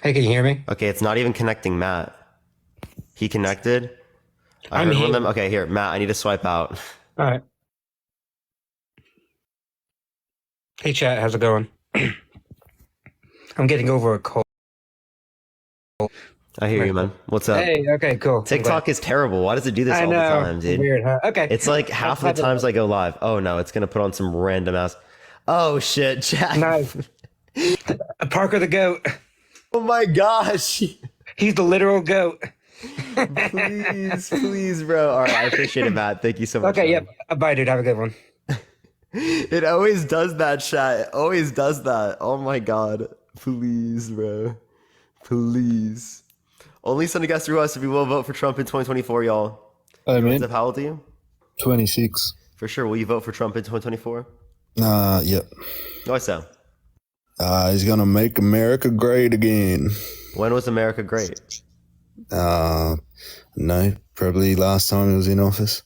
Hey, can you hear me? Okay, it's not even connecting Matt. He connected. I I'm heard one of here. them. Okay, here, Matt, I need to swipe out. All right. Hey, chat. How's it going? I'm getting over a cold. I hear you, man. What's up? Hey, okay, cool. I'm glad. TikTok is terrible. Why does it do this I all the know. time, dude? Weird, huh? Okay. It's like I'm half of the glad to times know. I go live. Oh no, it's gonna put on some random ass. Oh shit, chat. Nice. Parker the goat. Oh my gosh. He's the literal goat. Please, please, bro. All right, I appreciate it, Matt. Thank you so much. Okay, man. yep. Bye, dude. Have a good one. It always does that, chat. It always does that. Oh my god. Please, bro. Please. Only send a guest request if you will vote for Trump in 2024, y'all. Hey, What's man. up, how old are you? 26. For sure. Will you vote for Trump in 2024? Yep. Why so? He's gonna make America great again. When was America great? No, probably last time he was in office.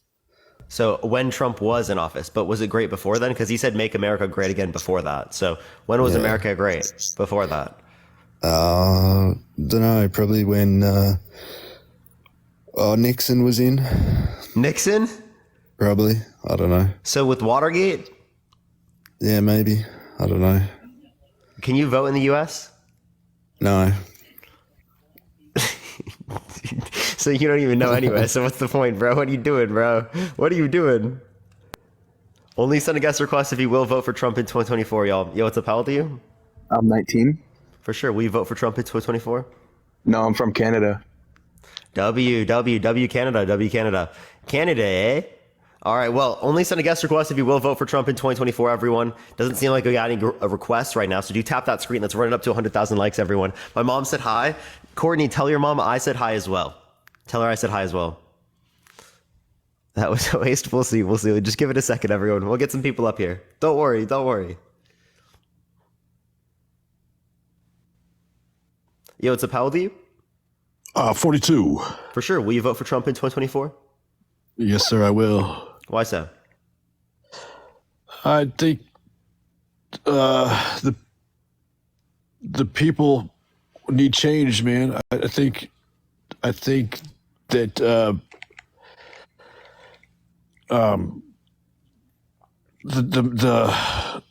So when Trump was in office, but was it great before then? Because he said make America great again before that. So when was Yeah. America great before that? Don't know, probably when Nixon was in. Nixon? Probably. I don't know. So with Watergate, Yeah, maybe. I don't know. can you vote in the US? No. So you don't even know anyway. So what's the point, bro? What are you doing, bro? What are you doing? Only send a guest request if you will vote for Trump in 2024, y'all. Yo, what's up? How old are you? I'm 19. For sure. Will you vote for Trump in 2024? No, I'm from Canada. W Canada, W Canada. Canada, eh? All right, well, only send a guest request if you will vote for Trump in 2024, everyone. Doesn't seem like we got any requests right now, so do tap that screen. Let's run it up to 100,000 likes, everyone. My mom said hi. Courtney, tell your mom I said hi as well. Tell her I said hi as well. That was a waste. We'll see. We'll see. Just give it a second, everyone. We'll get some people up here. Don't worry. Don't worry. Yo, what's up? How old are you? 42. For sure. Will you vote for Trump in 2024? Yes, sir, I will. Why so? I think the people need change, man. I think that the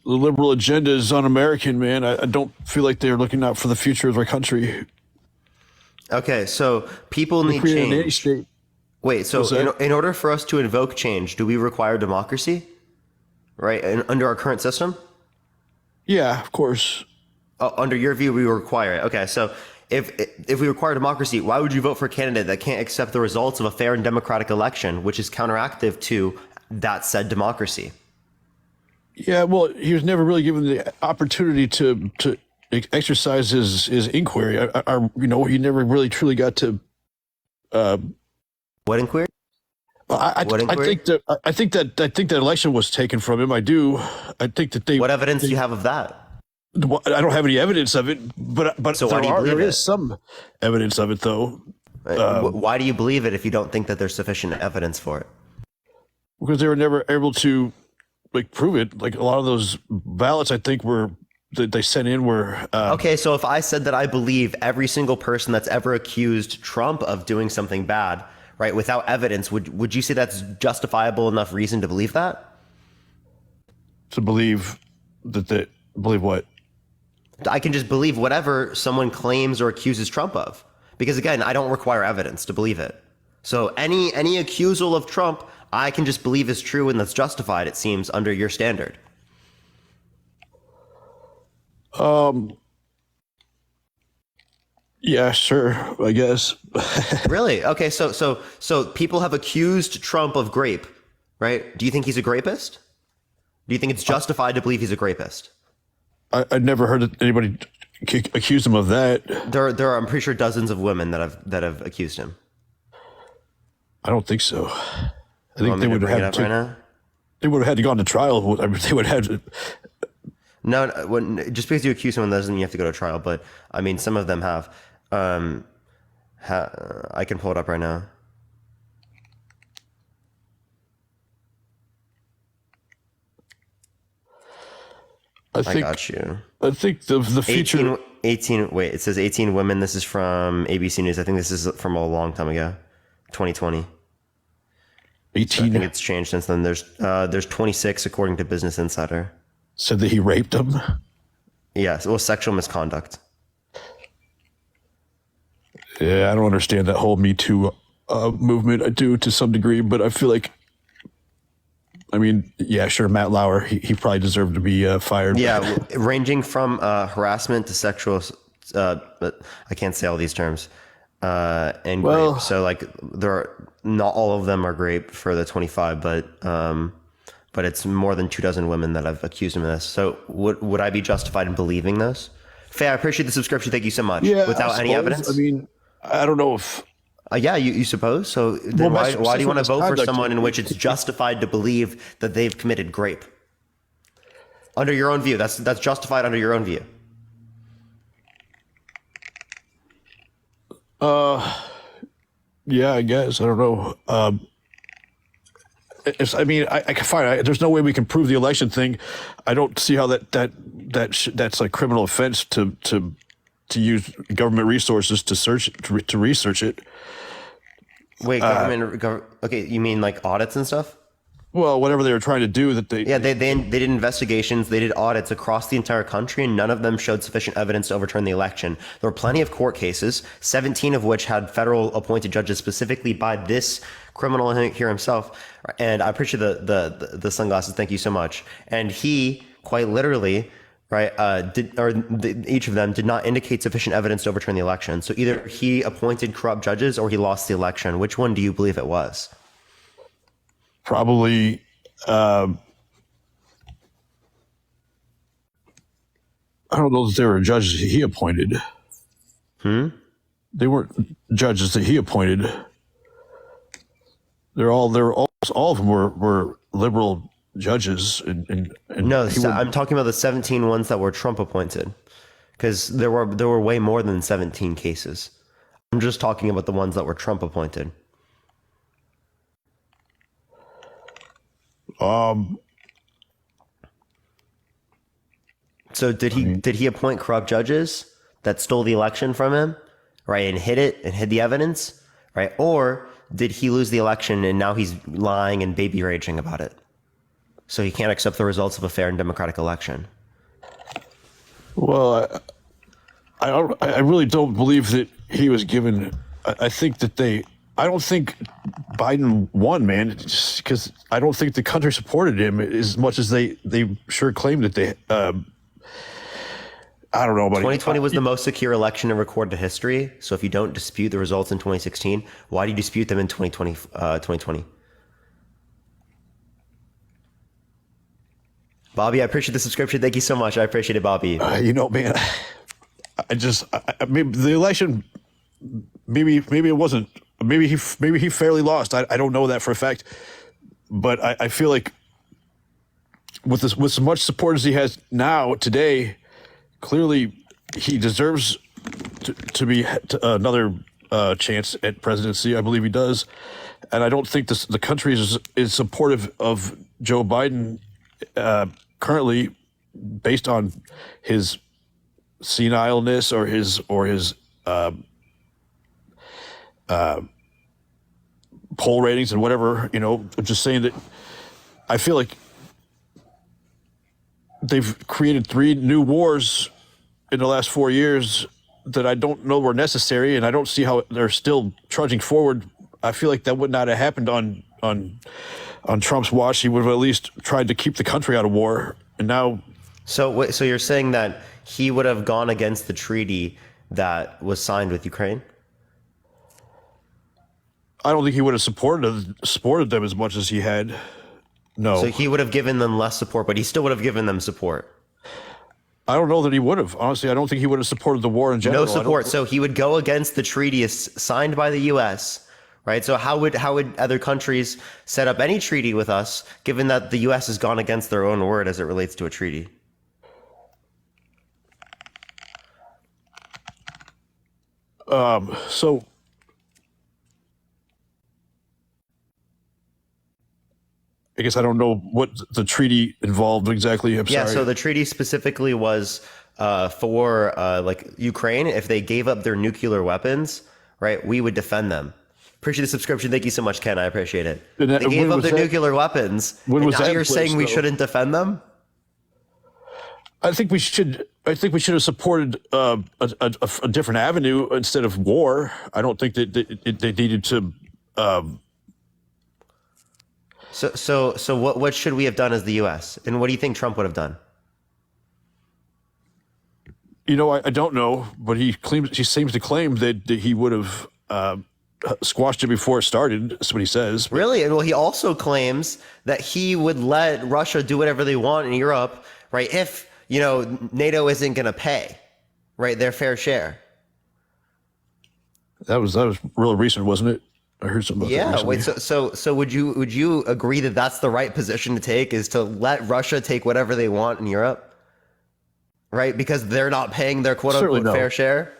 liberal agenda is un-American, man. I don't feel like they're looking out for the future of our country. Okay, so people need Create a nanny change. state. Wait, so What's that? in order for us to invoke change, do we require democracy? Right? Under our current system? Yeah, of course. Under your view, we require it. Okay, so if we require democracy, why would you vote for a candidate that can't accept the results of a fair and democratic election, which is counteractive to that said democracy? Yeah, well, he was never really given the opportunity to exercise his inquiry. He never really truly got to. What inquiry? I What inquiry? think that election was taken from him. I do. I think that they. What evidence do you have of that? I don't have any evidence of it, but So why do you believe there it? is some evidence of it, though, Why do you believe it if you don't think that there's sufficient evidence for it? because they were never able to prove it. Like a lot of those ballots, I think that they sent in were. Okay, so if I said that I believe every single person that's ever accused Trump of doing something bad, right, without evidence, would you say that's justifiable enough reason to believe that? To believe that they believe what? I can just believe whatever someone claims or accuses Trump of. Because again, I don't require evidence to believe it. So any accusal of Trump, I can just believe is true and that's justified, it seems, under your standard. Yeah, sure. I guess. Really? Okay, so people have accused Trump of grape, right? Do you think he's a grapist? Do you think it's justified to believe he's a grapist? I'd never heard that anybody accuse him of that. There are, I'm pretty sure, dozens of women that have accused him. I don't think so. I You think want they me to would bring it have up right now? they would have had to go to trial. I mean, they would have had. No, just because you accuse someone doesn't mean you have to go to trial. But I mean, some of them have. I can pull it up right now. I I think got you. I think the future. 18. Wait, it says 18 women. This is from ABC News. I think this is from a long time ago, 2020. 18 I think it's changed since then. There's 26 according to Business Insider. said that he raped them. Yes, well, sexual misconduct. Yeah, I don't understand that whole Me Too movement. I do to some degree, but I feel like, I mean, yeah, sure, Matt Lauer, he probably deserved to be fired. Yeah, ranging from harassment to sexual, but I can't say all these terms. And Well- grape. So like not all of them are grape for the 25, but it's more than 24 women that have accused him of this. So would I be justified in believing this? Faye, I appreciate the subscription. Thank you so much. Yeah, Without I any suppose. evidence? I mean, I don't know if. Yeah, you suppose. So then Well, why do you want to vote for misconduct- someone in which it's justified to believe that they've committed grape? Under your own view, that's justified under your own view. Yeah, I guess. I don't know. I mean, I can find. There's no way we can prove the election thing. I don't see how that's a criminal offense to use government resources to research it. Wait, okay, you mean like audits and stuff? Well, whatever they were trying to do, that they. Yeah, they did investigations, they did audits across the entire country, and none of them showed sufficient evidence to overturn the election. There were plenty of court cases, 17 of which had federal appointed judges specifically by this criminal here himself. And I appreciate the sunglasses. Thank you so much. And he quite literally, right, each of them did not indicate sufficient evidence to overturn the election. So either he appointed corrupt judges or he lost the election. Which one do you believe it was? Probably. I don't know that they were judges he appointed. They weren't judges that he appointed. All of them were liberal judges, and No, I'm talking about the 17 ones that were Trump appointed, because there were way more than 17 cases. I'm just talking about the ones that were Trump appointed. So did he appoint corrupt judges that stole the election from him, right, and hid the evidence, right? Or did he lose the election and now he's lying and baby raging about it? So he can't accept the results of a fair and democratic election. Well, I really don't believe that he was given. I think that I don't think Biden won, man, because I don't think the country supported him as much as they sure claimed that they. I don't know, buddy. 2020 was the most secure election in recorded history. So if you don't dispute the results in 2016, why do you dispute them in 2020? Bobby, I appreciate the subscription. Thank you so much. I appreciate it, Bobby. Man, maybe the election, maybe it wasn't. Maybe he fairly lost. I don't know that for a fact, but I feel like with as much support as he has now today, clearly he deserves to be another chance at presidency. I believe he does, and I don't think the country is supportive of Joe Biden currently, based on his senileness or his poll ratings and whatever. I'm just saying that I feel like they've created 3 new wars in the last 4 years that I don't know were necessary, and I don't see how they're still trudging forward. I feel like that would not have happened on Trump's watch. He would have at least tried to keep the country out of war, and now. So you're saying that he would have gone against the treaty that was signed with Ukraine? I don't think he would have supported them as much as he had. No. So he would have given them less support, but he still would have given them support. I don't know that he would have. Honestly, I don't think he would have supported the war in general. No support. So he would go against the treaty signed by the U.S., right? So how would other countries set up any treaty with us, given that the U.S. has gone against their own word as it relates to a treaty? So I guess I don't know what the treaty involved exactly. I'm sorry. So the treaty specifically was for like Ukraine, if they gave up their nuclear weapons, right, we would defend them. Appreciate the subscription. Thank you so much, Ken. I appreciate it. And They gave when up was their that? nuclear weapons. When And was now that in you're place, saying we though? shouldn't defend them? I think we should. I think we should have supported a different avenue instead of war. I don't think that they needed to. So what should we have done as the U.S. and what do you think Trump would have done? You know, I don't know, but he seems to claim that he would have squashed it before it started. That's what he says. Really? And well, he also claims that he would let Russia do whatever they want in Europe, right? If, you know, NATO isn't going to pay, right, their fair share. That was real recent, wasn't it? I heard something about that Yeah. recently. Wait. So would you agree that that's the right position to take, is to let Russia take whatever they want in Europe, right? Because they're not paying their quote Certainly unquote no. fair share.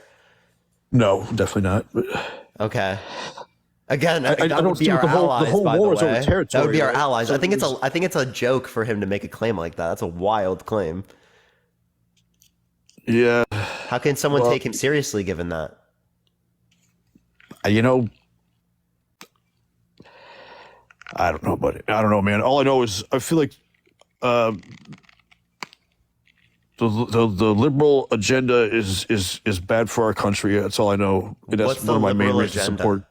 No, definitely not. But Okay. Again, I that don't would be think our the whole allies. war By the is over way, territory, that would be our right? allies. So I think it's a joke for him to make a claim like that. That's a wild claim. yeah, How can someone take him seriously given that? you know, I don't know, but I don't know, man. All I know is I feel like the liberal agenda is bad for our country. That's all I know. And that's What's the one of my main liberal reasons to agenda? support.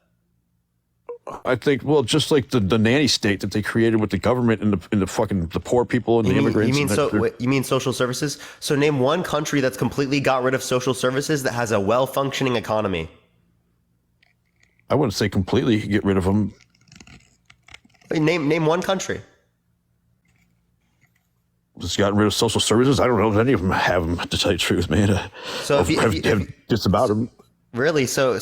I think, well, just like the nanny state that they created with the government and the fucking the poor people and the immigrants. You mean social services? So name one country that's completely got rid of social services that has a well-functioning economy. I wouldn't say completely get rid of them. Name one country. Just gotten rid of social services. I don't know if any of them have them, to tell you the truth, man. So if you- have just about them. Really? So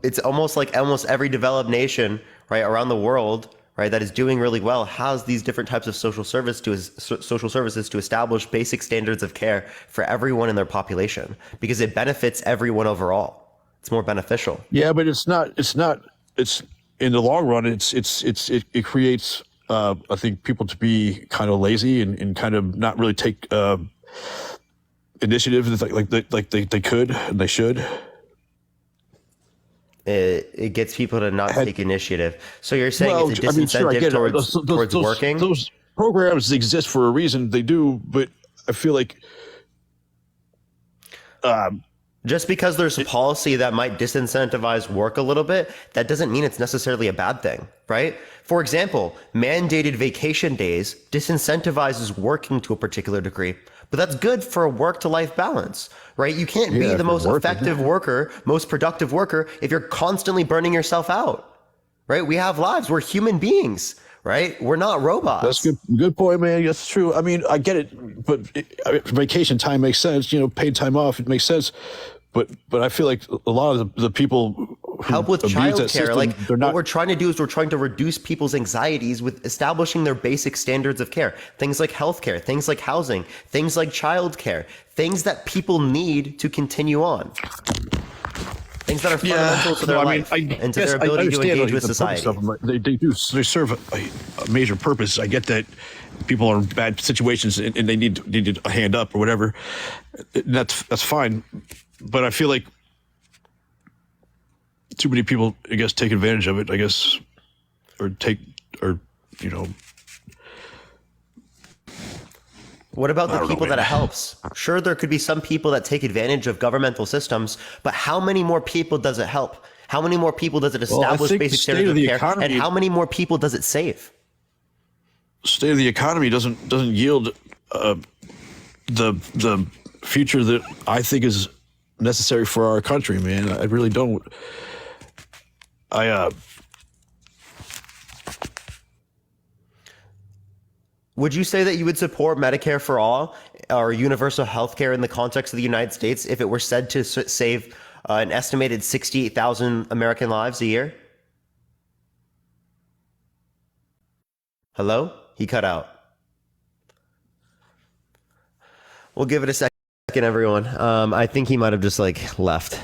it's almost like almost every developed nation, right, around the world, right, that is doing really well has these different types of social services to establish basic standards of care for everyone in their population because it benefits everyone overall. It's more beneficial. Yeah, but it's not. It's in the long run. It creates. I think people to be kind of lazy and kind of not really take initiative like they could and they should. It gets people to not take initiative. So you're saying it's a disincentive get it. towards working? Those programs exist for a reason. They do, but I feel like Just because there's a policy that might disincentivize work a little bit, that doesn't mean it's necessarily a bad thing, right? For example, mandated vacation days disincentivizes working to a particular degree, but that's good for a work-to-life balance, right? You can't be Yeah, the for most working. effective worker, most productive worker if you're constantly burning yourself out, right? We have lives. We're human beings, right? We're not robots. that's good point, man. That's true. I mean, I get it, but vacation time makes sense. You know, paid time off, it makes sense. But I feel like a lot of the people who Help with abuse that childcare. system, Like they're not. what we're trying to do is we're trying to reduce people's anxieties with establishing their basic standards of care. Things like healthcare, things like housing, things like childcare, things that people need to continue on. Things that are fundamental to their life and to their ability to engage with society. They serve a major purpose. I get that people are in bad situations and they need a hand up or whatever. That's fine, but I feel like too many people, I guess, take advantage of it. I guess, or you know. What about the don't know, people that man. it helps? Sure, there could be some people that take advantage of governmental systems, but how many more people does it help? How many more people does it I establish think basic the state standards of of the care? economy- And how many more people does it save? State of the economy doesn't yield the future that I think is necessary for our country, man. I really don't. Would you say that you would support Medicare for all or universal health care in the context of the United States if it were said to save an estimated 68,000 American lives a year? Hello? He cut out. We'll give it a second, everyone. I think he might have just left.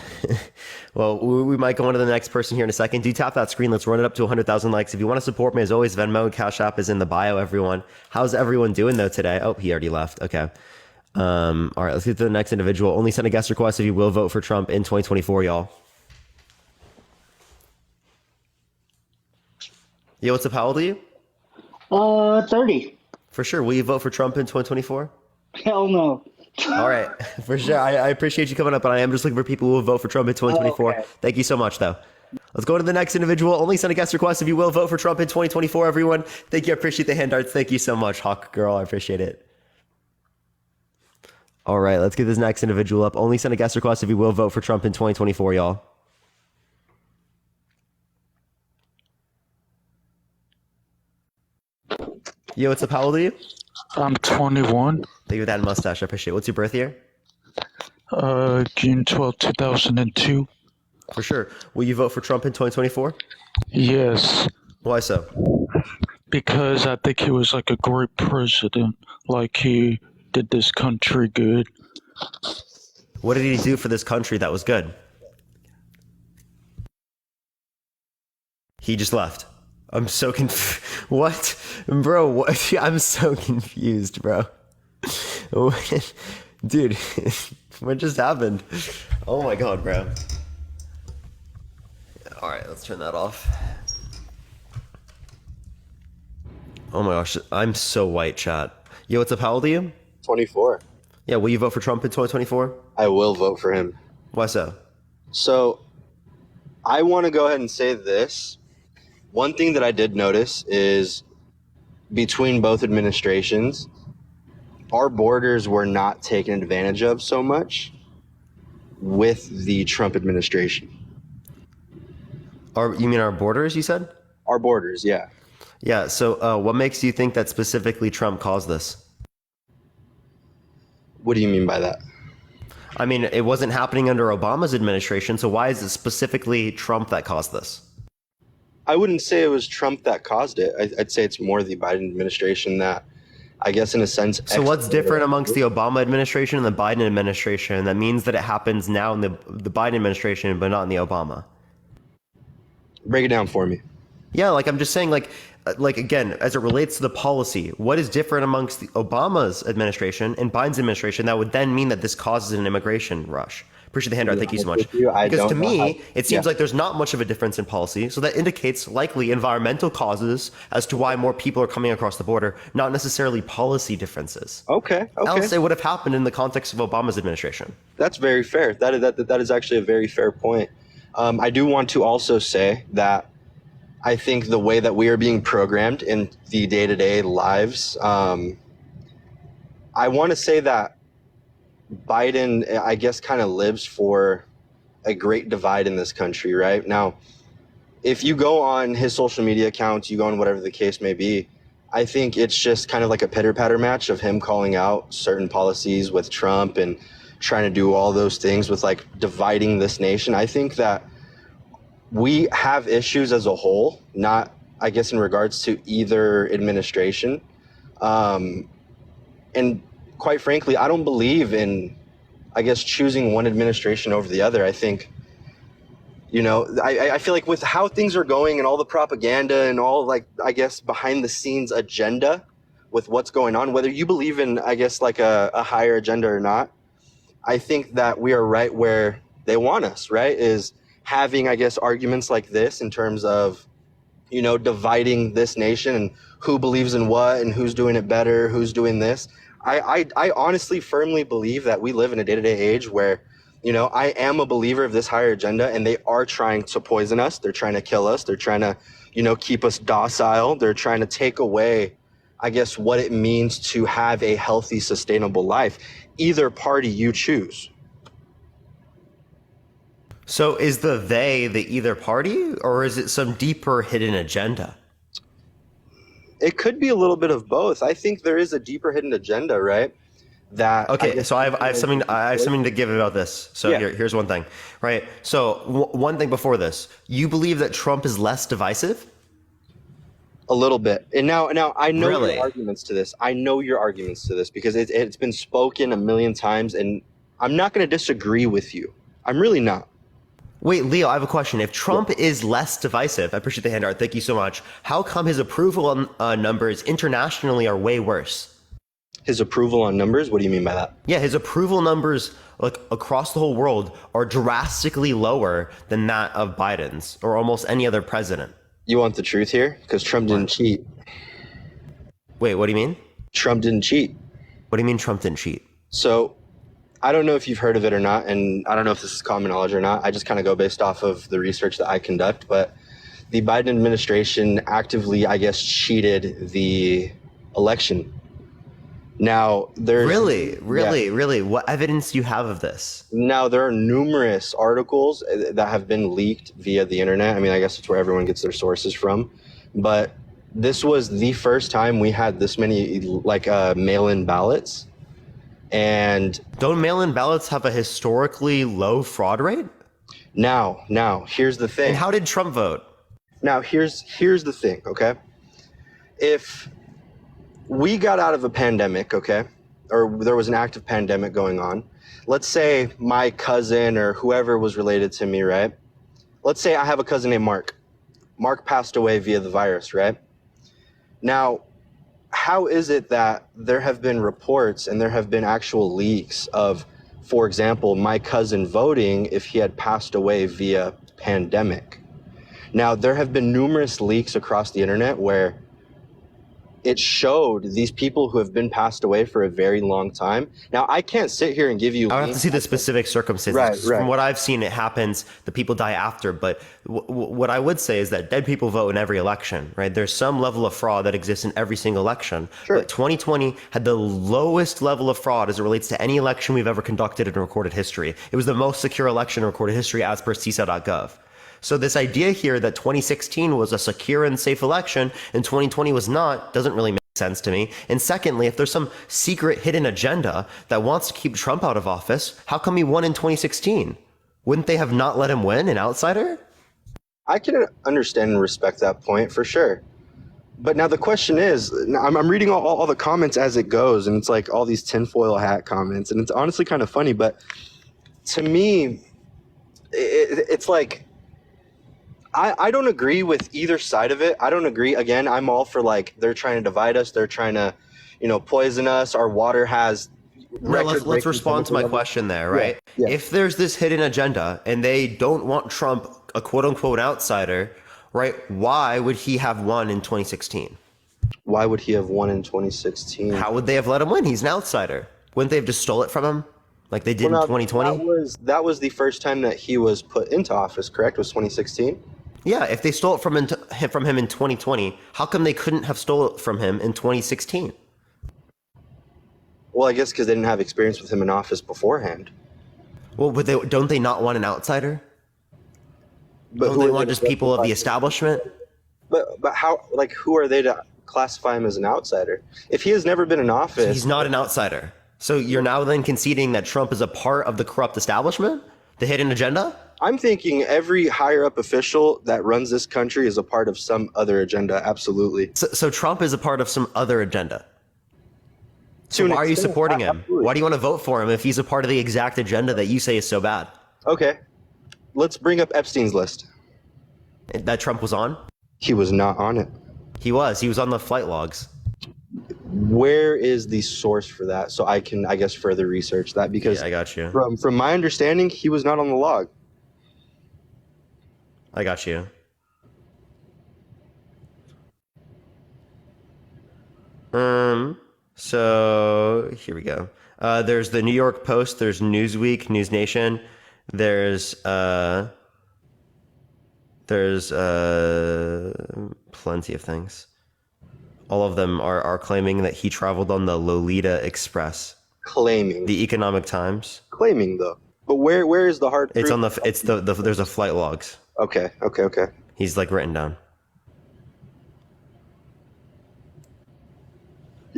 Well, we might go on to the next person here in a second. Do tap that screen. Let's run it up to 100,000 likes. If you want to support me, as always, Venmo and Cash App is in the bio, everyone. How's everyone doing, though, today? Oh, he already left. Okay. All right, let's get to the next individual. Only send a guest request if you will vote for Trump in 2024, y'all. Yo, what's up? How old are you? 30. For sure. Will you vote for Trump in 2024? Hell no. All right, for sure. I appreciate you coming up, but I am just looking for people who will vote for Trump in 2024. Okay. Thank you so much, though. Let's go to the next individual. Only send a guest request if you will vote for Trump in 2024, everyone. Thank you. I appreciate the hand arts. Thank you so much, Hawk Girl. I appreciate it. All right, let's get this next individual up. Only send a guest request if you will vote for Trump in 2024, y'all. Yo, what's up? How old are you? I'm 21. Thank you for that mustache. I appreciate it. What's your birth year? June 12, 2002. For sure. Will you vote for Trump in 2024? Yes, Why so? because I think he was like a great president. Like he did this country good. What did he do for this country that was good? He just left. I'm so What? Bro, what? I'm so confused, bro. Dude, what just happened? Oh my god, bro. Alright, let's turn that off. Oh my gosh, I'm so white, chat. Yo, what's up? How old are you? 24. Yeah, will you vote for Trump in 2024? I will vote for him. Why so? So I want to go ahead and say this. One thing that I did notice is between both administrations, our borders were not taken advantage of so much with the Trump administration. You mean our borders, you said? Our borders, yeah. Yeah, so what makes you think that specifically Trump caused this? What do you mean by that? I mean, it wasn't happening under Obama's administration, so why is it specifically Trump that caused this? I wouldn't say it was Trump that caused it. I'd say it's more the Biden administration that, I guess, in a sense. So what's different amongst the Obama administration and the Biden administration that means that it happens now in the Biden administration but not in the Obama? Break it down for me. Yeah, like I'm just saying, like again, as it relates to the policy, what is different amongst the Obama's administration and Biden's administration that would then mean that this causes an immigration rush? Appreciate the handout. Thank you so much. Because to me, it seems like there's not much of a difference in policy. So that indicates likely environmental causes as to why more people are coming across the border, not necessarily policy differences. Okay. Else it would have happened in the context of Obama's administration. That's very fair. That is actually a very fair point. I do want to also say that I think the way that we are being programmed in the day-to-day lives, I want to say that Biden, I guess, kind of lives for a great divide in this country, right? Now, if you go on his social media accounts, you go on whatever the case may be, I think it's just kind of like a pitter-patter match of him calling out certain policies with Trump and trying to do all those things with like dividing this nation. I think that we have issues as a whole, not, I guess, in regards to either administration. And quite frankly, I don't believe in, I guess, choosing one administration over the other. I think, you know, I feel like with how things are going and all the propaganda and all, like, I guess, behind the scenes agenda with what's going on, whether you believe in, I guess, like a higher agenda or not, I think that we are right where they want us, right? Is having, I guess, arguments like this in terms of, you know, dividing this nation and who believes in what and who's doing it better, who's doing this. I honestly firmly believe that we live in a day-to-day age where, you know, I am a believer of this higher agenda and they are trying to poison us. They're trying to kill us. They're trying to, you know, keep us docile. They're trying to take away, I guess, what it means to have a healthy, sustainable life. Either party you choose. So is the either party, or is it some deeper hidden agenda? It could be a little bit of both. I think there is a deeper hidden agenda, right? That Okay, so I have something to give about this. So Yeah. here's one thing, right? So one thing before this, you believe that Trump is less divisive? a little bit. And now I know Really? your arguments to this. I know your arguments to this because it's been spoken a million times, and I'm not going to disagree with you. I'm really not. Wait, Leo, I have a question. If Trump is less divisive, I appreciate the hand art. Thank you so much. How come his approval numbers internationally are way worse? His approval on numbers? What do you mean by that? Yeah, his approval numbers like across the whole world are drastically lower than that of Biden's or almost any other president. You want the truth here? Because Trump didn't cheat. Wait, what do you mean? Trump didn't cheat. What do you mean Trump didn't cheat? So I don't know if you've heard of it or not, and I don't know if this is common knowledge or not. I just kind of go based off of the research that I conduct, but the Biden administration actively, I guess, cheated the election. Now, there's... Really? What evidence do you have of this? Now, there are numerous articles that have been leaked via the internet. I mean, I guess it's where everyone gets their sources from. But this was the first time we had this many, like, mail-in ballots. And don't mail-in ballots have a historically low fraud rate? Now, here's the thing. And how did Trump vote? Now, here's the thing, okay? If we got out of a pandemic, okay, or there was an active pandemic going on, let's say my cousin or whoever was related to me, right? Let's say I have a cousin named Mark. Mark passed away via the virus, right? Now, how is it that there have been reports and there have been actual leaks of, for example, my cousin voting if he had passed away via pandemic? Now, there have been numerous leaks across the internet where it showed these people who have been passed away for a very long time. Now, I can't sit here and give you... I have to see the specific circumstances. Right. From what I've seen, it happens, the people die after. But what I would say is that dead people vote in every election, right? There's some level of fraud that exists in every single election. Sure. But 2020 had the lowest level of fraud as it relates to any election we've ever conducted in recorded history. It was the most secure election in recorded history as per CISA.gov. So this idea here that 2016 was a secure and safe election and 2020 was not doesn't really make sense to me. And secondly, if there's some secret hidden agenda that wants to keep Trump out of office, how come he won in 2016? Wouldn't they have not let him win, an outsider? I can understand and respect that point for sure. But now the question is, I'm reading all the comments as it goes, and it's like all these tinfoil hat comments, and it's honestly kind of funny. But to me, it's like, I don't agree with either side of it. I don't agree. Again, I'm all for, like, they're trying to divide us. They're trying to, poison us. Our water has... No, let's respond to my question there, right? Yeah. If there's this hidden agenda and they don't want Trump a quote-unquote outsider, right, why would he have won in 2016? Why would he have won in 2016? How would they have let him win? He's an outsider. Wouldn't they have just stole it from him like they did in 2020? That was the first time that he was put into office, correct? Was 2016? Yeah, if they stole it from him in 2020, how come they couldn't have stole it from him in 2016? Well, I guess because they didn't have experience with him in office beforehand. Well, but don't they not want an outsider? But Don't they want just people of the establishment? But how? Like, who are they to classify him as an outsider? If he has never been in office, He's not an outsider. So you're now then conceding that Trump is a part of the corrupt establishment, the hidden agenda? I'm thinking every higher up official that runs this country is a part of some other agenda. Absolutely. So Trump is a part of some other agenda. So why are you supporting him? Absolutely. Why do you want to vote for him if he's a part of the exact agenda that you say is so bad? Okay, let's bring up Epstein's list. That Trump was on? He was not on it. He was on the flight logs. Where is the source for that? So I can, I guess, further research that, because Yeah, I got you. from my understanding, he was not on the log. I got you. So here we go. There's the New York Post, there's Newsweek, News Nation, there's plenty of things. All of them are claiming that he traveled on the Lolita Express. Claiming. The Economic Times. Claiming, though. But where is the hard proof? It's on there's a flight logs. Okay. He's like written down.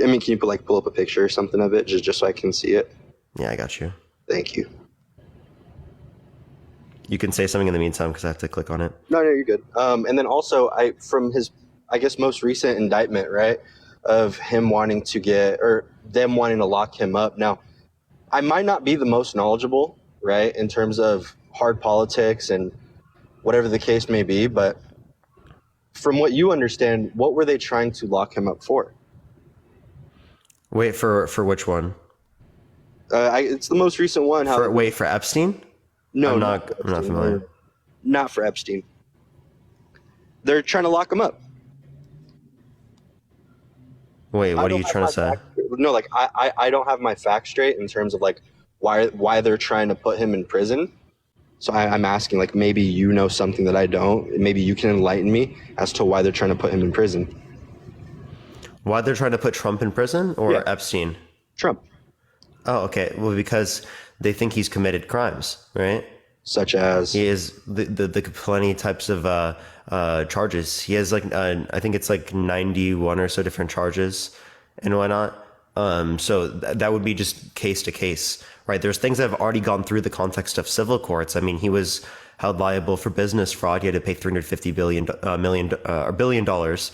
I mean, can you pull up a picture or something of it just so I can see it? Yeah, I got you. Thank you. You can say something in the meantime because I have to click on it. No, you're good. And then also, from his, I guess, most recent indictment, right, of him wanting to them wanting to lock him up. Now, I might not be the most knowledgeable, right, in terms of hard politics and whatever the case may be, but from what you understand, what were they trying to lock him up for? Wait for which one? It's the most recent one. For Epstein? No, I'm not familiar. Not for Epstein. They're trying to lock him up. Wait, what are you trying to say? No, like I don't have my facts straight in terms of like why they're trying to put him in prison. So I'm asking, like, maybe you know something that I don't. Maybe you can enlighten me as to why they're trying to put him in prison. Why they're trying to put Trump in prison or Yeah. Epstein? Trump, Oh, okay. Well, because they think he's committed crimes, right? such as He is the plenty types of charges. He has like I think it's like 91 or so different charges and whatnot. So that would be just case to case, right? There's things that have already gone through the context of civil courts. I mean, he was held liable for business fraud. He had to pay $350 billion dollars,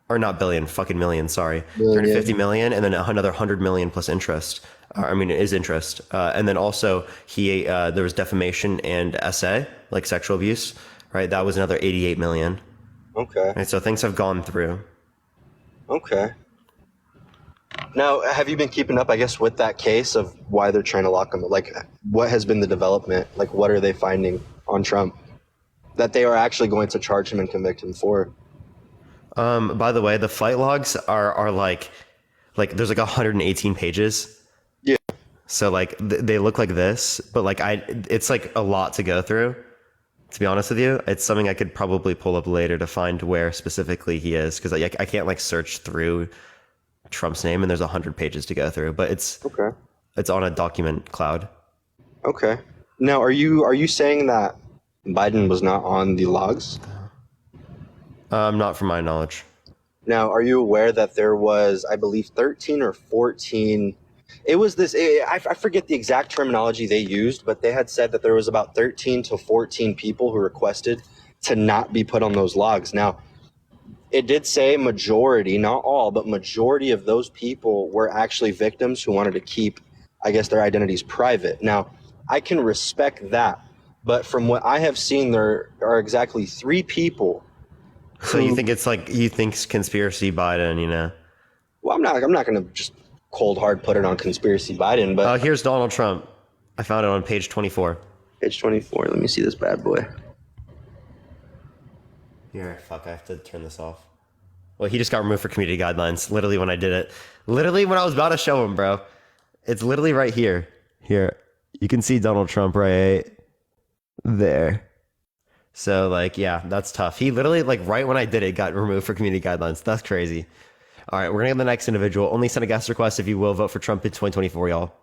or not billion, fucking million. Sorry, $350 million, and then another $100 million plus interest. Is interest, and then also there was defamation and SA, like sexual abuse, right? That was another 88 million. okay. Right, so things have gone through. Okay. Now, have you been keeping up, I guess, with that case of why they're trying to lock him? Like, what has been the development? Like, what are they finding on Trump that they are actually going to charge him and convict him for? By the way, the flight logs are like there's like 118 pages. Yeah. So like they look like this, but like it's like a lot to go through. To be honest with you, it's something I could probably pull up later to find where specifically he is, because I can't like search through Trump's name and there's 100 pages to go through, but it's on a document cloud. Okay. Now, are you saying that Biden was not on the logs? Not from my knowledge. Now, are you aware that there was, I believe, 13 or 14? It was this, I forget the exact terminology they used, but they had said that there was about 13 to 14 people who requested to not be put on those logs. Now, it did say majority, not all, but majority of those people were actually victims who wanted to keep, I guess, their identities private. Now, I can respect that, but from what I have seen, there are exactly 3 people. So you think it's like, you think it's conspiracy Biden, you know? Well, I'm not going to just cold hard put it on conspiracy Biden, but Here's Donald Trump. I found it on page 24. page 24. Let me see this bad boy. Here, fuck, I have to turn this off. Well, he just got removed for community guidelines. Literally when I did it. Literally when I was about to show him, bro. It's literally right here. Here. You can see Donald Trump right there. So, like, yeah, that's tough. He literally, like, right when I did it, got removed for community guidelines. That's crazy. All right, we're going to get the next individual. Only send a guest request if you will vote for Trump in 2024, y'all.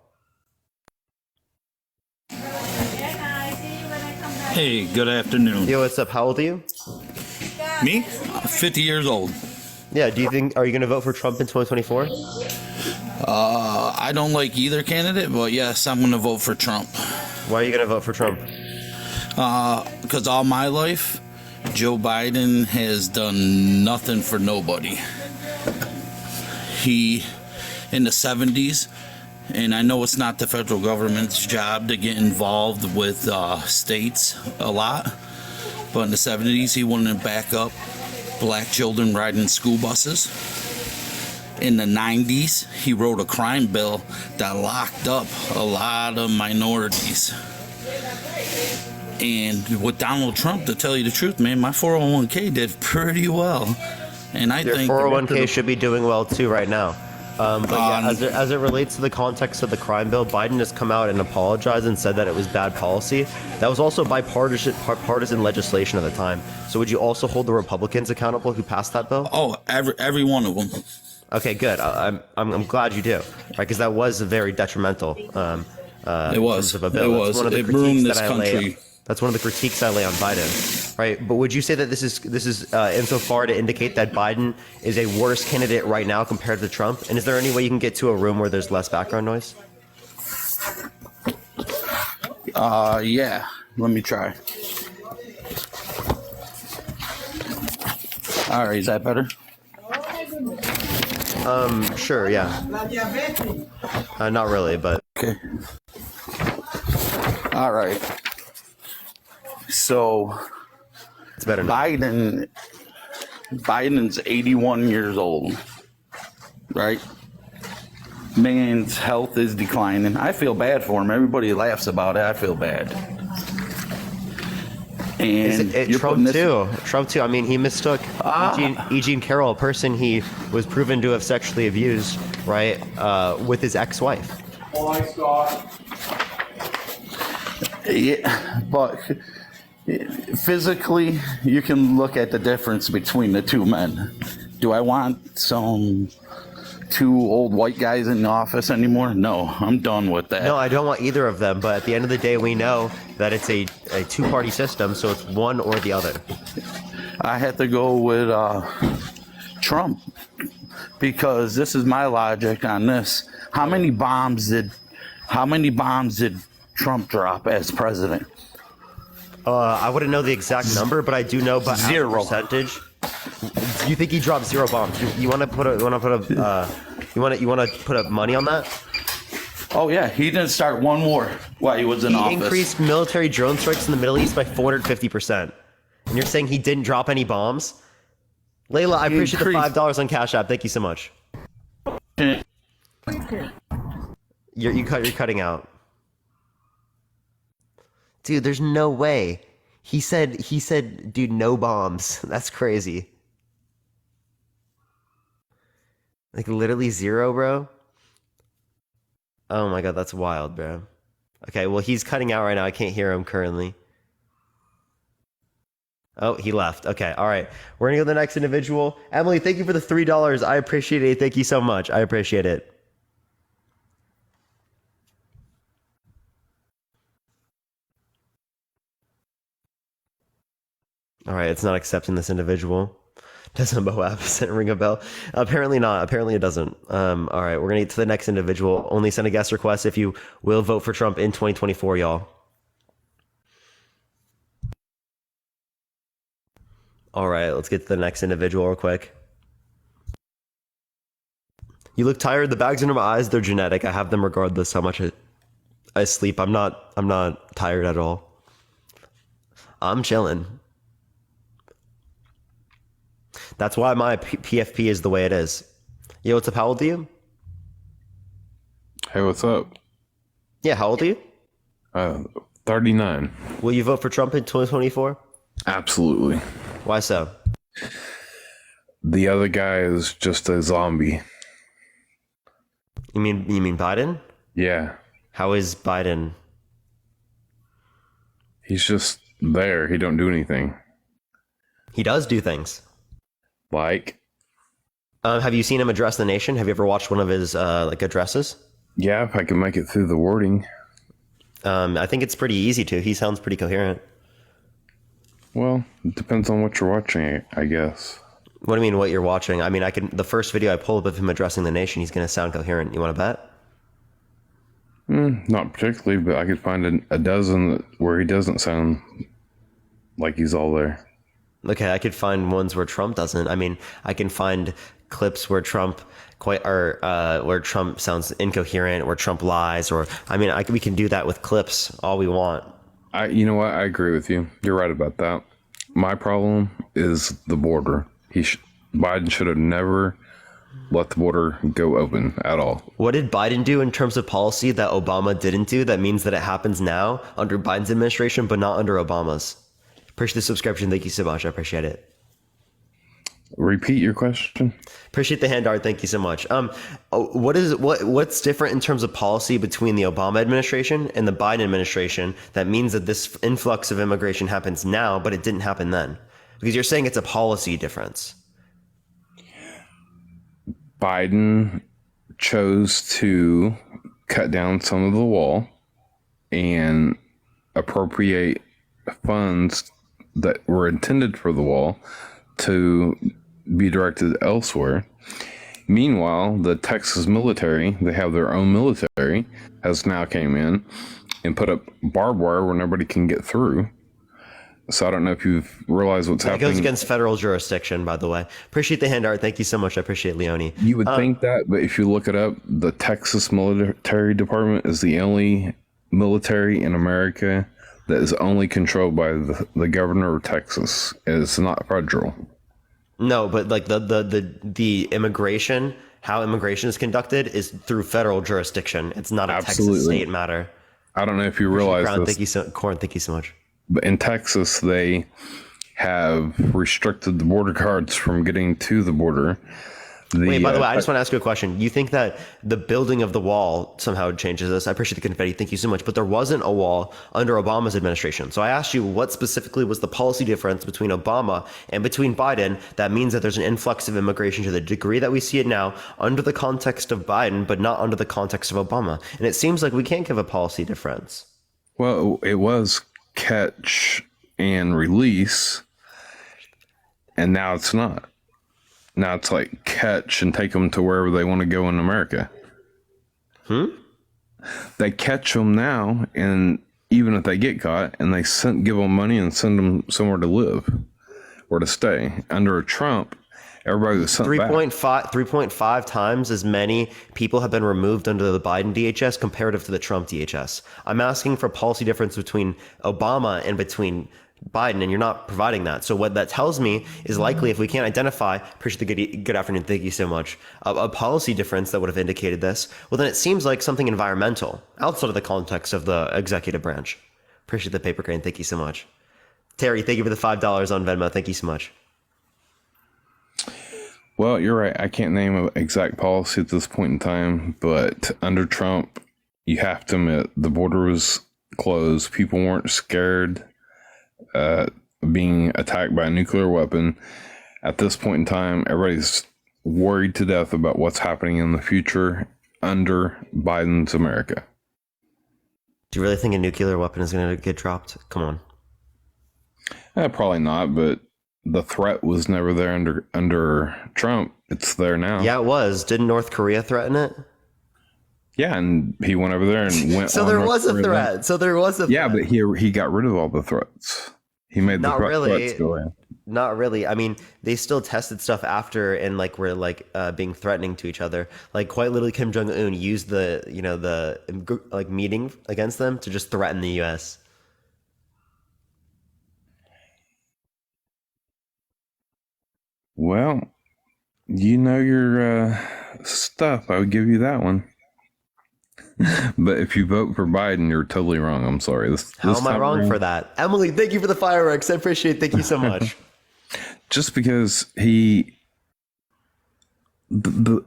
Hey, good afternoon. Yo, what's up? How old are you? Me? 50 years old. Yeah, are you going to vote for Trump in 2024? I don't like either candidate, but yes, I'm going to vote for Trump. Why are you going to vote for Trump? Because all my life, Joe Biden has done nothing for nobody. He, in the 70s, and I know it's not the federal government's job to get involved with states a lot, but in the 70s, he wanted to back up black children riding school buses. In the 90s, he wrote a crime bill that locked up a lot of minorities. And with Donald Trump, to tell you the truth, man, my 401k did pretty well. And I Your think 401k should be doing well too right now. But yeah, as it relates to the context of the crime bill, Biden has come out and apologized and said that it was bad policy. That was also bipartisan legislation at the time. So would you also hold the Republicans accountable who passed that bill? Oh, every one of them. Okay, good. I'm glad you do, right? Because that was very detrimental. It was. Of a bill. It was. It ruined this country. That's one of the critiques I lay on Biden, right? But would you say that this is insofar to indicate that Biden is a worse candidate right now compared to Trump? And is there any way you can get to a room where there's less background noise? Yeah. Let me try. All right, is that better? Sure, yeah. Not really, but Okay. All right. So it's better now. Biden's 81 years old, right? man's health is declining. I feel bad for him. Everybody laughs about it. I feel bad. And you're Trump putting too. Trump too. I mean, he mistook Eugene Carroll, a person he was proven to have sexually abused, right, with his ex-wife. Yeah, but physically, you can look at the difference between the two men. Do I want some two old white guys in the office anymore? No, I'm done with that. No, I don't want either of them. But at the end of the day, we know that it's a two-party system, so it's one or the other. I had to go with Trump because this is my logic on this. How many bombs did Trump drop as president? I wouldn't know the exact number, but I do know by Zero. percentage. You think he dropped 0 bombs? You want to put a money on that? Oh yeah, he didn't start one war while he was in He office. increased military drone strikes in the Middle East by 450%. And you're saying he didn't drop any bombs? Layla, I appreciate the $5 on Cash App. Thank you so much. You're cutting out. Dude, there's no way. He said, dude, no bombs. That's crazy. Like literally 0, bro. Oh my god, that's wild, bro. Okay, well, he's cutting out right now. I can't hear him currently. Oh, he left. Okay, all right. We're going to go to the next individual. Emily, thank you for the $3. I appreciate it. Thank you so much. I appreciate it. All right, it's not accepting this individual. Doesn't Moab ring a bell? Apparently not. Apparently it doesn't. All right, we're going to get to the next individual. Only send a guest request if you will vote for Trump in 2024, y'all. All right, let's get to the next individual real quick. You look tired. The bags under my eyes, they're genetic. I have them regardless how much I sleep. I'm not tired at all. I'm chilling. That's why my PFP is the way it is. Yo, what's up? How old are you? Hey, what's up? Yeah, how old are you? 39. Will you vote for Trump in 2024? Absolutely. Why so? The other guy is just a zombie. You mean Biden? Yeah. How is Biden? He's just there. He don't do anything. He does do things. Like? Have you seen him address the nation? Have you ever watched one of his addresses? Yeah, if I can make it through the wording. I think it's pretty easy to. He sounds pretty coherent. Well, it depends on what you're watching, I guess. What do you mean what you're watching? I mean, the first video I pull up of him addressing the nation, he's going to sound coherent. You want to bet? Not particularly, but I could find a dozen where he doesn't sound like he's all there. Okay, I could find ones where Trump doesn't. I mean, I can find clips where Trump where Trump sounds incoherent, where Trump lies, or we can do that with clips all we want. You know what? I agree with you. You're right about that. My problem is the border. Biden should have never let the border go open at all. What did Biden do in terms of policy that Obama didn't do? That means that it happens now under Biden's administration, but not under Obama's. Appreciate the subscription. Thank you so much. I appreciate it. Repeat your question. Appreciate the hand art. Thank you so much. What's different in terms of policy between the Obama administration and the Biden administration that means that this influx of immigration happens now, but it didn't happen then? Because you're saying it's a policy difference. Biden chose to cut down some of the wall and appropriate funds that were intended for the wall to be directed elsewhere. Meanwhile, the Texas military, they have their own military, has now came in and put up barbed wire where nobody can get through. So I don't know if you've realized what's happening. It goes against federal jurisdiction, by the way. Appreciate the hand art. Thank you so much. I appreciate Leone. You would think that, but if you look it up, the Texas military department is the only military in America that is only controlled by the governor of Texas. It's not federal. No, but like the immigration how immigration is conducted is through federal jurisdiction. It's not a Absolutely. Texas state matter. I don't know if you realize Crown, this, Corn, thank you so much. but in Texas, they have restricted the border guards from getting to the border. Wait, by the way, I just want to ask you a question. You think that the building of the wall somehow changes this? I appreciate the confetti. Thank you so much. But there wasn't a wall under Obama's administration. So I asked you what specifically was the policy difference between Obama and between Biden that means that there's an influx of immigration to the degree that we see it now under the context of Biden, but not under the context of Obama. And it seems like we can't give a policy difference. Well, it was catch and release, and now it's not. Now it's like catch and take them to wherever they want to go in America. They catch them now, and even if they get caught, and they give them money and send them somewhere to live or to stay. Under Trump, everybody was sent back. 3.5 times as many people have been removed under the Biden DHS comparative to the Trump DHS. I'm asking for policy difference between Obama and between Biden, and you're not providing that. So what that tells me is likely, if we can't identify, appreciate the good afternoon, thank you so much, a policy difference that would have indicated this, well, then it seems like something environmental outside of the context of the executive branch. Appreciate the paper crane, thank you so much. Terry, thank you for the $5 on Venmo, thank you so much. Well, you're right. I can't name an exact policy at this point in time, but under Trump, you have to admit the border was closed. People weren't scared being attacked by a nuclear weapon. At this point in time, everybody's worried to death about what's happening in the future under Biden's America. Do you really think a nuclear weapon is going to get dropped? Come on. Probably not, but the threat was never there under Trump. It's there now. Yeah, it was. Didn't North Korea threaten it? Yeah, and he went over there and went. So there was a threat. So there was a threat. Yeah, but he got rid of all the threats. He made the threats go away. Not really. I mean, they still tested stuff after and like were like being threatening to each other. Like quite literally, Kim Jong Un used the like meeting against them to just threaten the U.S. Well, you know your stuff. I would give you that one. But if you vote for Biden, you're totally wrong. I'm sorry. How am I wrong for that? Emily, thank you for the fireworks. I appreciate it. Thank you so much. Just because the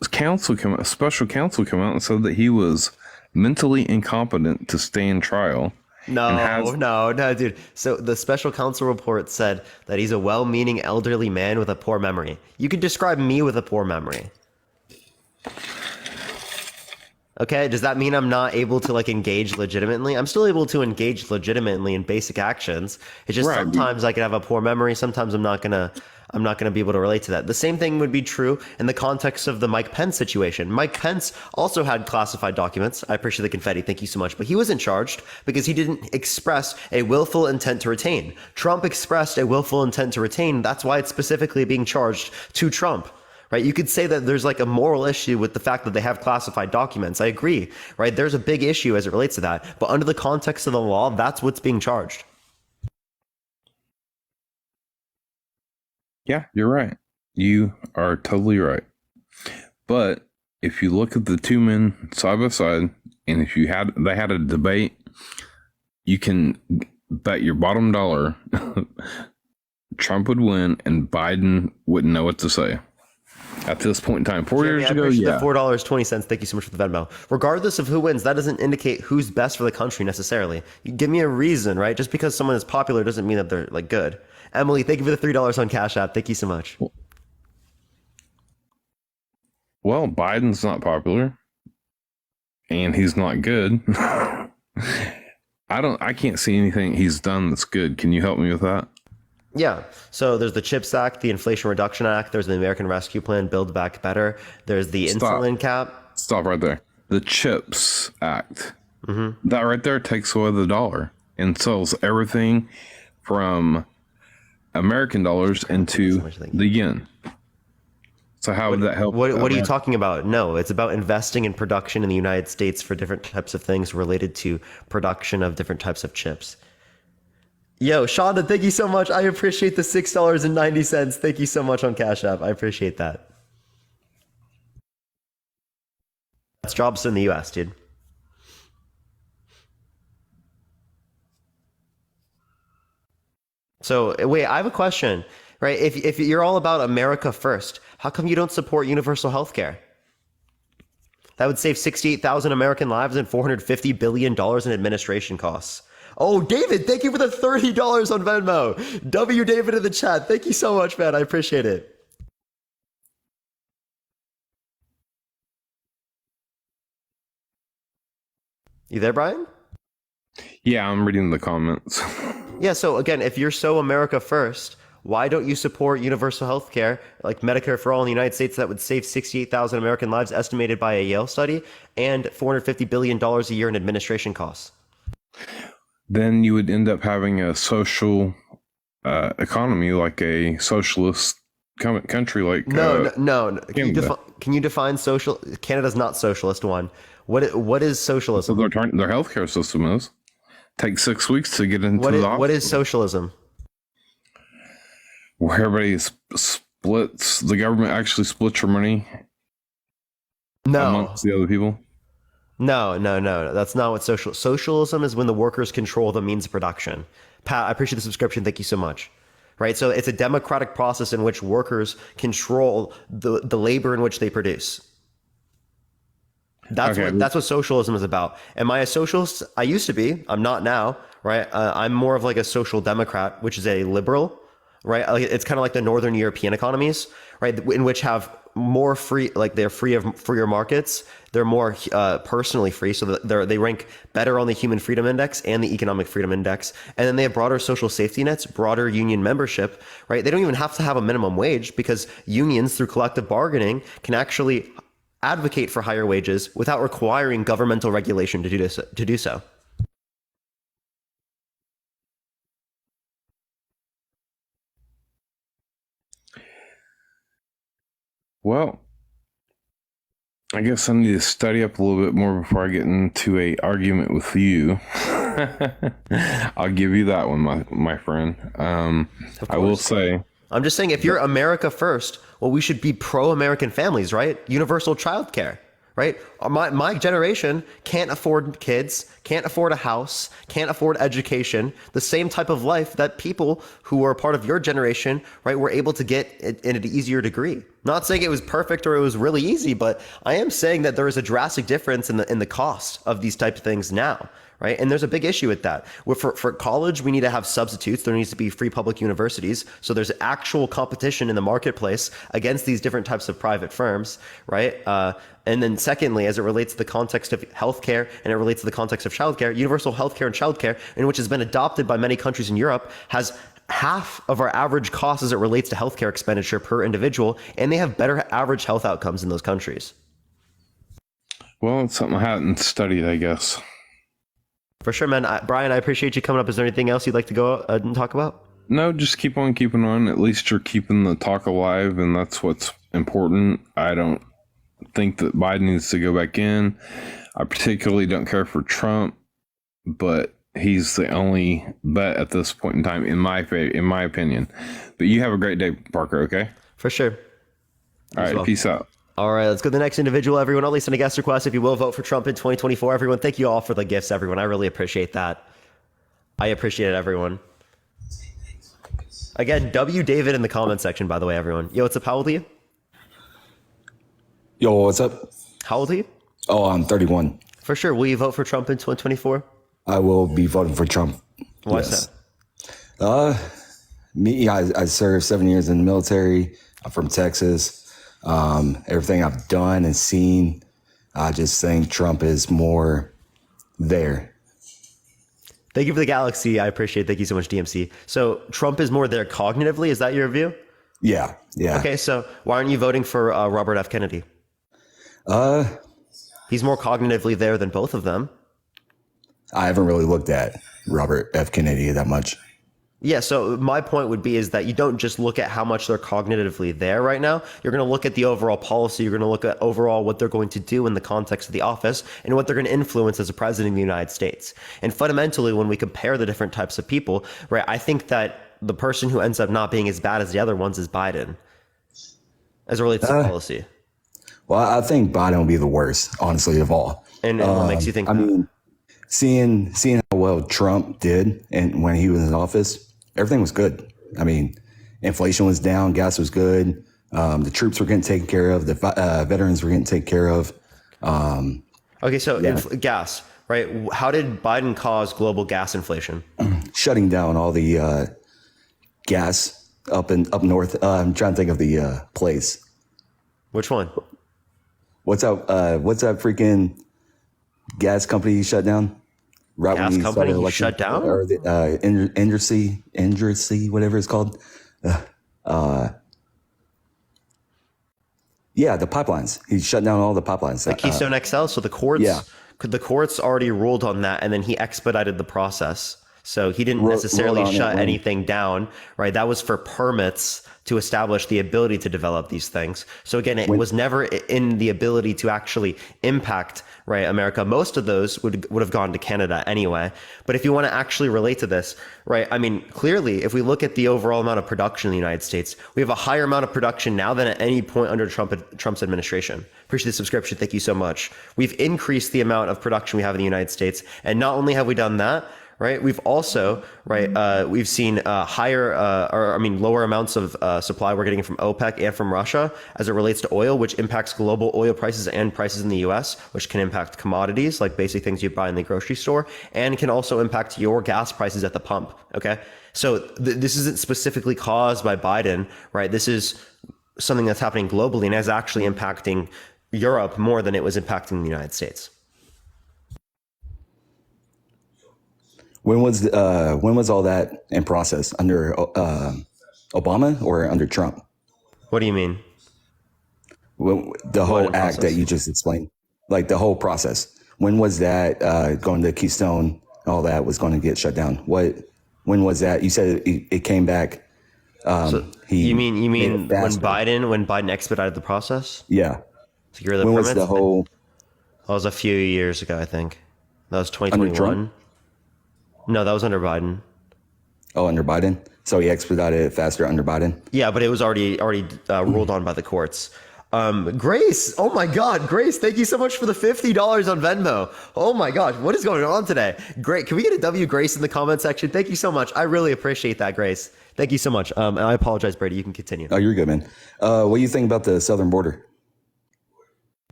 special counsel came out and said that he was mentally incompetent to stand trial. No, dude. So the special counsel report said that he's a well-meaning elderly man with a poor memory. You could describe me with a poor memory. Okay, does that mean I'm not able to like engage legitimately? I'm still able to engage legitimately in basic actions. It's just sometimes I can have a poor memory. Sometimes I'm not gonna be able to relate to that. The same thing would be true in the context of the Mike Pence situation. Mike Pence also had classified documents. I appreciate the confetti. Thank you so much. But he wasn't charged because he didn't express a willful intent to retain. Trump expressed a willful intent to retain. That's why it's specifically being charged to Trump. Right? You could say that there's like a moral issue with the fact that they have classified documents. I agree, right? There's a big issue as it relates to that. But under the context of the law, that's what's being charged. Yeah, you're right. You are totally right. But if you look at the two men side by side, and if they had a debate, you can bet your bottom dollar Trump would win and Biden wouldn't know what to say. At this point in time, 4 years ago, the $4.20. Thank you so much for the Venmo. Regardless of who wins, that doesn't indicate who's best for the country necessarily. You give me a reason, right? Just because someone is popular doesn't mean that they're like good. Emily, thank you for the $3 on Cash App. Thank you so much. Well, Biden's not popular, and he's not good. I can't see anything he's done that's good. Can you help me with that? Yeah. So there's the CHIPS Act, the Inflation Reduction Act. There's the American Rescue Plan, Build Back Better. There's the insulin cap. Stop right there. The CHIPS Act. Mm-hmm. That right there takes away the dollar and sells everything from American dollars into the yen. So how would that help? What are you talking about? No, it's about investing in production in the United States for different types of things related to production of different types of chips. Yo, Shonda, thank you so much. I appreciate the $6.90. Thank you so much on Cash App. I appreciate that. jobs in the U.S., dude. So wait, I have a question, right? If you're all about America first, how come you don't support universal health care? That would save 68,000 American lives and $450 billion in administration costs. Oh, David, thank you for the $30 on Venmo. W. David in the chat. Thank you so much, man. I appreciate it. You there, Brian? Yeah, I'm reading the comments. Yeah, so again, if you're so America first, why don't you support universal health care like Medicare for all in the United States that would save 68,000 American lives estimated by a Yale study and $450 billion a year in administration costs? Then you would end up having a social economy, like a socialist country like No. Canada. Can you define social? Canada's not socialist one. What is socialism? So their healthcare system is. Takes 6 weeks to get into the hospital. What is socialism? Where everybody splits, the government actually splits your money amongst the other people. No. That's not what socialism is. When the workers control the means of production. Pat, I appreciate the subscription. Thank you so much. Right, so it's a democratic process in which workers control the labor in which they produce. That's what socialism is about. Am I a socialist? I used to be. I'm not now. Right, I'm more of like a social democrat, which is a liberal. Right, it's kind of like the Northern European economies, right, in which have more free, like they're freer markets. They're more personally free, so they rank better on the Human Freedom Index and the Economic Freedom Index. And then they have broader social safety nets, broader union membership, right? They don't even have to have a minimum wage because unions through collective bargaining can actually advocate for higher wages without requiring governmental regulation to do so. Well, I guess I need to study up a little bit more before I get into a argument with you. I'll give you that one, my friend. I will say, I'm just saying, if you're America first, well, we should be pro-American families, right? Universal childcare, right? My generation can't afford kids, can't afford a house, can't afford education, the same type of life that people who are part of your generation, right, were able to get in an easier degree. Not saying it was perfect or it was really easy, but I am saying that there is a drastic difference in the cost of these type of things now, right? And there's a big issue with that. For college, we need to have substitutes. There needs to be free public universities. So there's actual competition in the marketplace against these different types of private firms, right? And then secondly, as it relates to the context of healthcare and it relates to the context of childcare, universal healthcare and childcare, in which has been adopted by many countries in Europe, has half of our average cost as it relates to healthcare expenditure per individual, and they have better average health outcomes in those countries. well, it's something I hadn't studied, I guess. For sure, man. Brian, I appreciate you coming up. Is there anything else you'd like to go and talk about? No, just keep on keeping on. At least you're keeping the talk alive, and that's what's important. I don't think that Biden needs to go back in. I particularly don't care for Trump, but he's the only bet at this point in time, in my opinion. But you have a great day, Parker, okay? For sure. All right, peace out. All right, let's go to the next individual, everyone. At least in a guest request, if you will vote for Trump in 2024, everyone. Thank you all for the gifts, everyone. I really appreciate that. I appreciate it, everyone. Again, W. David in the comment section, by the way, everyone. Yo, what's up? How old are you? Yo, what's up? How old are you? Oh, I'm 31. For sure. Will you vote for Trump in 2024? I will be voting for Trump. Why yes. so? I served 7 years in the military. I'm from Texas. Everything I've done and seen, I just think Trump is more there. Thank you for the galaxy. I appreciate it. Thank you so much, DMC. So Trump is more there cognitively. Is that your view? Yeah. Okay, so why aren't you voting for Robert F. Kennedy? He's more cognitively there than both of them. I haven't really looked at Robert F. Kennedy that much. Yeah, so my point would be is that you don't just look at how much they're cognitively there right now. You're going to look at the overall policy. You're going to look at overall what they're going to do in the context of the office and what they're going to influence as a president of the United States. And fundamentally, when we compare the different types of people, right, I think that the person who ends up not being as bad as the other ones is Biden as it relates to policy. Well, I think Biden will be the worst, honestly, of all. And what makes you think I that? mean, seeing how well Trump did and when he was in office, everything was good. I mean, inflation was down, gas was good, the troops were getting taken care of, the veterans were getting taken care of. Okay, so Yeah. gas, right? How did Biden cause global gas inflation? Shutting down all the gas up north. I'm trying to think of the place. Which one? What's that freaking gas company he shut down? Right Gas he company started he electing- shut down? Or the Endersy, whatever it's called. Yeah, the pipelines. He shut down all the pipelines. The Keystone XL. So the courts, yeah. the courts already ruled on that, and then he expedited the process. So he didn't Ruled necessarily on it shut when- anything down, right? That was for permits to establish the ability to develop these things. So again, it was never in the ability to actually impact, right, America. Most of those would have gone to Canada anyway. But if you want to actually relate to this, right, I mean, clearly, if we look at the overall amount of production in the United States, we have a higher amount of production now than at any point under Trump's administration. Appreciate the subscription. Thank you so much. We've increased the amount of production we have in the United States. And not only have we done that, right, we've also, right, we've seen lower amounts of supply we're getting from OPEC and from Russia as it relates to oil, which impacts global oil prices and prices in the US, which can impact commodities like basic things you buy in the grocery store, and can also impact your gas prices at the pump. Okay. So this isn't specifically caused by Biden, right? This is something that's happening globally and is actually impacting Europe more than it was impacting the United States. When was all that in process under Obama or under Trump? What do you mean? The whole act process? that you just explained, like the whole process. When was that going to Keystone? All that was going to get shut down. When was that? You said it came back. You mean made it when faster. Biden expedited the process? Yeah. Secure the When was permits? the whole That was a few years ago, I think. That was under 2021. Trump? No, that was under Biden. Oh, under Biden. So he expedited it faster under Biden. Yeah, but it was already ruled on by the courts. Grace, oh my God, Grace, thank you so much for the $50 on Venmo. Oh my gosh, what is going on today? Great, can we get a W Grace in the comment section? Thank you so much. I really appreciate that, Grace. Thank you so much. And I apologize, Brady. You can continue. Oh, you're good, man. What do you think about the southern border?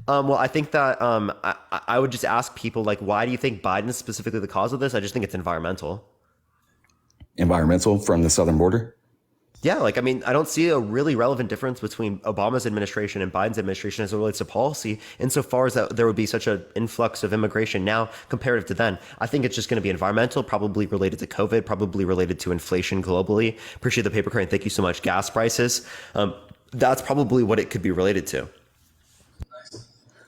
Well, I think that I would just ask people, like, why do you think Biden is specifically the cause of this? I just think it's environmental. Environmental from the southern border? Yeah, like, I mean, I don't see a really relevant difference between Obama's administration and Biden's administration as it relates to policy, insofar as that there would be such an influx of immigration now comparative to then. I think it's just going to be environmental, probably related to COVID, probably related to inflation globally. Appreciate the paper crane. Thank you so much. Gas prices. That's probably what it could be related to.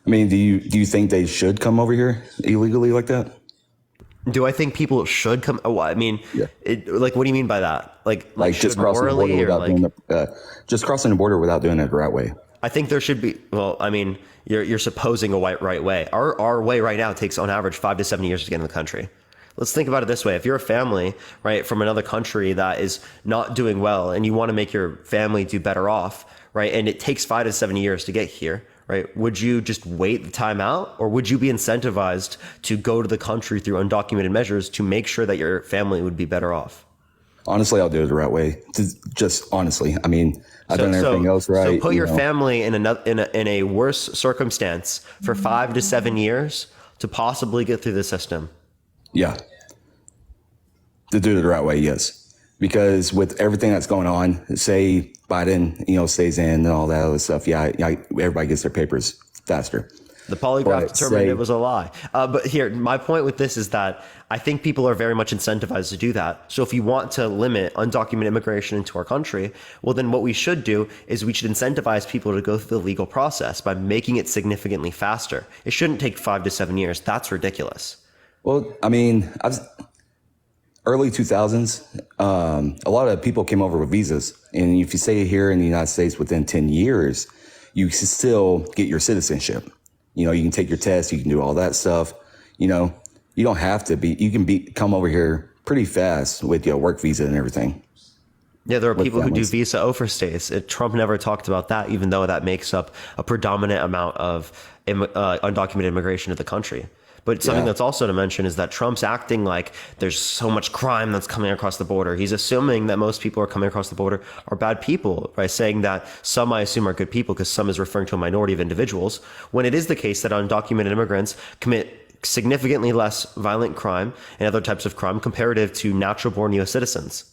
I mean, do you think they should come over here illegally like that? Do I think people should come? Oh, I mean, Yeah. like, what do you mean by that? Like Just should crossing the border morally, or without like? doing just crossing the border without doing it the right way. I think there should be. Well, I mean, you're supposing a right way. Our way right now takes on average 5 to 7 years to get in the country. Let's think about it this way. If you're a family, right, from another country that is not doing well and you want to make your family do better off, right, and it takes 5 to 7 years to get here, right, would you just wait the time out, or would you be incentivized to go to the country through undocumented measures to make sure that your family would be better off? Honestly, I'll do it the right way. Just honestly, I mean, I've done everything else right. So put your you know. family in a worse circumstance for 5 to 7 years to possibly get through the system. Yeah. To do it the right way, yes. Because with everything that's going on, say Biden, stays in and all that other stuff, yeah, everybody gets their papers faster. The polygraph But determined it was a lie. But here, my point with this is that I think people are very much incentivized to do that. So if you want to limit undocumented immigration into our country, well, then what we should do is we should incentivize people to go through the legal process by making it significantly faster. It shouldn't take 5 to 7 years. That's ridiculous. Well, I mean, early 2000s, a lot of people came over with visas. And if you stay here in the United States within 10 years, you can still get your citizenship. You can take your test, you can do all that stuff. You don't have to be, you can come over here pretty fast with your work visa and everything. Yeah, there are with people who do families. visa overstays. Trump never talked about that, even though that makes up a predominant amount of undocumented immigration to the country. But something Yeah. that's also to mention is that Trump's acting like there's so much crime that's coming across the border. He's assuming that most people who are coming across the border are bad people by saying that some, I assume, are good people because some is referring to a minority of individuals, when it is the case that undocumented immigrants commit significantly less violent crime and other types of crime comparative to natural born U.S. citizens.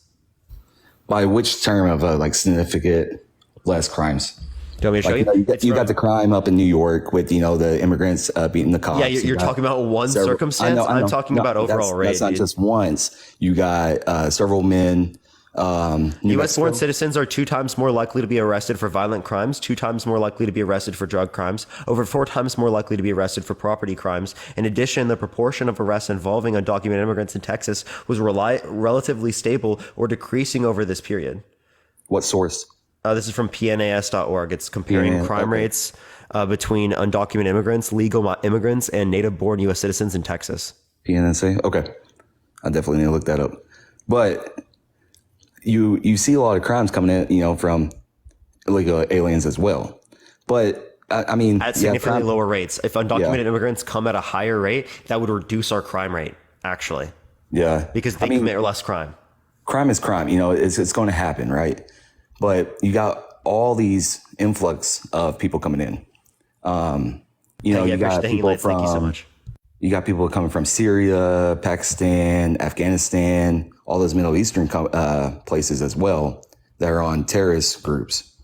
By which term of like significant less crimes? Do you want me to show Like, you? you, know, you, got, It's you from- got the crime up in New York with, you know, the immigrants beating the cops. Yeah, You you're got talking about one several- circumstance. I know. I'm talking No, about overall rate. That's not dude. just once. You got several men. U.S. born citizens are 2 times more likely to be arrested for violent crimes, 2 times more likely to be arrested for drug crimes, over 4 times more likely to be arrested for property crimes. In addition, the proportion of arrests involving undocumented immigrants in Texas was relatively stable or decreasing over this period. What source? This is from PNAS.org. It's comparing PNAS, crime okay. rates between undocumented immigrants, legal immigrants, and native-born U.S. citizens in Texas. PNSA? Okay. I definitely need to look that up. But you see a lot of crimes coming in, you know, from illegal aliens as well. But I mean, At significantly lower rates. If undocumented Yeah. immigrants come at a higher rate, that would reduce our crime rate, actually, Yeah. because they commit less crime. Crime is crime, you know, it's going to happen, right? But you got all these influx of people coming in. You know, Yeah, you got Christian Hanging people Lights, thank you so from much. you got people coming from Syria, Pakistan, Afghanistan, all those Middle Eastern places as well that are on terrorist groups.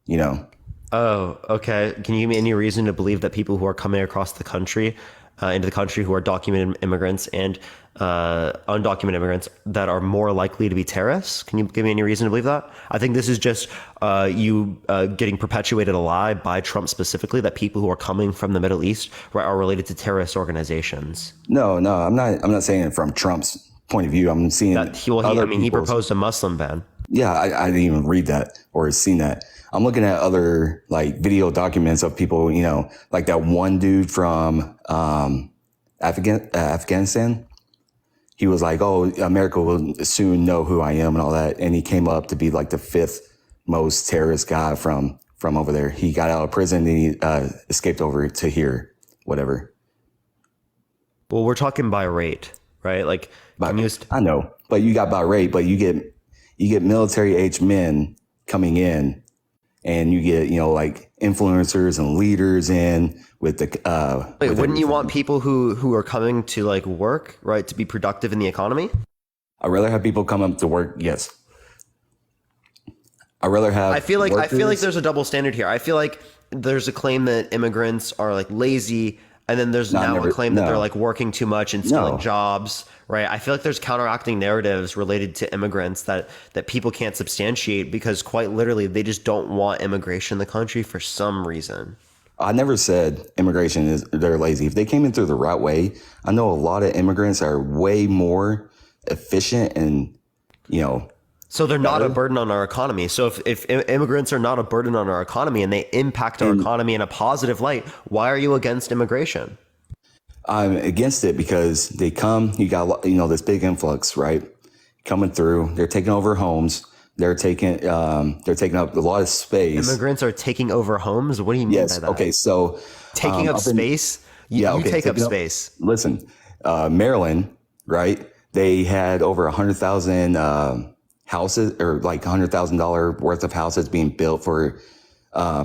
You know, Oh, okay. Can you give me any reason to believe that people who are coming across the country, into the country, who are documented immigrants and undocumented immigrants, that are more likely to be terrorists? Can you give me any reason to believe that? I think this is just you getting perpetuated a lie by Trump specifically that people who are coming from the Middle East are related to terrorist organizations. no, I'm not saying it from Trump's point of view. I'm seeing He proposed a Muslim ban. Yeah, I didn't even read that or seen that. I'm looking at other like video documents of people, you know, like that one dude from Afghanistan. He was like, "Oh, America will soon know who I am" and all that, and he came up to be like the 5th most terrorist guy from over there. He got out of prison and he escaped over to here, whatever. Well, we're talking by rate, right? Like, I know, but you got by rate, but you get military age men coming in, and you get, you know, like influencers and leaders in with the. Wait, with wouldn't you everything. want people who are coming to like work, right, to be productive in the economy? I'd rather have people come up to work. Yes. I'd rather have. I feel like workers- there's a double standard here. I feel like there's a claim that immigrants are like lazy, and then there's a claim that they're like working too much and stealing No. jobs, right? I feel like there's counteracting narratives related to immigrants that people can't substantiate because quite literally they just don't want immigration in the country for some reason. I never said immigration is they're lazy. If they came in through the right way, I know a lot of immigrants are way more efficient and, you know. So they're not a burden on our economy. So if immigrants are not a burden on our economy and they impact our economy in a positive light, why are you against immigration? I'm against it because they come, you got, you know, this big influx, right? Coming through, they're taking over homes. They're taking up a lot of space. Immigrants are taking over homes? What do you mean by that? Okay. So taking up up in- space? You take up taking space. Listen, Maryland, right? They had over 100,000 houses, or like $100,000 worth of houses being built for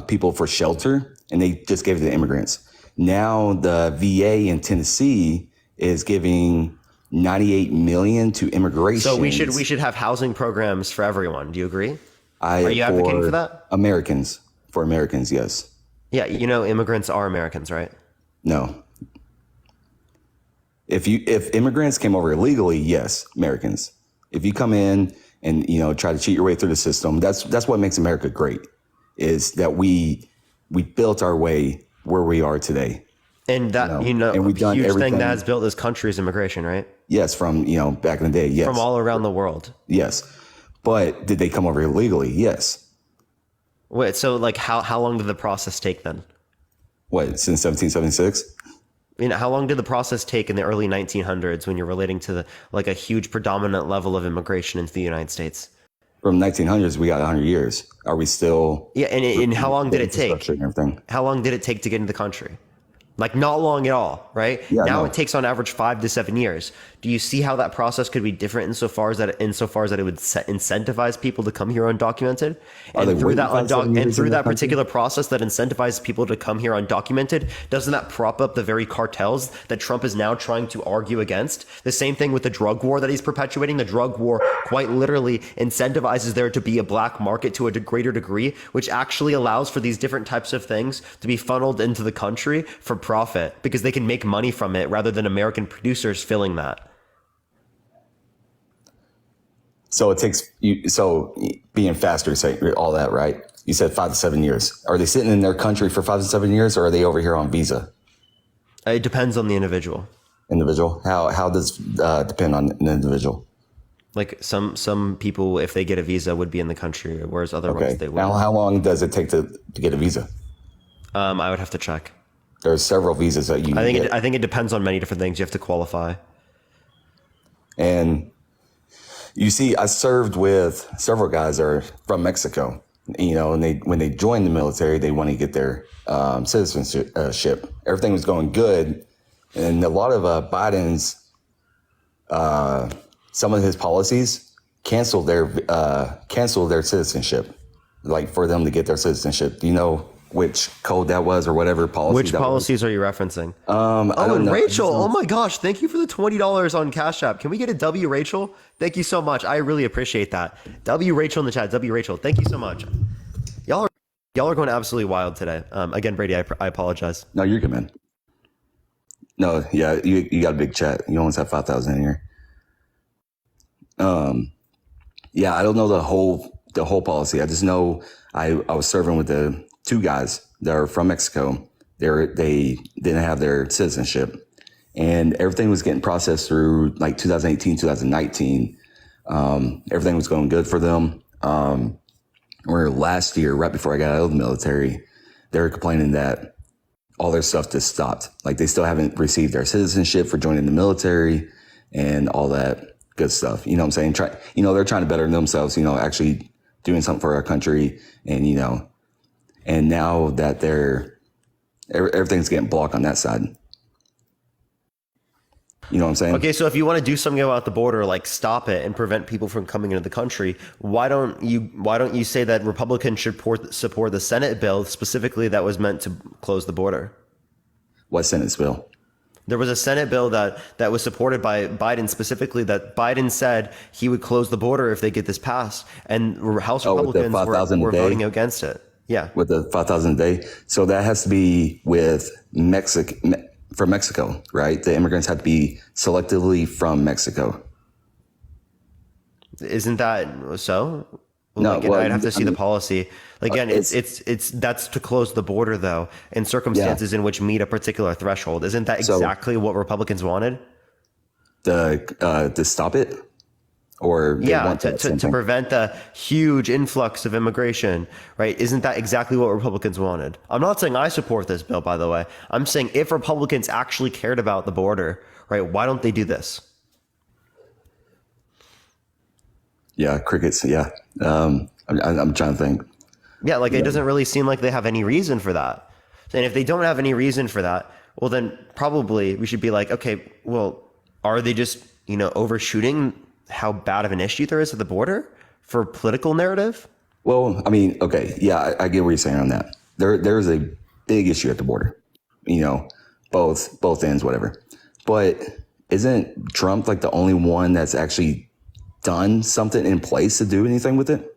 people for shelter, and they just gave it to immigrants. Now the VA in Tennessee is giving $98 million to immigration. So we should have housing programs for everyone. Do you agree? Are you advocating for that? For Americans, yes. Yeah, you know, immigrants are Americans, right? No. If immigrants came over illegally, yes, Americans. If you come in and, you know, try to cheat your way through the system, that's what makes America great, is that we built our way where we are today. And that, and we've done huge everything. thing that has built this country is immigration, right? Yes, from, you know, back in the day, yes. From all around the world. Yes. But did they come over illegally? Yes. Wait, so like how long did the process take then? What, since 1776? I mean, how long did the process take in the early 1900s when you're relating to like a huge predominant level of immigration into the United States? from 1900s, we got 100 years. Are we still? Yeah, and how long did it take? Infrastructure and everything. How long did it take to get into the country? Like not long at all, right? Yeah, now no. it takes on average 5 to 7 years. Do you see how that process could be different insofar as that it would incentivize people to come here undocumented? Are they And through waiting that 5 to 7 years and through in the that country? particular process that incentivizes people to come here undocumented, doesn't that prop up the very cartels that Trump is now trying to argue against? The same thing with the drug war that he's perpetuating. The drug war quite literally incentivizes there to be a black market to a greater degree, which actually allows for these different types of things to be funneled into the country for profit because they can make money from it rather than American producers filling that. So it takes you. So being faster, say all that, right? You said 5 to 7 years. Are they sitting in their country for 5 to 7 years, or are they over here on visa? It depends on the individual. Individual. How does depend on an individual? Like some people, if they get a visa, would be in the country, whereas otherwise Okay. they would. Now, how long does it take to get a visa? I would have to check. There's several visas that you. I think it depends on many different things. You have to qualify. And you see, I served with several guys that are from Mexico, you know, and when they join the military, they want to get their citizenship. Everything was going good. And a lot of Biden's, some of his policies canceled their citizenship, like for them to get their citizenship. Do you know which code that was or whatever policy? Which policies are you referencing? I Oh, don't and know. Rachel. Oh my gosh. Thank you for the $20 on Cash App. Can we get a W, Rachel? Thank you so much. I really appreciate that. W, Rachel in the chat. W, Rachel. Thank you so much. Y'all are going absolutely wild today. Again, Brady, I apologize. No, you're good, man. No, yeah, you got a big chat. You almost have 5,000 in here. Yeah, I don't know the whole policy. I just know I was serving with the 2 guys that are from Mexico. They didn't have their citizenship, and everything was getting processed through like 2018, 2019. Everything was going good for them. Where last year, right before I got out of the military, they were complaining that all their stuff just stopped. Like they still haven't received their citizenship for joining the military and all that good stuff. You know what I'm saying? They're trying to better themselves, actually doing something for our country. And, and now that everything's getting blocked on that side. You know what I'm saying? Okay, so if you want to do something about the border, like stop it and prevent people from coming into the country, why don't you say that Republicans should support the Senate bill specifically that was meant to close the border? What Senate bill? There was a Senate bill that was supported by Biden, specifically that Biden said he would close the border if they get this passed, and House Republicans were voting against it. Yeah, with the 5,000 a day. So that has to be with from Mexico, right? The immigrants have to be selectively from Mexico. Isn't that so? No, I'd have to see the policy. Again, it's that's to close the border though, in circumstances in which meet a particular threshold. Isn't that exactly what Republicans wanted? To stop it, or to prevent the huge influx of immigration, right? Isn't that exactly what Republicans wanted? I'm not saying I support this bill, by the way. I'm saying if Republicans actually cared about the border, right, why don't they do this? Yeah, crickets. Yeah, I'm trying to think. Yeah, it doesn't really seem like they have any reason for that. And if they don't have any reason for that, well, then probably we should be like, okay, well, are they just overshooting how bad of an issue there is at the border for political narrative? Well, I mean, okay, yeah, I get what you're saying on that. There is a big issue at the border, both ends, whatever. But isn't Trump like the only one that's actually done something in place to do anything with it?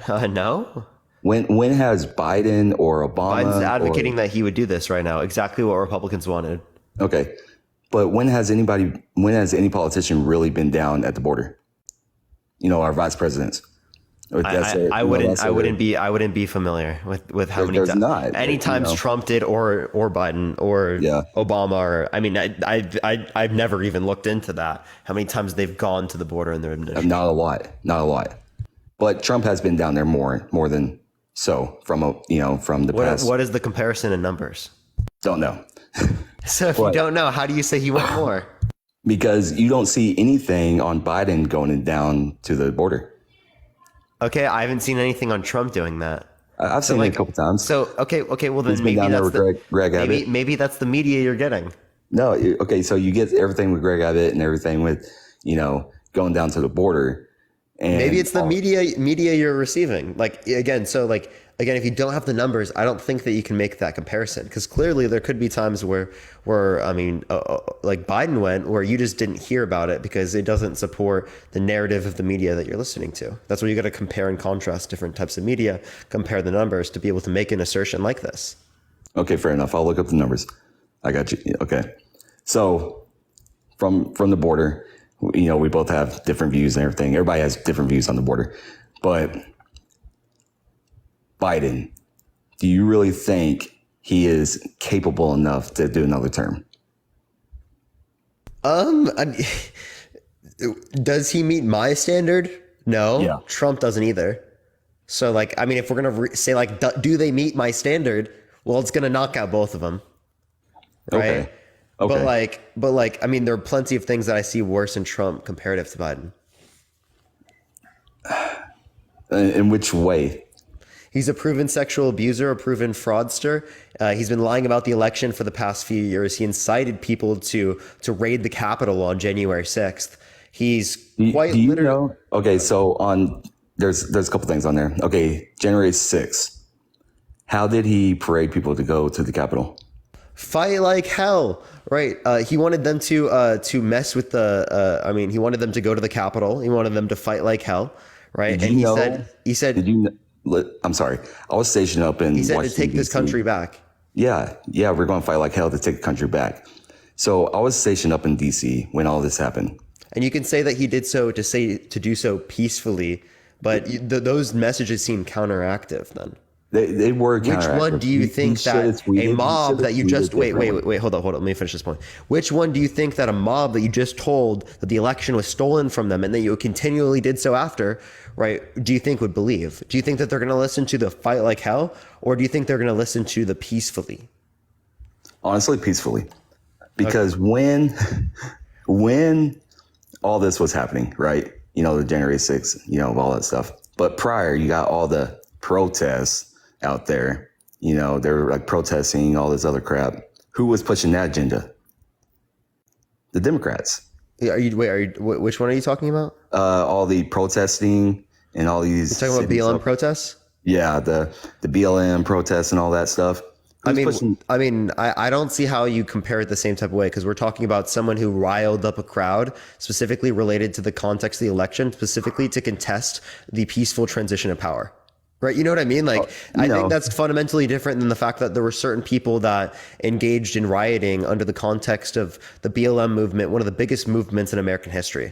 No. When has Biden or Obama? Biden's advocating that he would do this right now. Exactly what Republicans wanted. Okay. But when has any politician really been down at the border? Our vice presidents. I wouldn't be familiar with how many times. Any times Trump did or Biden or Obama I've never even looked into that. How many times they've gone to the border in their administration? Not a lot. But Trump has been down there more than so from the past. What is the comparison in numbers? Don't know. So if you don't know, how do you say he went more? Because you don't see anything on Biden going down to the border. Okay, I haven't seen anything on Trump doing that. I've seen it a couple times. So okay, well then He's been maybe down there that's with Greg maybe Abbott. maybe that's the media you're getting. No, okay, so you get everything with Greg Abbott and everything with, going down to the border. And Maybe it's the media you're receiving. Like again, if you don't have the numbers, I don't think that you can make that comparison, because clearly there could be times where like Biden went, where you just didn't hear about it because it doesn't support the narrative of the media that you're listening to. That's where you got to compare and contrast different types of media, compare the numbers to be able to make an assertion like this. Okay, fair enough. I'll look up the numbers. I got you. Okay. So from the border, we both have different views and everything. Everybody has different views on the border. But Biden, do you really think he is capable enough to do another term? Does he meet my standard? No. Yeah. Trump doesn't either. So if we're gonna say do they meet my standard? Well, it's gonna knock out both of them, right? Okay. But there are plenty of things that I see worse in Trump comparative to Biden. In which way? He's a proven sexual abuser, a proven fraudster. He's been lying about the election for the past few years. He incited people to raid the Capitol on January 6th. He's quite do you literally. know? Okay, so there's a couple things on there. Okay, January 6th. How did he parade people to go to the Capitol? Fight like hell, right? He wanted them to mess with he wanted them to go to the Capitol. He wanted them to fight like hell, right? Did you And know- he said, Did you? I'm sorry. I was stationed up in. he said to Washington, take this DC. country back. Yeah, we're going to fight like hell to take the country back. So I was stationed up in DC when all this happened. And you can say that he did so to do so peacefully, but those messages seem counteractive then. They were. Which one do you think that a mob that you just wait, hold on, let me finish this point. Which one do you think that a mob that you just told that the election was stolen from them and that you continually did so after, right? Do you think would believe? Do you think that they're going to listen to the fight like hell, or do you think they're going to listen to the peacefully? Honestly, peacefully, because when all this was happening, right? The January 6th, all that stuff. But prior, you got all the protests out there. They were like protesting all this other crap. Who was pushing that agenda? The Democrats. Which one are you talking about? All the protesting and all these. You're talking about BLM protests? Yeah, the BLM protests and all that stuff. I don't see how you compare it the same type of way, because we're talking about someone who riled up a crowd specifically related to the context of the election, specifically to contest the peaceful transition of power. Right. You know what I mean? I think that's fundamentally different than the fact that there were certain people that engaged in rioting under the context of the BLM movement, one of the biggest movements in American history.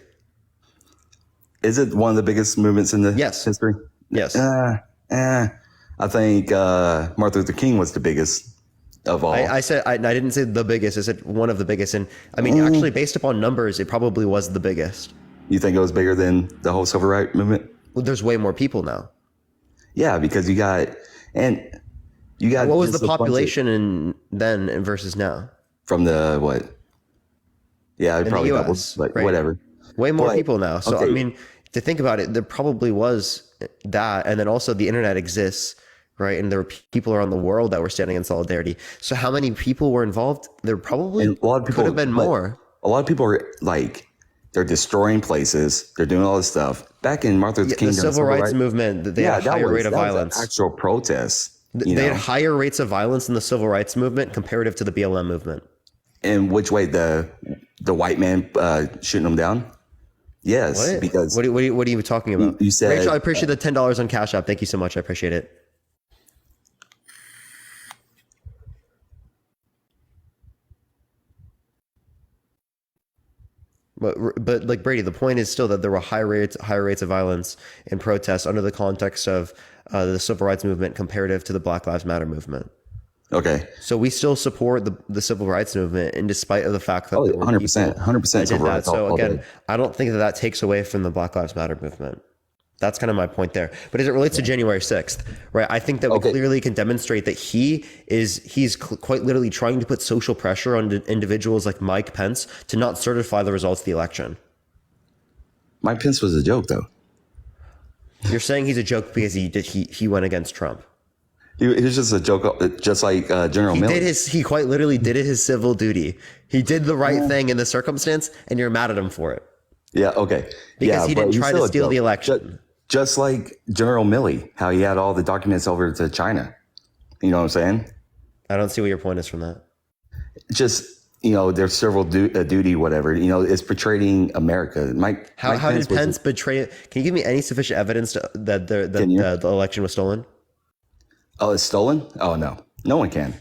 Is it one of the biggest movements in the history? Yes. I think Martin Luther King was the biggest of all. I didn't say the biggest. I said one of the biggest. And actually, based upon numbers, it probably was the biggest. You think it was bigger than the whole civil rights movement? Well, there's way more people now. Yeah, because you got. What was the population then versus now? From the what? Yeah, it probably the doubled, US, but right? whatever. Way more people now. So okay. To think about it, there probably was that, and then also the internet exists, right? And there were people around the world that were standing in solidarity. So how many people were involved? There probably a lot of people, could have been more. A lot of people are they're destroying places. They're doing all this stuff. Back in Martin Luther King, the civil rights movement, they had a higher rate of violence. Actual protests. They had higher rates of violence in the civil rights movement comparative to the BLM movement. In which way? The white man shooting them down? Yes, What? because What are you talking about? You said, Rachel, I appreciate the $10 on Cash App. Thank you so much. I appreciate it. But Brady, the point is still that there were higher rates of violence and protests under the context of the civil rights movement comparative to the Black Lives Matter movement. Okay. So we still support the civil rights movement, and despite of the fact that 100% civil rights. So again, I don't think that takes away from the Black Lives Matter movement. That's kind of my point there. But as it relates to January 6th, right? I think that we clearly can demonstrate that he's quite literally trying to put social pressure on individuals like Mike Pence to not certify the results of the election. Mike Pence was a joke, though. You're saying he's a joke because he went against Trump. He was just a joke, just like General Milley. He quite literally did his civil duty. He did the right thing in the circumstance, and you're mad at him for it. Yeah, okay. Because he but didn't he's try still to a steal joke. the election. Just like General Milley, how he had all the documents over to China. You know what I'm saying? I don't see what your point is from that. Just, there's several duty, whatever. It's portraying America. How did Pence betray it? Can you give me any sufficient evidence that the election was stolen? Oh, it's stolen? Oh, no. No one can.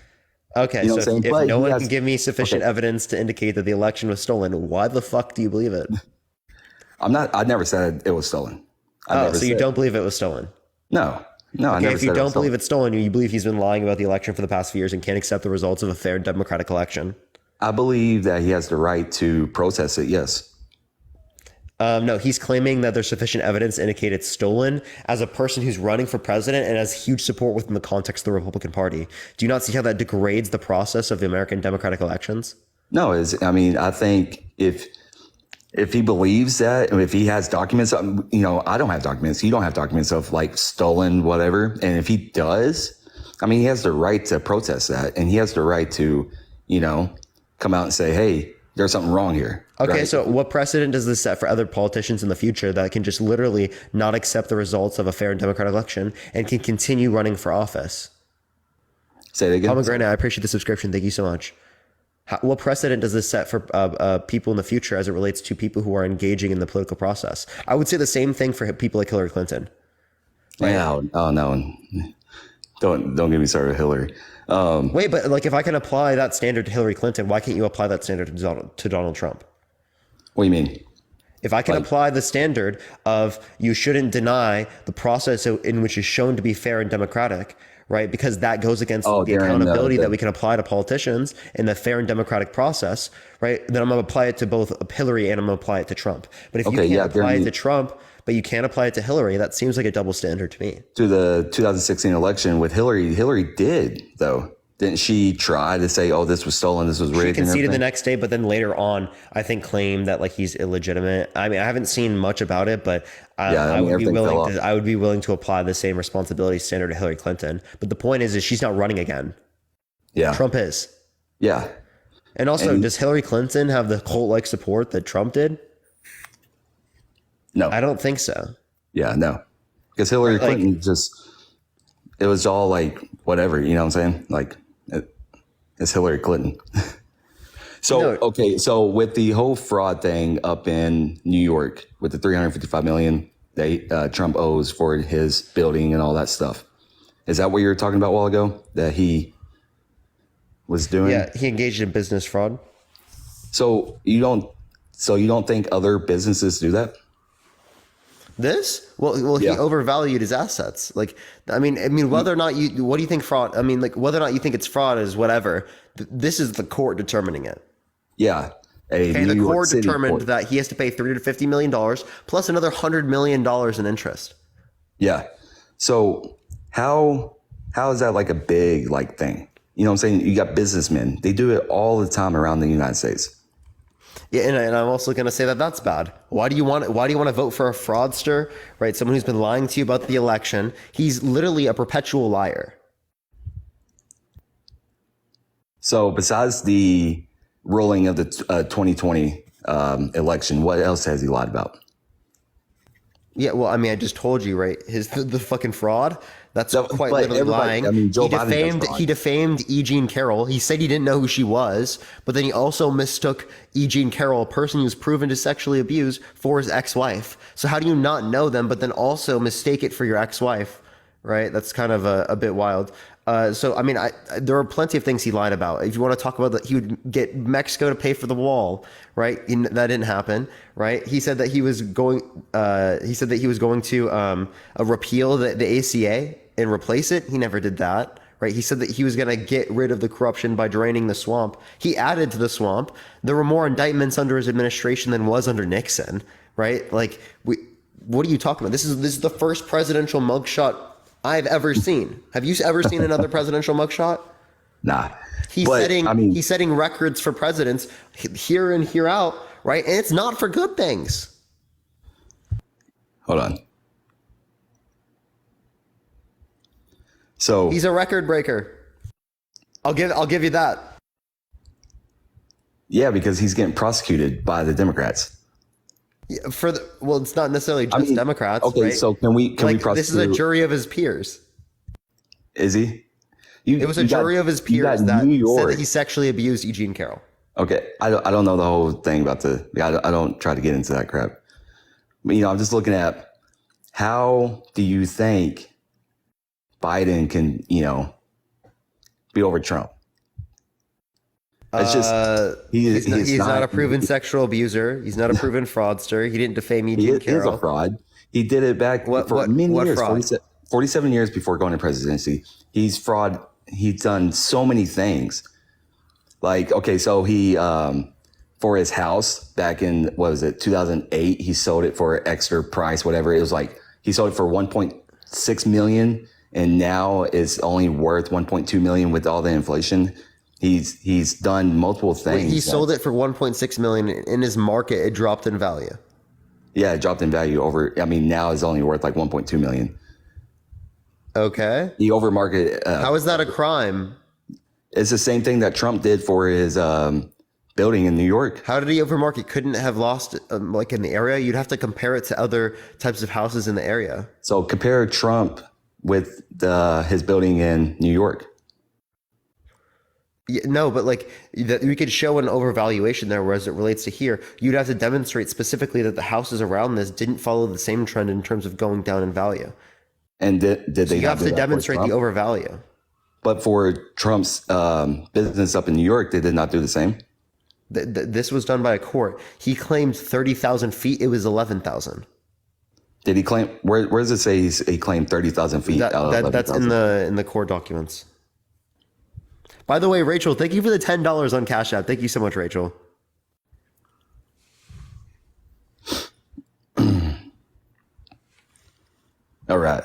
Okay, You know so what I'm saying? if But no he one has- can give me sufficient evidence to indicate that the election was stolen, why the fuck do you believe it? I never said it was stolen. So you don't believe it was stolen? No, I Okay, never if said you it was don't stolen. believe it's stolen, you believe he's been lying about the election for the past few years and can't accept the results of a fair and democratic election. I believe that he has the right to protest it, yes. No, he's claiming that there's sufficient evidence to indicate it's stolen as a person who's running for president and has huge support within the context of the Republican Party. Do you not see how that degrades the process of the American democratic elections? No, I think if he believes that, if he has documents, I don't have documents. You don't have documents of like stolen whatever. And if he does, he has the right to protest that, and he has the right to, come out and say, hey, there's something wrong here. Okay, right? so what precedent does this set for other politicians in the future that can just literally not accept the results of a fair and democratic election and can continue running for office? Say it again. Pomegranate, I appreciate the subscription. Thank you so much. What precedent does this set for people in the future as it relates to people who are engaging in the political process? I would say the same thing for people like Hillary Clinton. Yeah. Oh no. Don't get me started with Hillary. Wait, but like if I can apply that standard to Hillary Clinton, why can't you apply that standard to Donald Trump? What do you mean? If I can apply the standard of you shouldn't deny the process in which is shown to be fair and democratic, right? Because that goes against the accountability that we can apply to politicians in the fair and democratic process, right? Then I'm going to apply it to both Hillary and I'm going to apply it to Trump. But if you can't apply it to Trump, but you can't apply it to Hillary, that seems like a double standard to me. To the 2016 election with Hillary did, though. Didn't she try to say, oh, this was stolen, this was rigged? She conceded the next day, but then later on, I think claimed that like he's illegitimate. I mean, I haven't seen much about it, but I would be willing to apply the same responsibility standard to Hillary Clinton. But the point is she's not running again. Yeah. Trump is. Yeah. And also, does Hillary Clinton have the cult-like support that Trump did? No. I don't think so. Yeah, no. Because Hillary Clinton it was all like, whatever, you know what I'm saying? Like, it's Hillary Clinton. So with the whole fraud thing up in New York with the $355 million that Trump owes for his building and all that stuff, is that what you were talking about a while ago that he was doing? Yeah, he engaged in business fraud. So you don't think other businesses do that? This? Well, he overvalued his assets. Like, I mean, whether or not what do you think fraud? I mean, like, whether or not you think it's fraud is whatever. This is the court determining it. Yeah. The court determined that he has to pay $30 to $50 million plus another $100 million in interest. Yeah. So how is that like a big thing? You know what I'm saying? You got businessmen. They do it all the time around the United States. Yeah, and I'm also going to say that that's bad. Why do you want to vote for a fraudster, right? Someone who's been lying to you about the election. He's literally a perpetual liar. So besides the ruling of the 2020 election, what else has he lied about? Yeah, well, I mean, I just told you, right? The fucking fraud. That's quite literally lying. I mean, Joe Biden he defamed E. Jean Carroll. He said he didn't know who she was, but then he also mistook E. Jean Carroll, a person who's proven to sexually abuse, for his ex-wife. So how do you not know them, but then also mistake it for your ex-wife, right? That's kind of a bit wild. So, I mean, there are plenty of things he lied about. If you want to talk about that, he would get Mexico to pay for the wall, right? That didn't happen, right? He said that he was going. To repeal the ACA and replace it. He never did that, right? He said that he was going to get rid of the corruption by draining the swamp. He added to the swamp. There were more indictments under his administration than was under Nixon, right? Like, what are you talking about? This is the first presidential mugshot I've ever seen. Have you ever seen another presidential mugshot? Nah. He's setting records for presidents here and here out, right? And it's not for good things. Hold on. So He's a record breaker. I'll give you that. yeah, because he's getting prosecuted by the Democrats. Yeah, well, it's not necessarily just Democrats. Okay, right? so can we prosecute? This is a jury of his peers. Is he? It was a jury of his peers that said that he sexually abused Eugene Carroll. Okay, I don't know the whole thing about I don't try to get into that crap. But, I'm just looking at how do you think Biden can, be over Trump? It's just he's not a proven sexual abuser. He's not a proven fraudster. He didn't defame Eugene Carroll. He is a fraud. He did it back for many years, fraud? 47 years before going to presidency. He's fraud. He's done so many things. Like, okay, so he, for his house back in, what was it, 2008, he sold it for extra price, whatever. It was like, he sold it for 1.6 million and now it's only worth 1.2 million with all the inflation. He's done multiple things. Wait, he sold it for 1.6 million. In his market, it dropped in value. Yeah, it dropped in value now it's only worth like 1.2 million. Okay. He overmarketed. How is that a crime? It's the same thing that Trump did for his building in New York. How did he overmarket? Couldn't have lost like in the area? You'd have to compare it to other types of houses in the area. So compare Trump with his building in New York. Yeah, no, but we could show an overvaluation there, whereas it relates to here, you'd have to demonstrate specifically that the houses around this didn't follow the same trend in terms of going down in value. And did they? You have to demonstrate the overvalue. But for Trump's business up in New York, they did not do the same. This was done by a court. He claimed 30,000 feet. It was 11,000. Did he claim? Where does it say he claimed 30,000 feet? That's in the court documents. By the way, Rachel, thank you for the $10 on Cash App. Thank you so much, Rachel. All right.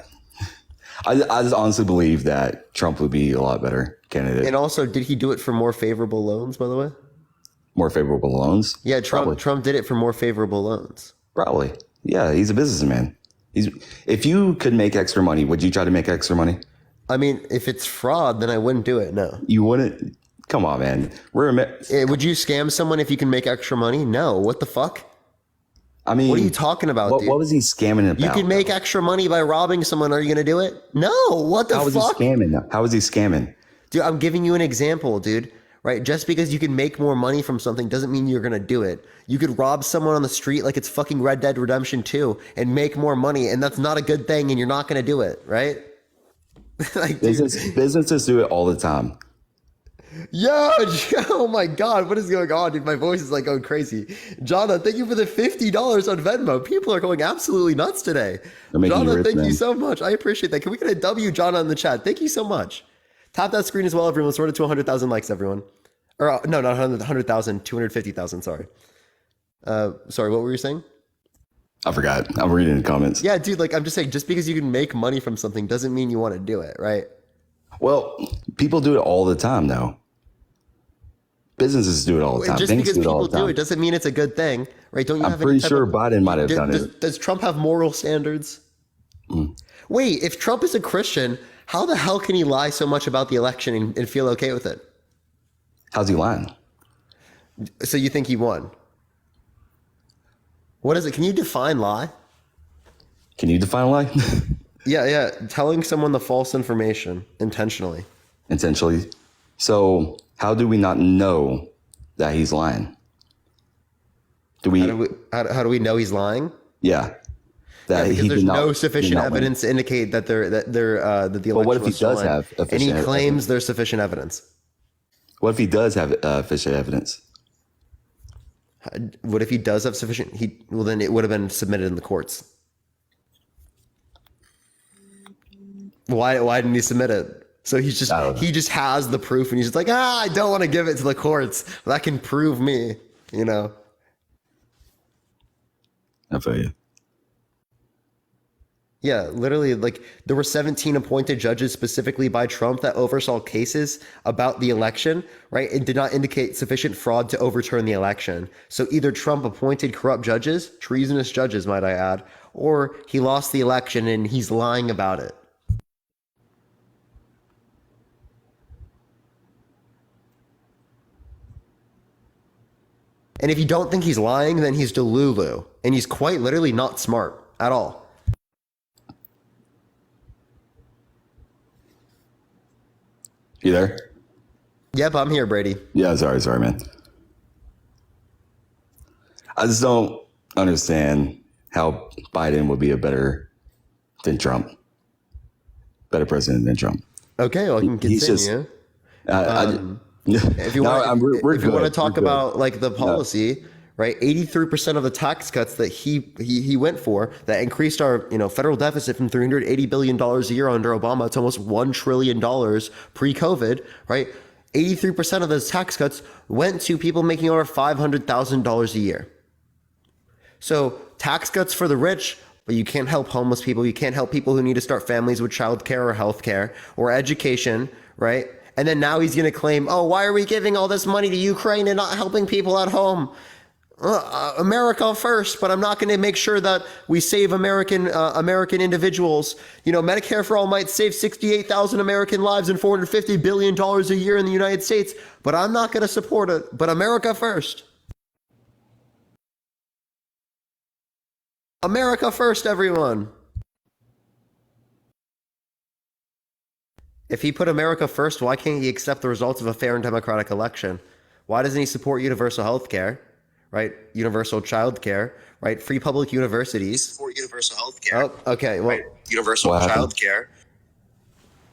I just honestly believe that Trump would be a lot better candidate. And also, did he do it for more favorable loans, by the way? More favorable loans? Yeah, Trump did it for more favorable loans. Probably. Yeah, he's a businessman. If you could make extra money, would you try to make extra money? I mean, if it's fraud, then I wouldn't do it. No. You wouldn't? Come on, man. Would you scam someone if you can make extra money? No. What the fuck? I mean, what are you talking about, dude? What was he scamming about? You can make extra money by robbing someone. Are you going to do it? No. What the fuck? How was he scamming? How was he scamming? Dude, I'm giving you an example, dude. Right? Just because you can make more money from something doesn't mean you're going to do it. You could rob someone on the street like it's fucking Red Dead Redemption 2 and make more money, and that's not a good thing, and you're not going to do it, right? Businesses do it all the time. Yo, oh my God, what is going on, dude? My voice is like going crazy. Jonna, thank you for the $50 on Venmo. People are going absolutely nuts today. Jonna, thank you so much. I appreciate that. Can we get a W, Jonna, in the chat? Thank you so much. Tap that screen as well, everyone. Sort of to 100,000 likes, everyone. Or no, not 100,000, 250,000. Sorry. Sorry, what were you saying? I forgot. I'm reading the comments. Yeah, dude, I'm just saying, just because you can make money from something doesn't mean you want to do it, right? Well, people do it all the time, though. Businesses do it all the time. Just because people do it doesn't mean it's a good thing, right? Don't you? I'm pretty sure Biden might have done it. Does Trump have moral standards? Wait, if Trump is a Christian, how the hell can he lie so much about the election and feel okay with it? How's he lying? So you think he won? What is it? Can you define lie? Can you define a lie? Yeah. Telling someone the false information intentionally. Intentionally. So how do we not know that he's lying? How do we know he's lying? Yeah. Because there's no sufficient evidence to indicate that that the election. But what if he does have and he claims there's sufficient evidence? What if he does have sufficient evidence? What if he does have sufficient? Well, then it would have been submitted in the courts. Why didn't he submit it? So he just has the proof, and he's just like, I don't want to give it to the courts. That can prove me, I feel you. Yeah, literally, there were 17 appointed judges specifically by Trump that oversaw cases about the election, right? It did not indicate sufficient fraud to overturn the election. So either Trump appointed corrupt judges, treasonous judges, might I add, or he lost the election and he's lying about it. And if you don't think he's lying, then he's delulu. And he's quite literally not smart at all. You there? Yep, I'm here, Brady. Yeah, sorry, man. I just don't understand how Biden would be a better than Trump. Better president than Trump. Okay, well, I can continue. He's just, if you want to talk about like the policy, No. right? 83% of the tax cuts that he went for that increased our federal deficit from $380 billion a year under Obama to almost $1 trillion pre-COVID, right? 83% of those tax cuts went to people making over $500,000 a year. So tax cuts for the rich, but you can't help homeless people. You can't help people who need to start families with childcare or healthcare or education, right? And then now he's going to claim, oh, why are we giving all this money to Ukraine and not helping people at home? America first, but I'm not going to make sure that we save American individuals. Medicare for All might save 68,000 American lives and $450 billion a year in the United States, but I'm not going to support it. But America first. America first, everyone. If he put America first, why can't he accept the results of a fair and democratic election? Why doesn't he support universal health care? Right? Universal child care, right? Free public universities. Support universal health care. Oh, okay. Well, right. Universal child care.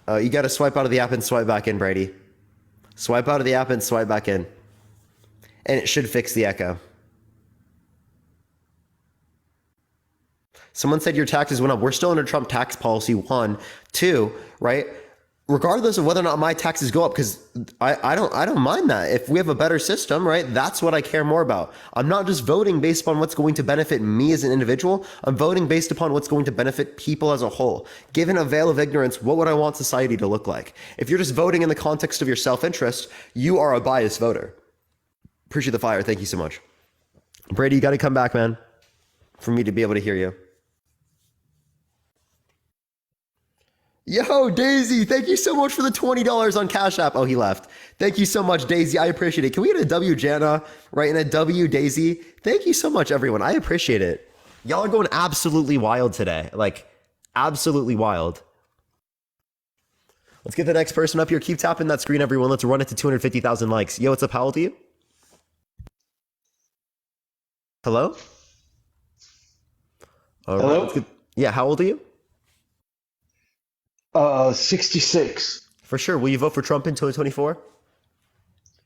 You got to swipe out of the app and swipe back in, Brady. Swipe out of the app and swipe back in. And it should fix the echo. Someone said your taxes went up. We're still under Trump tax policy 1, 2, right? Regardless of whether or not my taxes go up, because I don't mind that. If we have a better system, right, that's what I care more about. I'm not just voting based upon what's going to benefit me as an individual. I'm voting based upon what's going to benefit people as a whole. Given a veil of ignorance, what would I want society to look like? If you're just voting in the context of your self-interest, you are a biased voter. Appreciate the fire. Thank you so much. Brady, you got to come back, man, for me to be able to hear you. Yo, Daisy, thank you so much for the $20 on Cash App. Oh, he left. Thank you so much, Daisy. I appreciate it. Can we get a W, Jana, right? And a W, Daisy? Thank you so much, everyone. I appreciate it. Y'all are going absolutely wild today. Like, absolutely wild. Let's get the next person up here. Keep tapping that screen, everyone. Let's run it to 250,000 likes. Yo, what's up? How old are you? Hello? All Hello? right, yeah, how old are you? 66. For sure. Will you vote for Trump in 2024?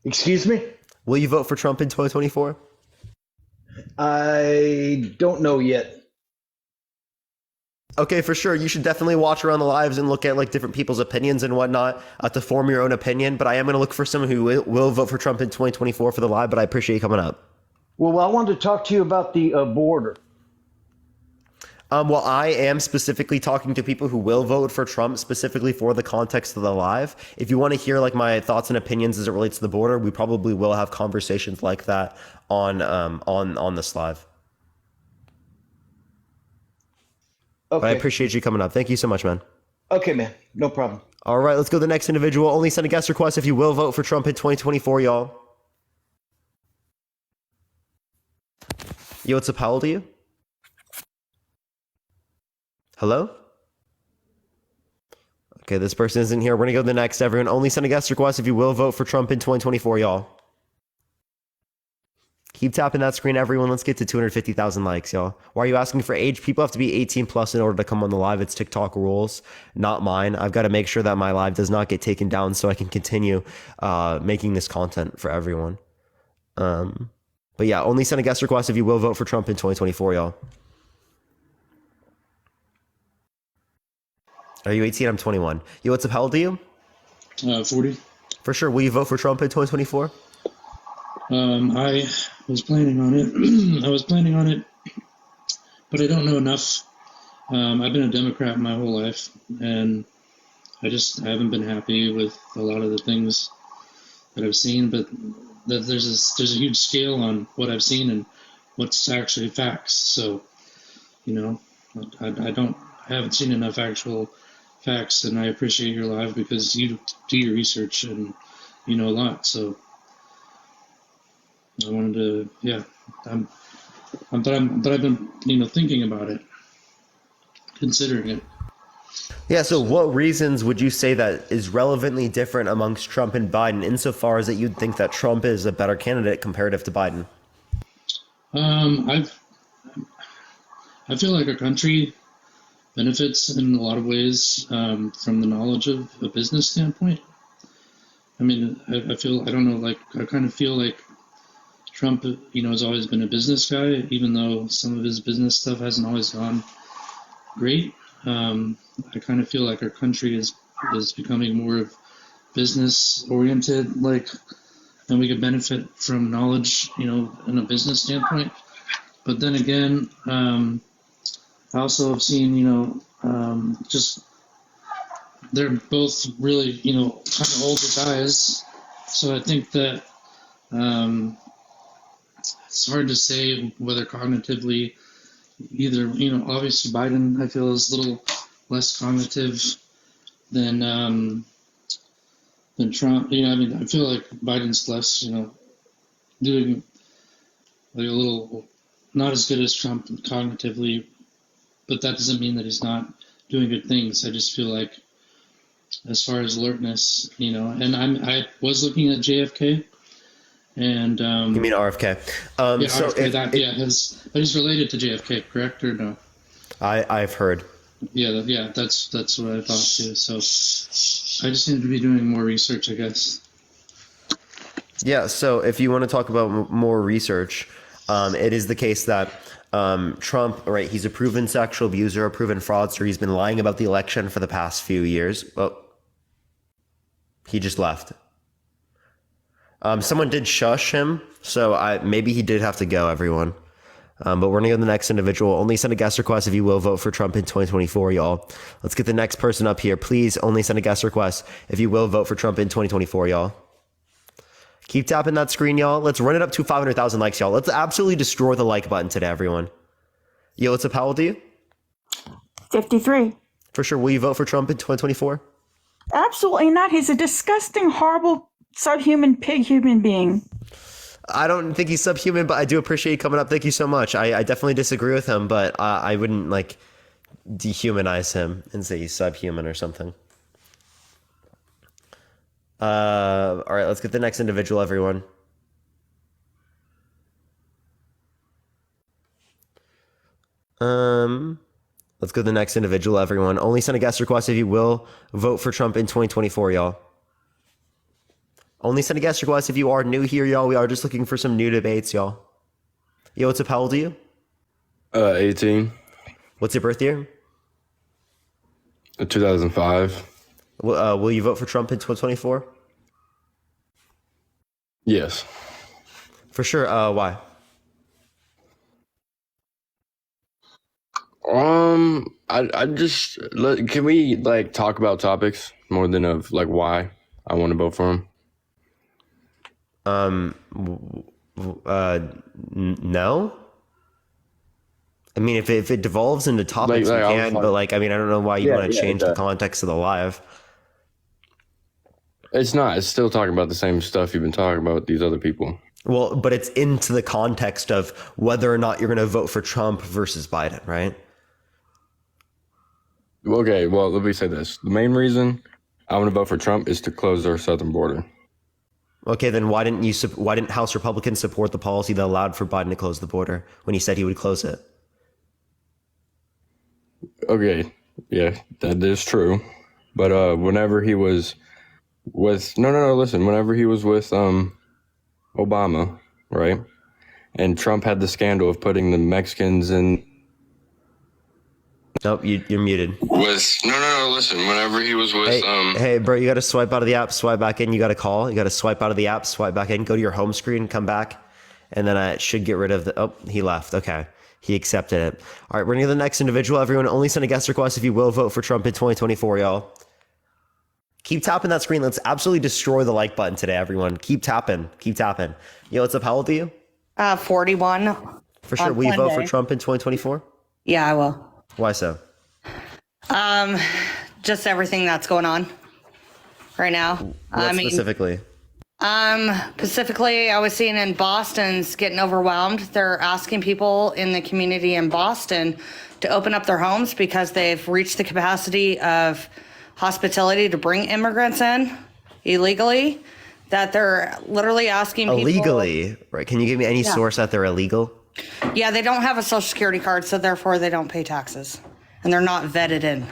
Excuse me? Will you vote for Trump in 2024? I don't know yet. Okay, for sure. You should definitely watch around the lives and look at like different people's opinions and whatnot to form your own opinion. But I am going to look for someone who will vote for Trump in 2024 for the live. But I appreciate you coming up. Well, I wanted to talk to you about the border. Well, I am specifically talking to people who will vote for Trump specifically for the context of the live. If you want to hear like my thoughts and opinions as it relates to the border, we probably will have conversations like that on this live. Okay. But I appreciate you coming up. Thank you so much, man. Okay, man. No problem. All right, let's go to the next individual. Only send a guest request if you will vote for Trump in 2024, y'all. Yo, what's up? How old are you? Hello? Okay, this person isn't here. We're going to go to the next. Everyone, only send a guest request if you will vote for Trump in 2024, y'all. Keep tapping that screen, everyone. Let's get to 250,000 likes, y'all. Why are you asking for age? People have to be 18 plus in order to come on the live. It's TikTok rules, not mine. I've got to make sure that my live does not get taken down so I can continue making this content for everyone. But yeah, only send a guest request if you will vote for Trump in 2024, y'all. Are you 18? I'm 21. Yo, what's up? How old are you? 40. For sure. Will you vote for Trump in 2024? I was planning on it. But I don't know enough. I've been a Democrat my whole life, and I haven't been happy with a lot of the things that I've seen. But there's a huge scale on what I've seen and what's actually facts. So, I haven't seen enough actual facts, and I appreciate your live because you do your research and you know a lot. So I wanted to, yeah. But I've been, thinking about it, considering it. Yeah, so what reasons would you say that is relevantly different amongst Trump and Biden insofar as that you'd think that Trump is a better candidate comparative to Biden? I feel like our country benefits in a lot of ways from the knowledge of a business standpoint. I mean, I don't know, like, I kind of feel like Trump, has always been a business guy, even though some of his business stuff hasn't always gone great. I kind of feel like our country is becoming more of business oriented, like, and we could benefit from knowledge, in a business standpoint. But then again, I also have seen, just they're both really, kind of older guys. So I think that it's hard to say whether cognitively either, obviously Biden, I feel, is a little less cognitive than Trump. I feel like Biden's less, doing like a little not as good as Trump cognitively, but that doesn't mean that he's not doing good things. I just feel like as far as alertness, and I was looking at JFK. And you mean RFK? Yeah, so RFK, but he's related to JFK, correct or no? I've heard. Yeah, that's what I thought too. So I just need to be doing more research, I guess. Yeah, so if you want to talk about more research, it is the case that Trump, right, he's a proven sexual abuser, a proven fraudster. He's been lying about the election for the past few years. Well, he just left. Someone did shush him, so maybe he did have to go, everyone. But we're going to go to the next individual. Only send a guest request if you will vote for Trump in 2024, y'all. Let's get the next person up here. Please only send a guest request if you will vote for Trump in 2024, y'all. Keep tapping that screen, y'all. Let's run it up to 500,000 likes, y'all. Let's absolutely destroy the like button today, everyone. Yo, what's up? How old are you? 53. For sure. Will you vote for Trump in 2024? Absolutely not. He's a disgusting, horrible, subhuman pig human being. I don't think he's subhuman, but I do appreciate you coming up. Thank you so much. I definitely disagree with him, but I wouldn't like dehumanize him and say he's subhuman or something. All right, let's get the next individual, everyone. Let's go to the next individual, everyone. Only send a guest request if you will vote for Trump in 2024, y'all. Only send a guest request if you are new here, y'all. We are just looking for some new debates, y'all. Yo, what's up? How old are you? 18. What's your birth year? 2005. Will you vote for Trump in 2024? Yes. For sure. Why? I just can we like talk about topics more than of like why I want to vote for him? No. I mean, if it devolves into topics, we can. But I don't know why you want to change the context of the live. It's not. It's still talking about the same stuff you've been talking about with these other people. Well, but it's into the context of whether or not you're going to vote for Trump versus Biden, right? Okay, well, let me say this. The main reason I want to vote for Trump is to close our southern border. Okay, then why didn't House Republicans support the policy that allowed for Biden to close the border when he said he would close it? Okay, yeah, that is true. But whenever he was with whenever he was with Obama, right? And Trump had the scandal of putting the Mexicans in. Nope, you're muted. Whenever he was with Hey, bro, you got to swipe out of the app, swipe back in. You got to call. You got to swipe out of the app, swipe back in. Go to your home screen, come back, and then it should get rid of the. Oh, he left. Okay, he accepted it. All right, we're gonna go to the next individual. Everyone, only send a guest request if you will vote for Trump in 2024, y'all. Keep tapping that screen. Let's absolutely destroy the like button today, everyone. Keep tapping. Keep tapping. Yo, what's up? How old are you? 41. For sure. Will you vote for Trump in 2024? Yeah, I will. Why so? Just everything that's going on right now. What specifically? Specifically, I was seeing in Boston's getting overwhelmed. They're asking people in the community in Boston to open up their homes because they've reached the capacity of hospitality to bring immigrants in illegally. That they're literally asking people Illegally, right? Can you give me any Yeah. source that they're illegal? Yeah, they don't have a social security card, so therefore they don't pay taxes, and they're not vetted in.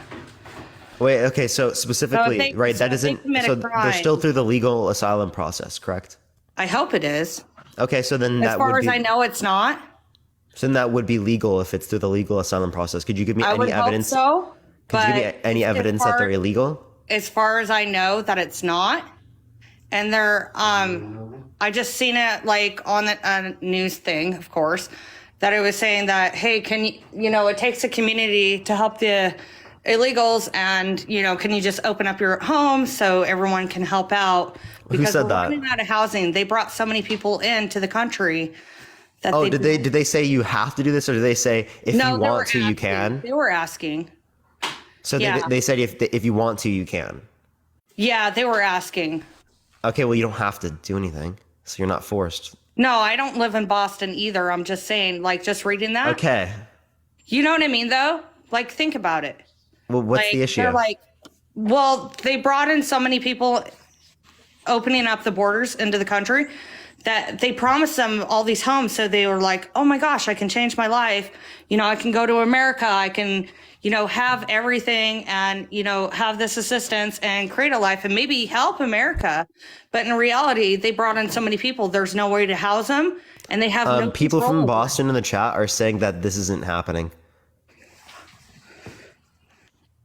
Wait, okay, so specifically, they- right? so That if they isn't. commit a So they're crime- still through the legal asylum process, correct? I hope it is. Okay, so then As that far would as be. I know, it's not. So then that would be legal if it's through the legal asylum process. Could you give me I any would evidence? hope so. Could you give me but any as evidence that far- they're illegal? As far as I know, that it's not. And they're, I just seen it like on the news thing, of course, that it was saying that, hey, can you, it takes a community to help the illegals, and can you just open up your home so everyone can help out? Who said we're that? running out of housing. They brought so many people into the country that Oh, did they say you have to do this, or did they say if No, you they were want to, you asking. can? They were asking. So Yeah. they said if you want to, you can. Yeah, they were asking. Okay, well you don't have to do anything, so you're not forced. No, I don't live in Boston either. I'm just saying, like, just reading that. Okay. You know what I mean, though? Like, think about it. Well, what's Like, the issue? They're like, well, they brought in so many people opening up the borders into the country that they promised them all these homes. So they were like, oh my gosh, I can change my life. I can go to America. I can, have everything and, have this assistance and create a life and maybe help America. But in reality, they brought in so many people. There's no way to house them. And they have no People control from over it. Boston in the chat are saying that this isn't happening.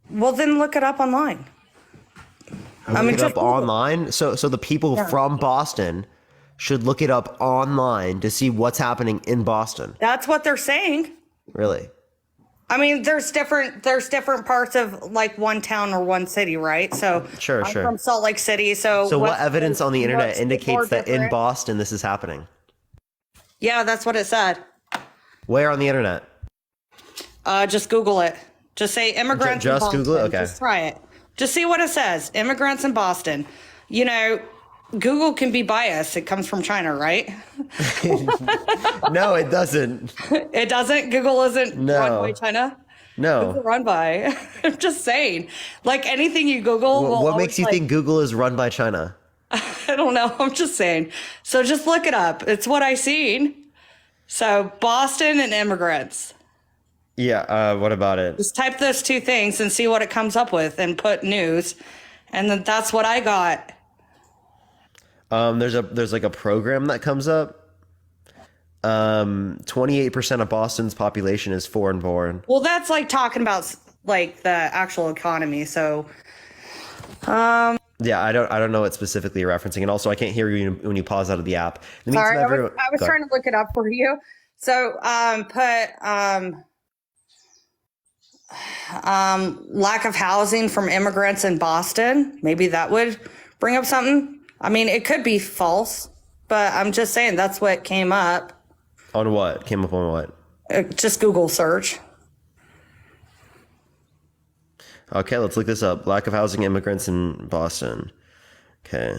Well, then look it up online. Look it just up Google. online. So the people Yeah. from Boston should look it up online to see what's happening in Boston. That's what they're saying. Really? I mean, there's different parts of like one town or one city, right? So Sure, I'm sure. from Salt Lake City. So So what what's evidence on the internet what's indicates more that in different? Boston this is happening? Yeah, that's what it said. Where on the internet? Just Google it. Just say immigrants. Just in Boston. Google it? Okay. Just try it. Just see what it says. Immigrants in Boston. Google can be biased. It comes from China, right? No, it doesn't. It doesn't. Google isn't No. run by China. Who's No. it run by? I'm just saying. Like anything you Google, will What always, makes you think Google is run by China? I don't know. I'm just saying. So just look it up. It's what I seen. So Boston and immigrants. Yeah, what about it? Just type those two things and see what it comes up with and put news. And then that's what I got. There's like a program that comes up. 28% of Boston's population is foreign born. Well, that's like talking about like the actual economy. So Yeah, I don't know what specifically you're referencing, and also I can't hear you when you pause out of the app. In the sorry, meantime, I was go ahead. trying to look it up for you. So lack of housing from immigrants in Boston. Maybe that would bring up something. I mean, it could be false, but I'm just saying that's what came up. On what? Came up on what? Just Google search. Okay, let's look this up. Lack of housing, immigrants in Boston. Okay.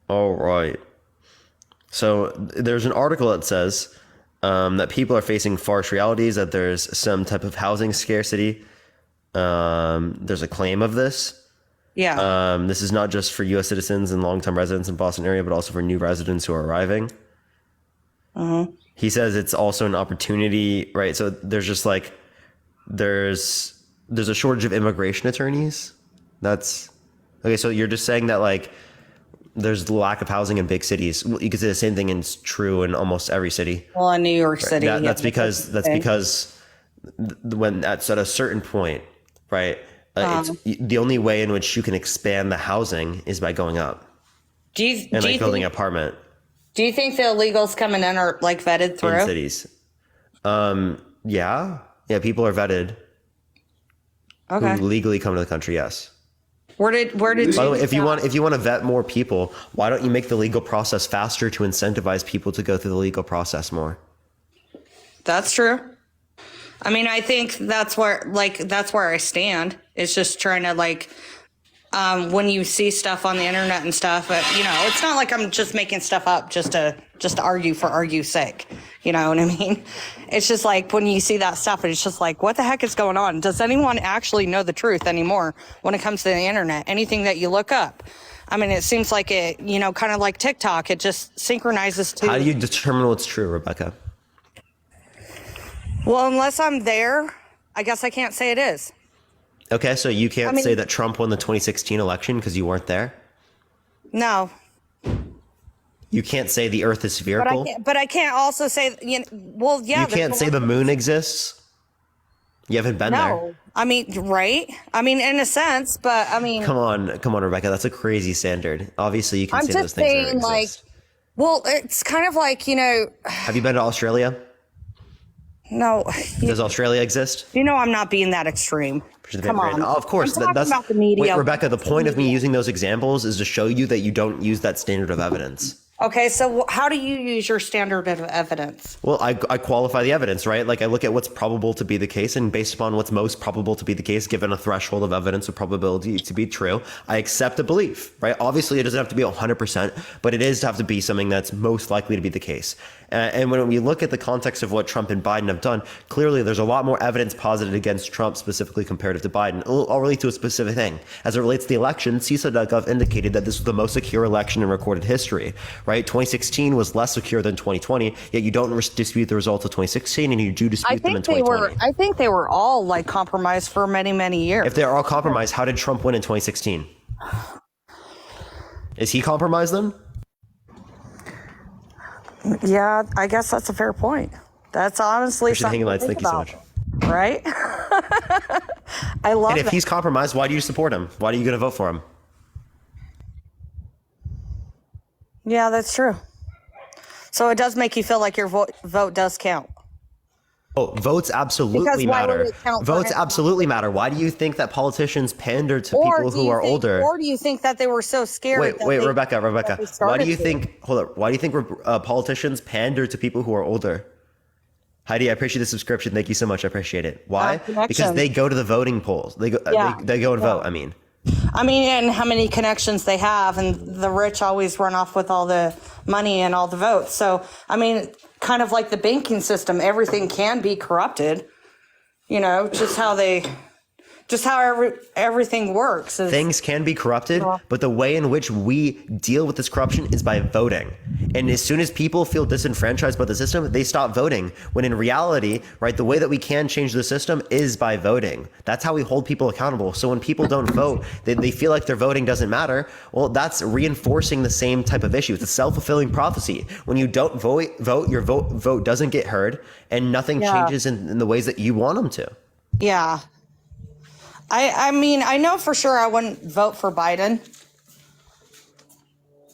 All right. So there's an article that says that people are facing harsh realities, that there's some type of housing scarcity. There's a claim of this. Yeah. This is not just for U.S. citizens and long-term residents in Boston area, but also for new residents who are arriving. He says it's also an opportunity, right? So there's just like, there's a shortage of immigration attorneys. That's okay. So you're just saying that like there's lack of housing in big cities. Well, you could say the same thing is true in almost every city. Well, in New York City. That- yeah, that's because when at a certain point, right? It's the only way in which you can expand the housing is by going up Do you, and do like you building think, an apartment do you think the illegals coming in are like vetted through? in cities. Yeah, people are vetted. Okay. Who legally come to the country. Yes. Where did By the you way, if you want to vet more people, why don't you make the legal process faster to incentivize people to go through the legal process more? That's true. I mean, I think that's where I stand. It's just trying to when you see stuff on the internet and stuff. But you know, it's not like I'm just making stuff up just to argue for argue's sake. You know what I mean? It's just like when you see that stuff, it's just like, what the heck is going on? Does anyone actually know the truth anymore when it comes to the internet? Anything that you look up. I mean, it seems like it, you know, kind of like TikTok. It just synchronizes to. How do you determine what's true, Rebecca? Well, unless I'm there, I guess I can't say it is. Okay, so you can't I mean- say that Trump won the 2016 election because you weren't there? No, You can't say the earth is spherical? but I can't also say, you know, well, yeah. You can't say the moon exists? You haven't been there? No, I mean, right? I mean, in a sense, but I mean, Come on, Rebecca. That's a crazy standard. Obviously, you can I'm say those just things saying, that like, exist. well, it's kind of like, you know, Have you been to Australia? no, Does Australia exist? you know, I'm not being that extreme. Come on. Oh, of course. I'm talking That's about the media. Wait, Rebecca, the point of me using those examples is to show you that you don't use that standard of evidence. Okay, so how do you use your standard of evidence? Well, I qualify the evidence, right? Like I look at what's probable to be the case, and based upon what's most probable to be the case, given a threshold of evidence of probability to be true, I accept a belief, right? Obviously, it doesn't have to be 100%, but it is to have to be something that's most likely to be the case. And when we look at the context of what Trump and Biden have done, clearly there's a lot more evidence posited against Trump, specifically comparative to Biden. I'll relate to a specific thing. As it relates to the election, CISA.gov indicated that this was the most secure election in recorded history, right? 2016 was less secure than 2020, yet you don't dispute the results of 2016, and you do dispute them in 2020. I think they were all like compromised for many, many years. If they're all compromised, how did Trump win in 2016? Is he compromised then? Yeah, I guess that's a fair point. That's honestly Appreciate the something hanging to lights. think Thank you so about, much. right? I love And if that. he's compromised, why do you support him? Why are you going to vote for him? Yeah, that's true. So it does make you feel like your vote does count. Oh, votes absolutely Because why would matter. it count for Votes him? absolutely matter. Why do you think that politicians pander to Or people do who you are think- older? Or do you think that they were so scared? Wait, that wait, they- Rebecca. that they Why started do you to? think? Hold up. Why do you think politicians pander to people who are older? Heidi, I appreciate the subscription. Thank you so much. I appreciate it. Why? connection. Because they go to the voting polls. They go. Yeah. They go and vote. I mean. And how many connections they have, and the rich always run off with all the money and all the votes. So, I mean, kind of like the banking system, everything can be corrupted. You know, just how everything works. Is, Things can be corrupted, but the way in which we deal with this corruption is by voting. And as soon as people feel disenfranchised by the system, they stop voting. When in reality, right, the way that we can change the system is by voting. That's how we hold people accountable. So when people don't vote, they feel like their voting doesn't matter. Well, that's reinforcing the same type of issue. It's a self-fulfilling prophecy. When you don't vote, your vote doesn't get heard, and nothing changes in the ways that you want them to. yeah. I mean, I know for sure I wouldn't vote for Biden.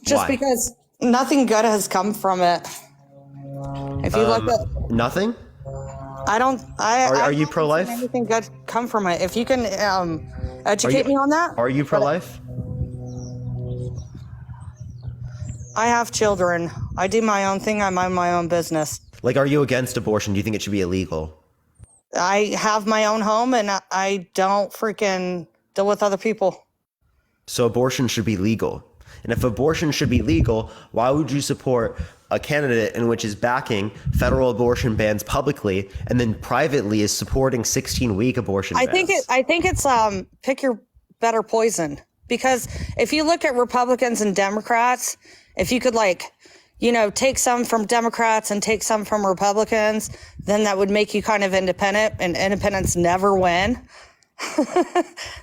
Just Why? because nothing good has come from it. If you look at, Nothing? I don't. I Are I've you not pro-life? seen anything good come from it? If you can educate me on that. Are you pro-life? I have children. I do my own thing. I mind my own business. Like, are you against abortion? Do you think it should be illegal? I have my own home, and I don't freaking deal with other people. So abortion should be legal. And if abortion should be legal, why would you support a candidate in which is backing federal abortion bans publicly and then privately is supporting 16-week abortion bans? I think it's pick your better poison, because if you look at Republicans and Democrats, if you could take some from Democrats and take some from Republicans, then that would make you kind of independent, and independents never win.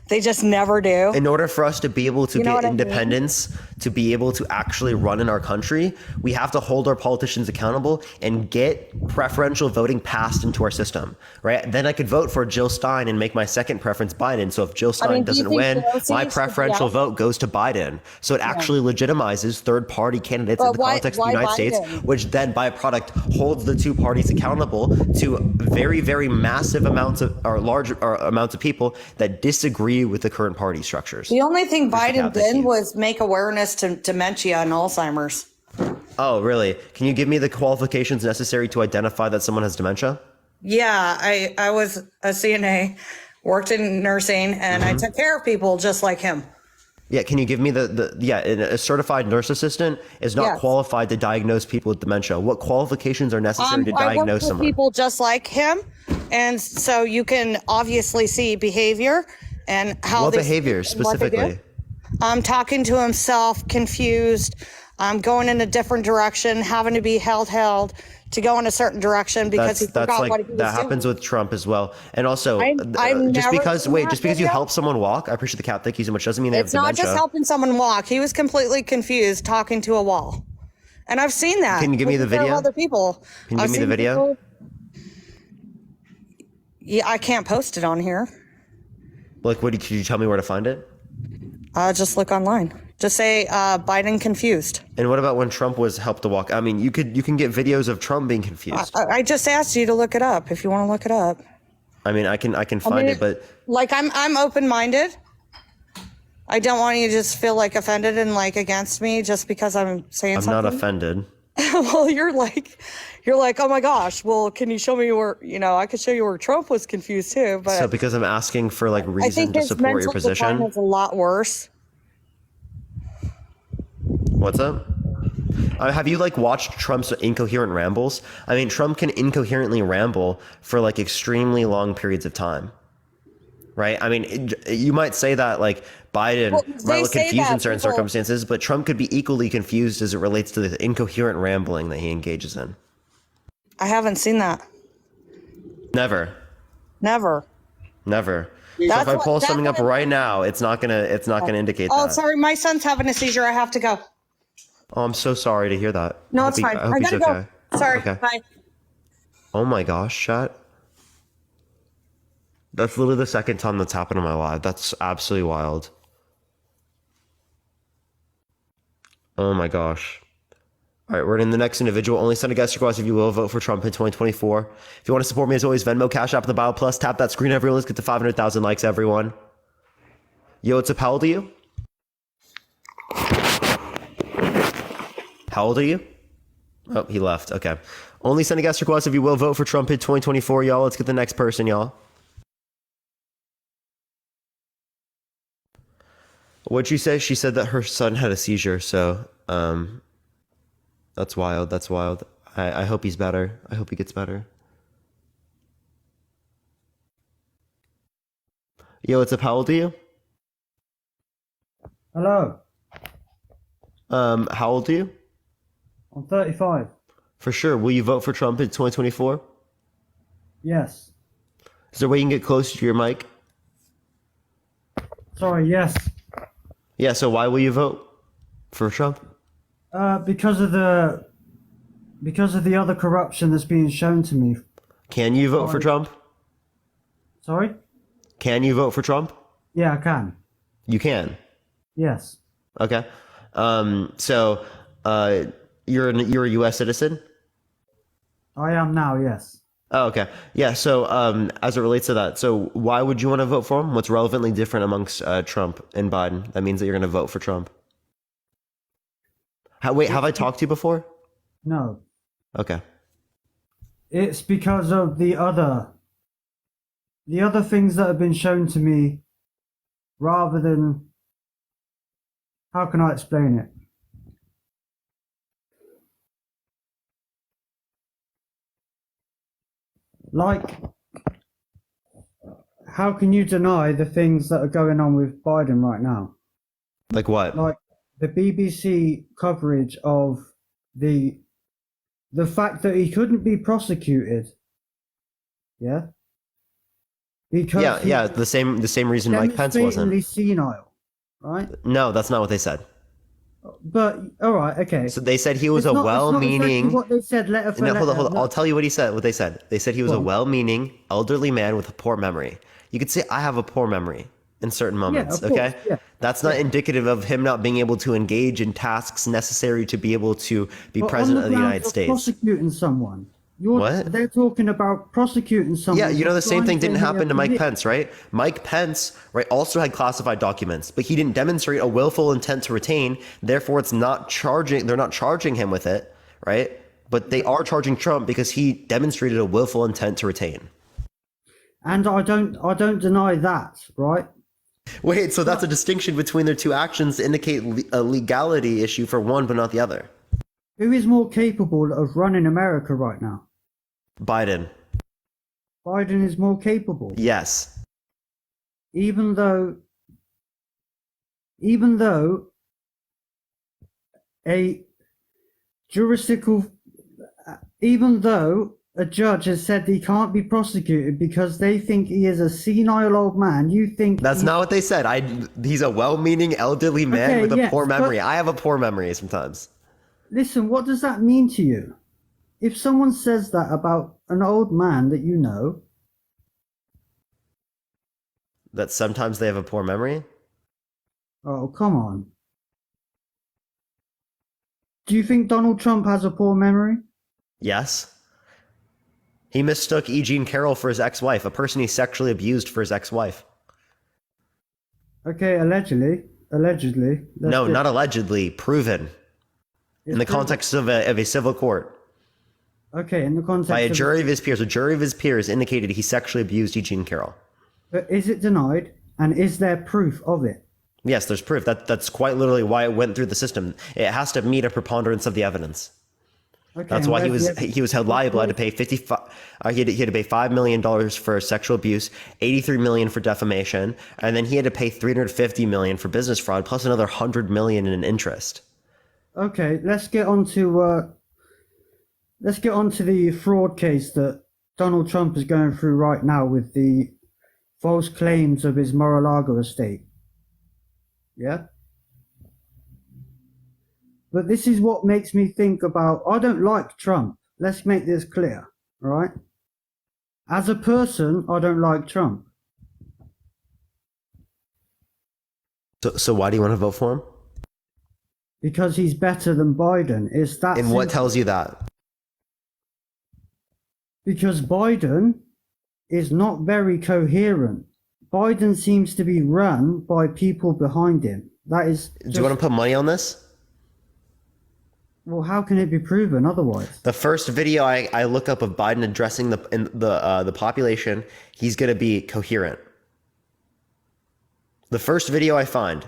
They just never do. In order for us to be able to You know get what I mean? independence, to be able to actually run in our country, we have to hold our politicians accountable and get preferential voting passed into our system, right? Then I could vote for Jill Stein and make my second preference Biden. So if Jill Stein do you doesn't think win, Pelosi my should be preferential out? vote goes to Biden. So it actually legitimizes third-party candidates in But the why- context of why the United States, Biden? which then by product holds the two parties accountable to very, very massive amounts of, or large amounts of people that disagree with the current party structures. The only thing Biden Yeah, thank did was make awareness to dementia and Alzheimer's. Oh, really? Can you give me the qualifications necessary to identify that someone has dementia? Yeah, I was a CNA, worked in nursing, and I took care of people just like him. Yeah, can you give me a certified nurse assistant is not Yes. qualified to diagnose people with dementia. What qualifications are necessary to I work diagnose with someone? people just like him, and so you can obviously see behavior and how What they behavior speak and what they do. specifically? Talking to himself, confused, going in a different direction, having to be held to go in a certain direction because he forgot what he was that doing. happens with Trump as well. And also, I've just never because seen that just because you video. help someone walk, I appreciate the cat. Thank you so much. Doesn't mean they It's have not dementia. just helping someone walk. He was completely confused talking to a wall. And I've seen that. Can you give me the taking care of video? Other people. Can you I've give me the seen video? Yeah, I can't post it on here. Like, could you tell me where to find it? Just look online. Just say Biden confused. And what about when Trump was helped to walk? I mean, you can get videos of Trump being confused. I just asked you to look it up if you want to look it up. I mean, I can find it, but Like I'm open-minded. I don't want you to just feel like offended and like against me just because I'm saying I'm something. not offended. Well, you're like, oh my gosh. Well, can you show me where? I could show you where Trump was confused too. But So because I'm asking for like I reason think to his support your mental decline position. is a lot worse. What's up? Have you like watched Trump's incoherent rambles? I mean, Trump can incoherently ramble for like extremely long periods of time, right? I mean, you might say that like Biden might look confused in certain circumstances, but Trump could be equally confused as it relates to the incoherent rambling that he engages in. I haven't seen that. Never, Never. never. That's so if I what- pull that's something up what- right now, it's not gonna indicate Oh, that. sorry. My son's having a seizure. I have to go. Oh, I'm so sorry to hear that. No, I it's hope fine. I hope I he's gotta go. okay. Sorry. Okay. Bye. Oh my gosh, chat. That's literally the second time that's happened in my life. That's absolutely wild. Oh my gosh. All right, we're in the next individual. Only send a guest request if you will vote for Trump in 2024. If you want to support me, as always, Venmo, Cash App, and the Bio Plus. Tap that screen, everyone. Let's get to 500,000 likes, everyone. Yo, what's up? How old are you? How old are you? Oh, he left. Okay. Only send a guest request if you will vote for Trump in 2024, y'all. Let's get the next person, y'all. What'd you say? She said that her son had a seizure, so that's wild. That's wild. I hope he's better. I hope he gets better. Yo, what's up? How old are you? Hello, How old are you? I'm 35. For sure. Will you vote for Trump in 2024? Yes. Is there a way you can get closer to your mic? Sorry, yes. Yeah, so why will you vote for Trump? Because of the other corruption that's being shown to me. Can you vote for Sorry. Trump? Sorry? Can you vote for Trump? Yeah, I can. You can. Yes. Okay. So you're a U.S. citizen? I am now, yes. Oh, okay. Yeah. So as it relates to that, so why would you want to vote for him? What's relevantly different amongst Trump and Biden? That means that you're going to vote for Trump. Wait, have I talked to you before? No. Okay. It's because of the other things that have been shown to me rather than, how can I explain it? Like, how can you deny the things that are going on with Biden right now? Like what? Like the BBC coverage of the fact that he couldn't be prosecuted. Yeah. Because Yeah. The same reason Mike Pence wasn't. demonstratingly senile, right? No, that's not what they said. But all right, okay. So they said he was It's a not- it's not well-meaning. exactly what they said letter for No, letter. hold on. I'll tell you what he said. What they said. They said he was a well-meaning elderly man with a poor memory. You could say I have a poor memory in certain moments. of course, Okay, yeah. that's not indicative of him not being able to engage in tasks necessary to be able to be But president on of the grounds United of States. Prosecuting someone. What? They're talking about prosecuting someone. Yeah, you know for the same crimes thing didn't that he happen to had Mike committed. Pence, right? Mike Pence, right, also had classified documents, but he didn't demonstrate a willful intent to retain. Therefore, it's not charging. They're not charging him with it, right? But they are charging Trump because he demonstrated a willful intent to retain. And I don't deny that, right? Wait, so that's a distinction between their two actions to indicate a legality issue for one but not the other. Who is more capable of running America right now? Biden. Biden is more capable. Yes. Even though a a judge has said he can't be prosecuted because they think he is a senile old man, you think That's not what they said. He's a well-meaning elderly man Okay, with a yes, poor memory. but- I have a poor memory sometimes. Listen, what does that mean to you? If someone says that about an old man that you know, That sometimes they have a poor memory? oh, come on. Do you think Donald Trump has a poor memory? Yes. He mistook E. Jean Carroll for his ex-wife, a person he sexually abused for his ex-wife. Okay, allegedly. Allegedly. No, not allegedly. Proven. In the proven. context of a civil court. Okay, in the context By a of- jury of his peers. A jury of his peers indicated he sexually abused E. Jean Carroll. But is it denied? And is there proof of it? Yes, there's proof. That's quite literally why it went through the system. It has to meet a preponderance of the evidence. Okay, That's and why where's the evidence? he was held liable. Had to pay he had to pay $5 million for sexual abuse, $83 million for defamation, and then he had to pay $350 million for business fraud, plus another $100 million in interest. Okay, let's get on to the fraud case that Donald Trump is going through right now with the false claims of his Mar-a-Lago estate. Yeah? But this is what makes me think about, I don't like Trump. Let's make this clear, all right? As a person, I don't like Trump. So why do you want to vote for him? Because he's better than Biden. It's that And what simple. tells you that? Because Biden is not very coherent. Biden seems to be run by people behind him. That is. Do you want to put money on this? Well, how can it be proven otherwise? The first video I look up of Biden addressing the population, he's going to be coherent. The first video I find.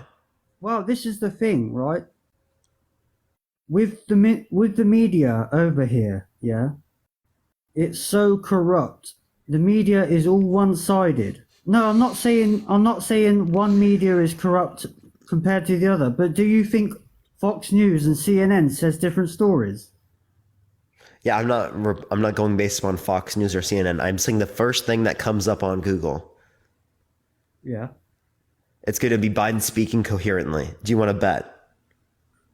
Well, this is the thing, right? With the media over here, yeah, it's so corrupt. The media is all one-sided. No, I'm not saying one media is corrupt compared to the other, but do you think Fox News and CNN says different stories? Yeah, I'm not going based on Fox News or CNN. I'm saying the first thing that comes up on Google. Yeah. It's going to be Biden speaking coherently. Do you want to bet?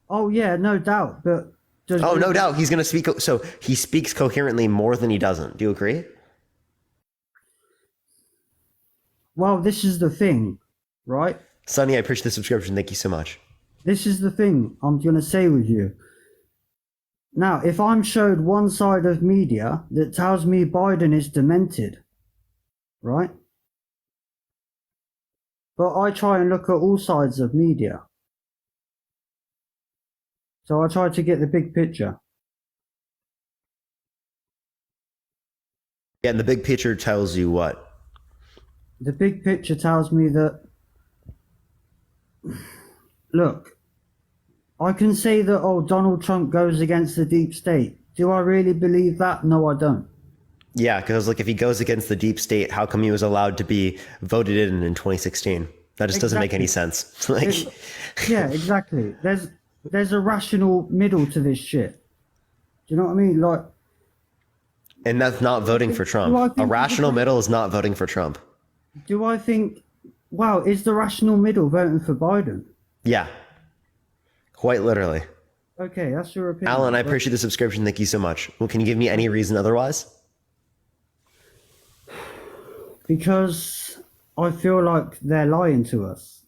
Oh yeah, no doubt. But no doubt he's going to speak. So he speaks coherently more than he doesn't. Do you agree? Well, this is the thing, right? Sonny, I appreciate the subscription. Thank you so much. This is the thing I'm going to say with you. Now, if I'm showed one side of media that tells me Biden is demented, right? But I try and look at all sides of media. So I try to get the big picture. Yeah, and the big picture tells you what? The big picture tells me that, look, I can say that, oh, Donald Trump goes against the deep state. Do I really believe that? No, I don't. Yeah, because if he goes against the deep state, how come he was allowed to be voted in 2016? That just doesn't make any sense. Yeah, exactly. There's a rational middle to this shit. Do you know what I mean? And that's not voting for Trump. A rational middle is not voting for Trump. Do I think, wow, is the rational middle voting for Biden? Yeah. Quite literally. Okay, that's your opinion. Alan, I but- appreciate the subscription. Thank you so much. Well, can you give me any reason otherwise? Because I feel like they're lying to us.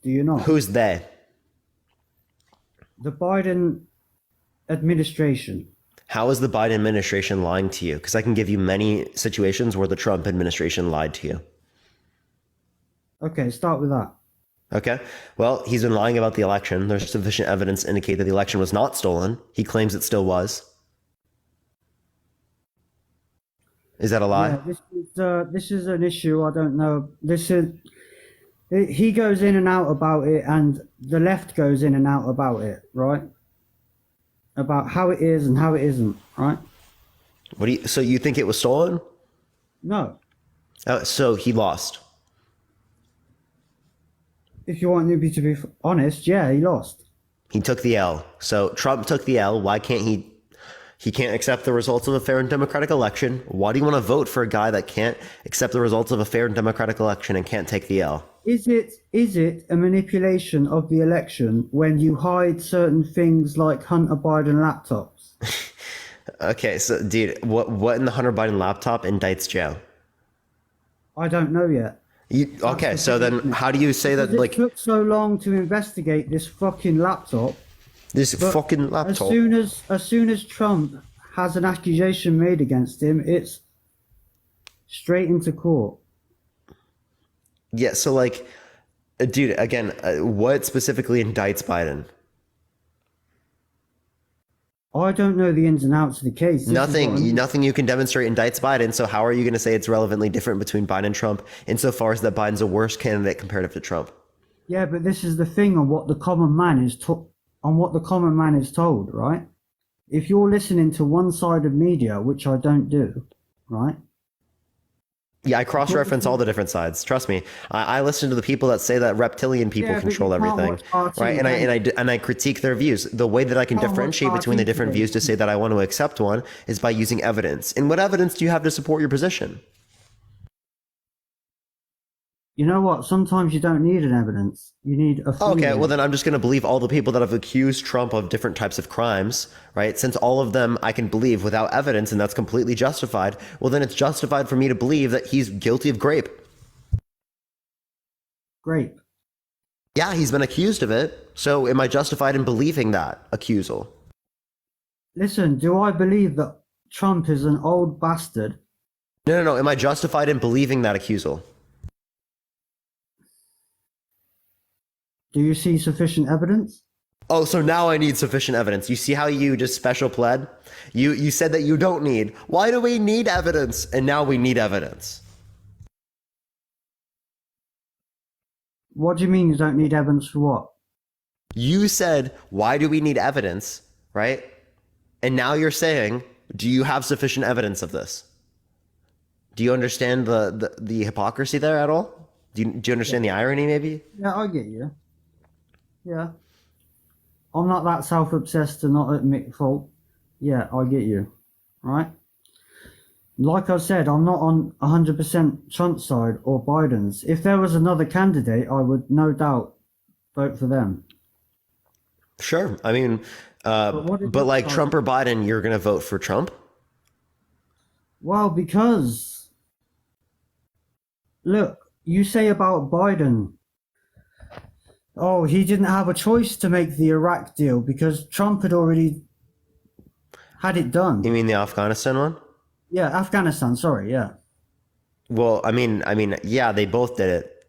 Do you not? Who's they? The Biden administration. How is the Biden administration lying to you? Because I can give you many situations where the Trump administration lied to you. Okay, start with that. Okay. Well, he's been lying about the election. There's sufficient evidence to indicate that the election was not stolen. He claims it still was. Is that a lie? Yeah, this is an issue. I don't know. He goes in and out about it, and the left goes in and out about it, right? About how it is and how it isn't, right? So you think it was stolen? No. So he lost. If you want me to be honest, yeah, he lost. He took the L. So Trump took the L. Why can't he can't accept the results of a fair and democratic election? Why do you want to vote for a guy that can't accept the results of a fair and democratic election and can't take the L? Is it a manipulation of the election when you hide certain things like Hunter Biden laptops? Okay, so dude, what in the Hunter Biden laptop indicts Joe? I don't know yet. Okay, so then how do you say that, Because like, it took so long to investigate this fucking laptop? this fucking laptop? As soon as Trump has an accusation made against him, it's straight into court. Yeah, so like, dude, again, what specifically indicts Biden? I don't know the ins and outs of the case. This is what I mean. Nothing you can demonstrate indicts Biden. So how are you going to say it's relevantly different between Biden and Trump insofar as that Biden's a worse candidate comparative to Trump? Yeah, but this is the thing on what the common man is told, right? If you're listening to one side of media, which I don't do, right? Yeah, I cross-reference all the different sides. Trust me, I listen to the people that say that reptilian people Yeah, but control you can't everything, watch RT, right? And I critique their views. The way that I can Can't watch differentiate between the RT different today. views to say that I want to accept one is by using evidence. And what evidence do you have to support your position? You know what? Sometimes you don't need an evidence. You need a feeling. Okay, well then I'm just going to believe all the people that have accused Trump of different types of crimes, right? Since all of them I can believe without evidence and that's completely justified, well then it's justified for me to believe that he's guilty of grape. Grape. Yeah, he's been accused of it. So am I justified in believing that accusal? Listen, do I believe that Trump is an old bastard? No. Am I justified in believing that accusal? Do you see sufficient evidence? Oh, so now I need sufficient evidence. You see how you just special pled? You said that you don't need. Why do we need evidence? And now we need evidence. What do you mean you don't need evidence for what? You said, why do we need evidence, right? And now you're saying, do you have sufficient evidence of this? Do you understand the hypocrisy there at all? Do you understand the irony maybe? Yeah, I get you. Yeah. I'm not that self-obsessed to not admit fault. Yeah, I get you. Right? Like I said, I'm not on 100% Trump's side or Biden's. If there was another candidate, I would no doubt vote for them. Sure. I mean, but like Trump or Biden, you're going to vote for Trump? Well, because, look, you say about Biden, oh, he didn't have a choice to make the Iraq deal because Trump had already had it done. You mean the Afghanistan one? Yeah, Afghanistan, sorry, yeah. Well, I mean, yeah, they both did it.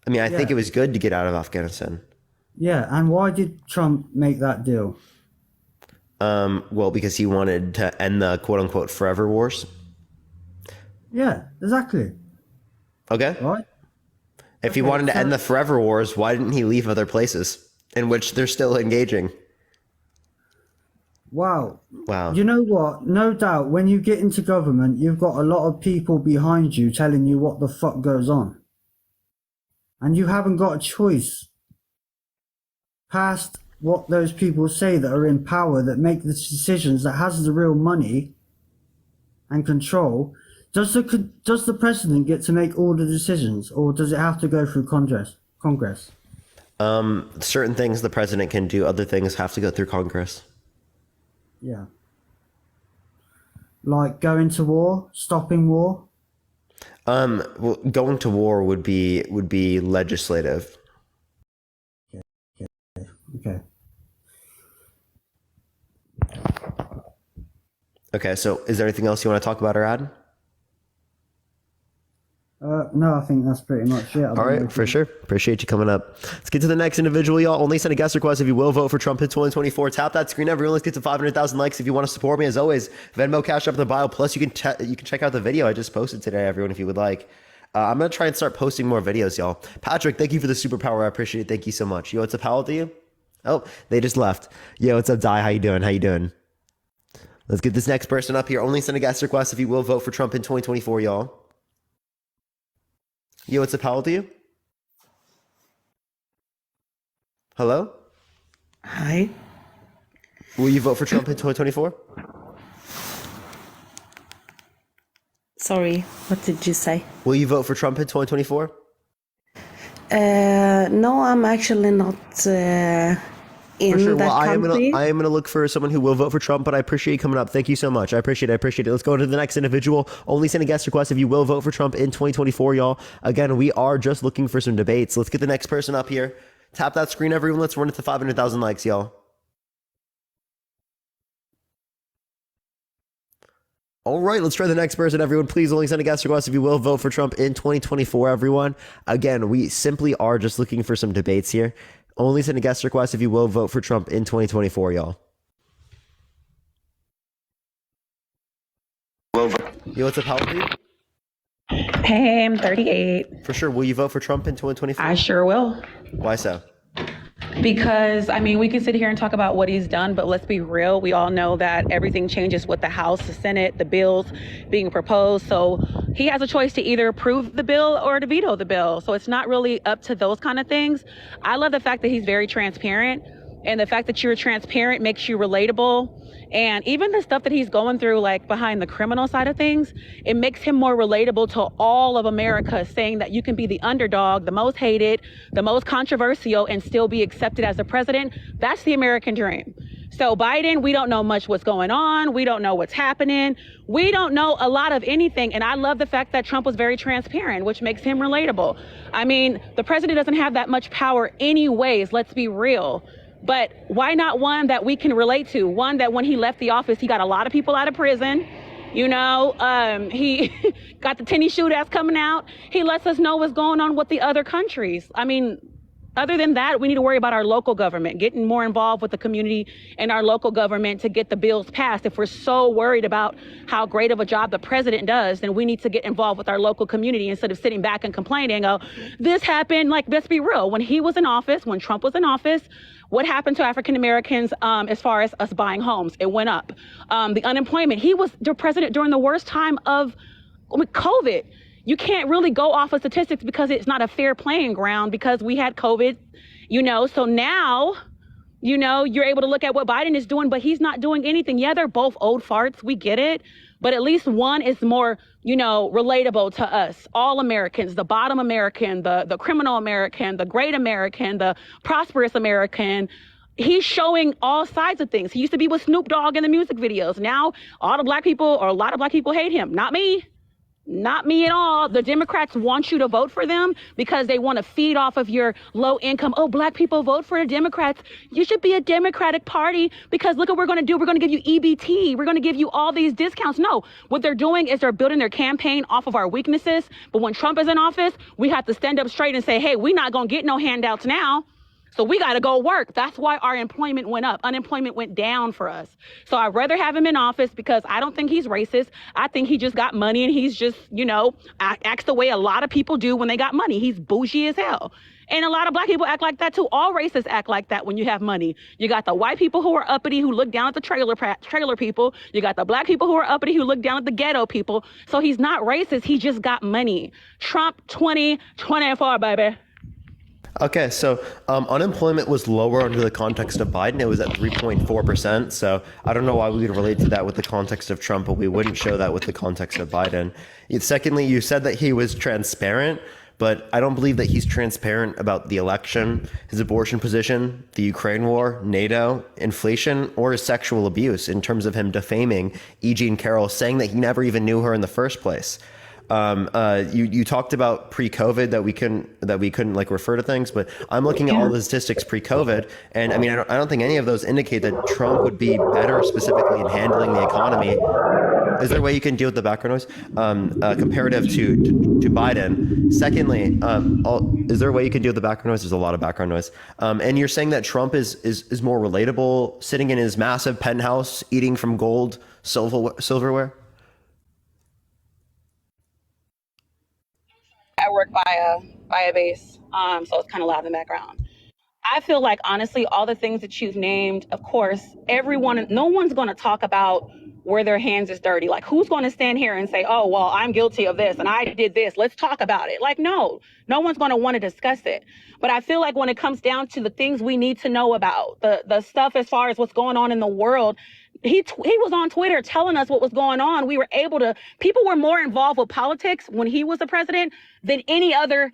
I mean, I think Yeah. it was good to get out of Afghanistan. Yeah, and why did Trump make that deal? Well, because he wanted to end the quote unquote forever wars. Yeah, exactly. Okay. Right? If he Okay, wanted to so- end the forever wars, why didn't he leave other places in which they're still engaging? Wow. Wow. You know what? No doubt, when you get into government, you've got a lot of people behind you telling you what the fuck goes on. And you haven't got a choice past what those people say that are in power, that make the decisions, that has the real money and control. Does the president get to make all the decisions, or does it have to go through Congress? Certain things the president can do, other things have to go through Congress. Yeah. Like going to war, stopping war. Well, going to war would be legislative. Okay. Okay, so is there anything else you want to talk about or add? No, I think that's pretty much it. All right, for sure. Appreciate you coming up. Let's get to the next individual, y'all. Only send a guest request if you will vote for Trump in 2024. Tap that screen, everyone. Let's get to 500,000 likes. If you want to support me, as always, Venmo, Cash App in the bio. Plus, you can check out the video I just posted today, everyone, if you would like. I'm gonna try and start posting more videos, y'all. Patrick, thank you for the superpower. I appreciate it. Thank you so much. Yo, what's up, Howell? To you? Oh, they just left. Yo, what's up, Di? How you doing? How you doing? Let's get this next person up here. Only send a guest request if you will vote for Trump in 2024, y'all. Yo, what's up, Howell? To you? Hello? Hi. Will you vote for Trump in 2024? Sorry, what did you say? Will you vote for Trump in 2024? No, I'm actually not in For sure. that Well, country. I am gonna look for someone who will vote for Trump, but I appreciate you coming up. Thank you so much. I appreciate it. Let's go to the next individual. Only send a guest request if you will vote for Trump in 2024, y'all. Again, we are just looking for some debates. Let's get the next person up here. Tap that screen, everyone. Let's run it to 500,000 likes, y'all. All right, let's try the next person, everyone. Please only send a guest request if you will vote for Trump in 2024, everyone. Again, we simply are just looking for some debates here. Only send a guest request if you will vote for Trump in 2024, y'all. Yo, what's up, Howell? Hey, I'm 38. For sure. Will you vote for Trump in 2024? I sure will. Why so? Because, I mean, we can sit here and talk about what he's done, but let's be real. We all know that everything changes with the House, the Senate, the bills being proposed. So he has a choice to either approve the bill or to veto the bill. So it's not really up to those kind of things. I love the fact that he's very transparent, and the fact that you're transparent makes you relatable. And even the stuff that he's going through, like behind the criminal side of things, it makes him more relatable to all of America, saying that you can be the underdog, the most hated, the most controversial, and still be accepted as a president. That's the American dream. So Biden, we don't know much what's going on. We don't know what's happening. We don't know a lot of anything. And I love the fact that Trump was very transparent, which makes him relatable. I mean, the president doesn't have that much power anyways, let's be real. But why not one that we can relate to? One that when he left the office, he got a lot of people out of prison. You know, he got the tennis shoe that's coming out. He lets us know what's going on with the other countries. I mean, other than that, we need to worry about our local government, getting more involved with the community and our local government to get the bills passed. If we're so worried about how great of a job the president does, then we need to get involved with our local community instead of sitting back and complaining, oh, this happened. Like, let's be real. When he was in office, when Trump was in office, what happened to African Americans as far as us buying homes? It went up. The unemployment, he was the president during the worst time of COVID. You can't really go off of statistics because it's not a fair playing ground because we had COVID, you know. So now, you know, you're able to look at what Biden is doing, but he's not doing anything. Yeah, they're both old farts. We get it. But at least one is more, you know, relatable to us, all Americans, the bottom American, the criminal American, the great American, the prosperous American. He's showing all sides of things. He used to be with Snoop Dogg in the music videos. Now all the black people, or a lot of black people, hate him. Not me. Not me at all. The Democrats want you to vote for them because they want to feed off of your low income. Oh, black people vote for the Democrats. You should be a Democratic Party because look what we're going to do. We're going to give you EBT. We're going to give you all these discounts. No, what they're doing is they're building their campaign off of our weaknesses. But when Trump is in office, we have to stand up straight and say, hey, we're not going to get no handouts now. So we got to go work. That's why our employment went up. Unemployment went down for us. So I'd rather have him in office because I don't think he's racist. I think he just got money and he's just, you know, acts the way a lot of people do when they got money. He's bougie as hell. And a lot of black people act like that too. All races act like that when you have money. You got the white people who are uppity who look down at the trailer people. You got the black people who are uppity who look down at the ghetto people. So he's not racist. He just got money. Trump 2024, baby. Okay, so unemployment was lower under the context of Biden. It was at 3.4%. So I don't know why we would relate to that with the context of Trump, but we wouldn't show that with the context of Biden. Secondly, you said that he was transparent, but I don't believe that he's transparent about the election, his abortion position, the Ukraine war, NATO, inflation, or his sexual abuse in terms of him defaming E. Jean Carroll, saying that he never even knew her in the first place. You talked about pre-COVID that we couldn't like refer to things, but I'm looking at all the statistics pre-COVID, and I mean I don't think any of those indicate that Trump would be better specifically in handling the economy. Is there a way you can deal with the background noise comparative to Biden? Secondly, is there a way you can deal with the background noise? There's a lot of background noise. And you're saying that Trump is more relatable, sitting in his massive penthouse, eating from gold silverware. work by a base, so it's kind of loud in the background. I feel like honestly, all the things that you've named, of course, no one's going to talk about where their hands is dirty. Like, who's going to stand here and say, oh, well, I'm guilty of this and I did this, let's talk about it. Like, no one's going to want to discuss it. But I feel like when it comes down to the things we need to know about, the stuff as far as what's going on in the world, he was on Twitter telling us what was going on. People were more involved with politics when he was the president than any other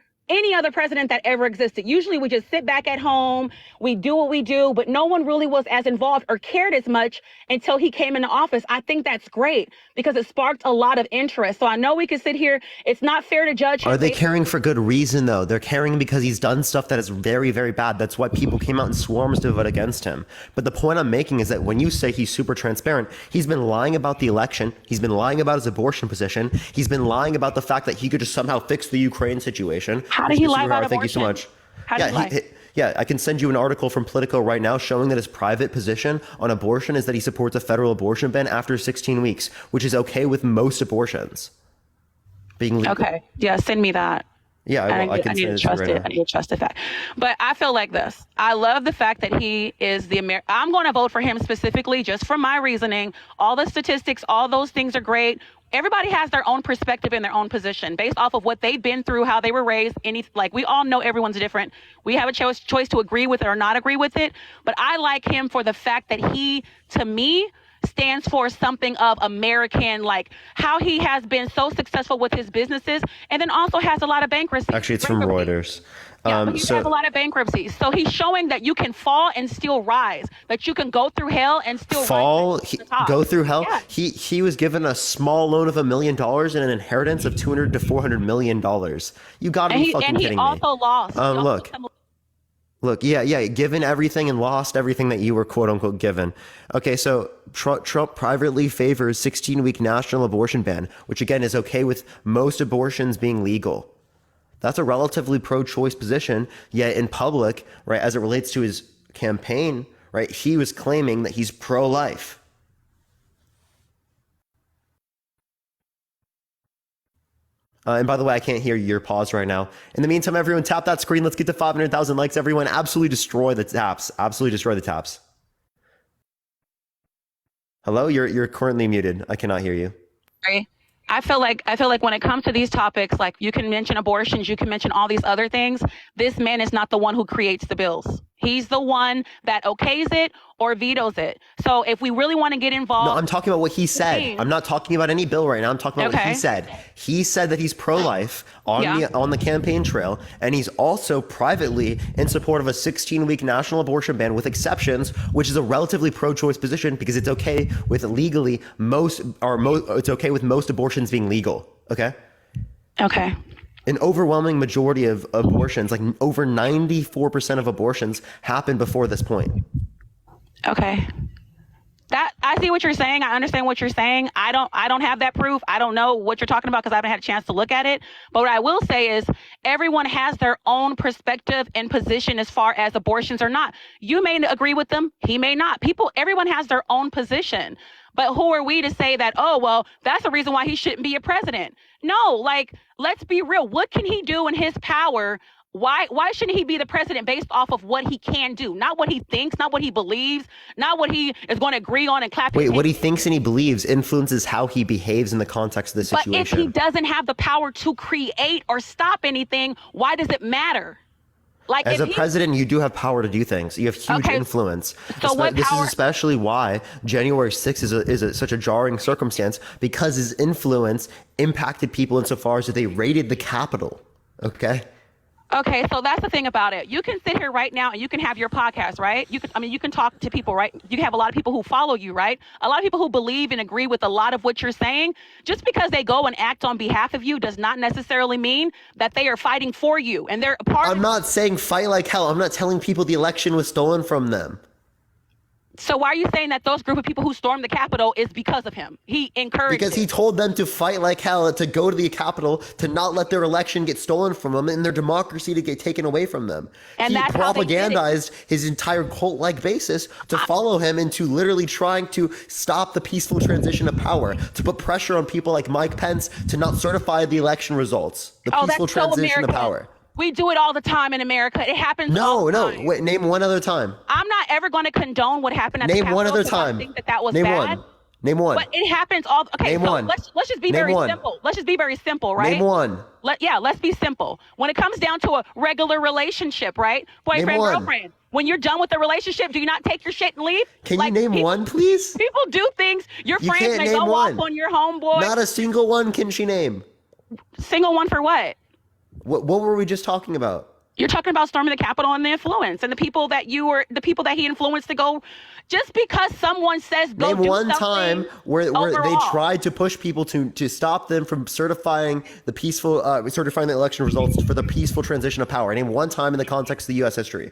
president that ever existed. Usually we just sit back at home, we do what we do, but no one really was as involved or cared as much until he came into office. I think that's great because it sparked a lot of interest. So I know we could sit here. It's not fair to judge him. Are they caring for good reason, though? They're caring because he's done stuff that is very, very bad. That's why people came out in swarms to vote against him. But the point I'm making is that when you say he's super transparent, he's been lying about the election. He's been lying about his abortion position. He's been lying about the fact that he could just somehow fix the Ukraine situation. How did he lie about Thank you so much. How did he lie? Yeah, I can send you an article from Politico right now showing that his private position on abortion is that he supports a federal abortion ban after 16 weeks, which is okay with most abortions being legal. Okay. Yeah, send me that. Yeah, I can need to trust it. I need to trust the fact. But I feel like this. I love the fact that he is I'm going to vote for him specifically just for my reasoning. All the statistics, all those things are great. Everybody has their own perspective and their own position based off of what they've been through, how they were raised. We all know everyone's different. We have a choice to agree with it or not agree with it. But I like him for the fact that he, to me, stands for something of American, like how he has been so successful with his businesses and then also has a lot of bankruptcy. Actually, it's from Reuters. Yeah, he has a lot of bankruptcies. So he's showing that you can fall and still rise, that you can go through hell and still go through hell. Yeah. He was given a small loan of $1 million and an inheritance of $200 to $400 million. You got to be fucking kidding me. And he also lost. Look, given everything and lost everything that you were quote unquote given. Okay, so Trump privately favors 16-week national abortion ban, which again is okay with most abortions being legal. That's a relatively pro-choice position, yet in public, right, as it relates to his campaign, right, he was claiming that he's pro-life. And by the way, I can't hear your pause right now. In the meantime, everyone, tap that screen. Let's get to 500,000 likes. Everyone, absolutely destroy the taps. Absolutely destroy the taps. Hello, you're currently muted. I cannot hear you. Sorry. I feel like when it comes to these topics, like you can mention abortions, you can mention all these other things. This man is not the one who creates the bills. He's the one that okays it or vetoes it. So if we really want to get involved. No, I'm talking about what he said. I'm not talking about any bill right now. I'm talking about what he said. He said that he's pro-life on the campaign trail, and he's also privately in support of a 16-week national abortion ban with exceptions, which is a relatively pro-choice position because it's okay with it's okay with most abortions being legal. Okay. Okay. An overwhelming majority of abortions, like over 94% of abortions, happen before this point. Okay. That I see what you're saying. I understand what you're saying. I don't have that proof. I don't know what you're talking about because I haven't had a chance to look at it. But what I will say is everyone has their own perspective and position as far as abortions or not. You may agree with them. He may not. Everyone has their own position. But who are we to say that, oh, well, that's the reason why he shouldn't be a president? No, like, let's be real. What can he do in his power? Why shouldn't he be the president based off of what he can do? Not what he thinks, not what he believes, not what he is going to agree on and clap. Wait, what he thinks and he believes influences how he behaves in the context of the situation. But if he doesn't have the power to create or stop anything, why does it matter? Like as a president, you do have power to do things. You have huge influence. So this is especially why January 6th is such a jarring circumstance, because his influence impacted people insofar as they raided the Capitol. Okay. Okay, so that's the thing about it. You can sit here right now and you can have your podcast, right? You can talk to people, right? You can have a lot of people who follow you, right? A lot of people who believe and agree with a lot of what you're saying. Just because they go and act on behalf of you does not necessarily mean that they are fighting for you and they're a part. I'm not saying fight like hell. I'm not telling people the election was stolen from them. So why are you saying that those group of people who stormed the Capitol is because of him? He encouraged Because he told them to fight like hell, to go to the Capitol, to not let their election get stolen from them, and their democracy to get taken away from them. And he that's how they did it. propagandized his entire cult-like basis to follow him into literally trying to stop the peaceful transition of power, to put pressure on people like Mike Pence to not certify the election results, the peaceful that's so transition of American. power. We do it all the time in America. It happens all the time. Wait, name one other time. I'm not ever going to condone what happened at the Name Capitol. one other 'Cause I time. think that was Name bad. one. Name one. But it happens all. Okay, Name so one. let's just be Name very one. simple. Let's just be very simple, right? Name one. Let's be simple. When it comes down to a regular relationship, right? Boyfriend, Name one. girlfriend. When you're done with the relationship, do you not take your shit and leave? Can you name one, please? People do things. Your You friends can't may name go one. off on your homeboy. Not a single one can she name. Single one for what? What were we just talking about? You're talking about storming the Capitol and the influence and the people that he influenced to go. Just because someone says go Name do one something time where they overall. tried to push people to stop them from certifying the election results for the peaceful transition of power. Name one time in the context of the U.S. history.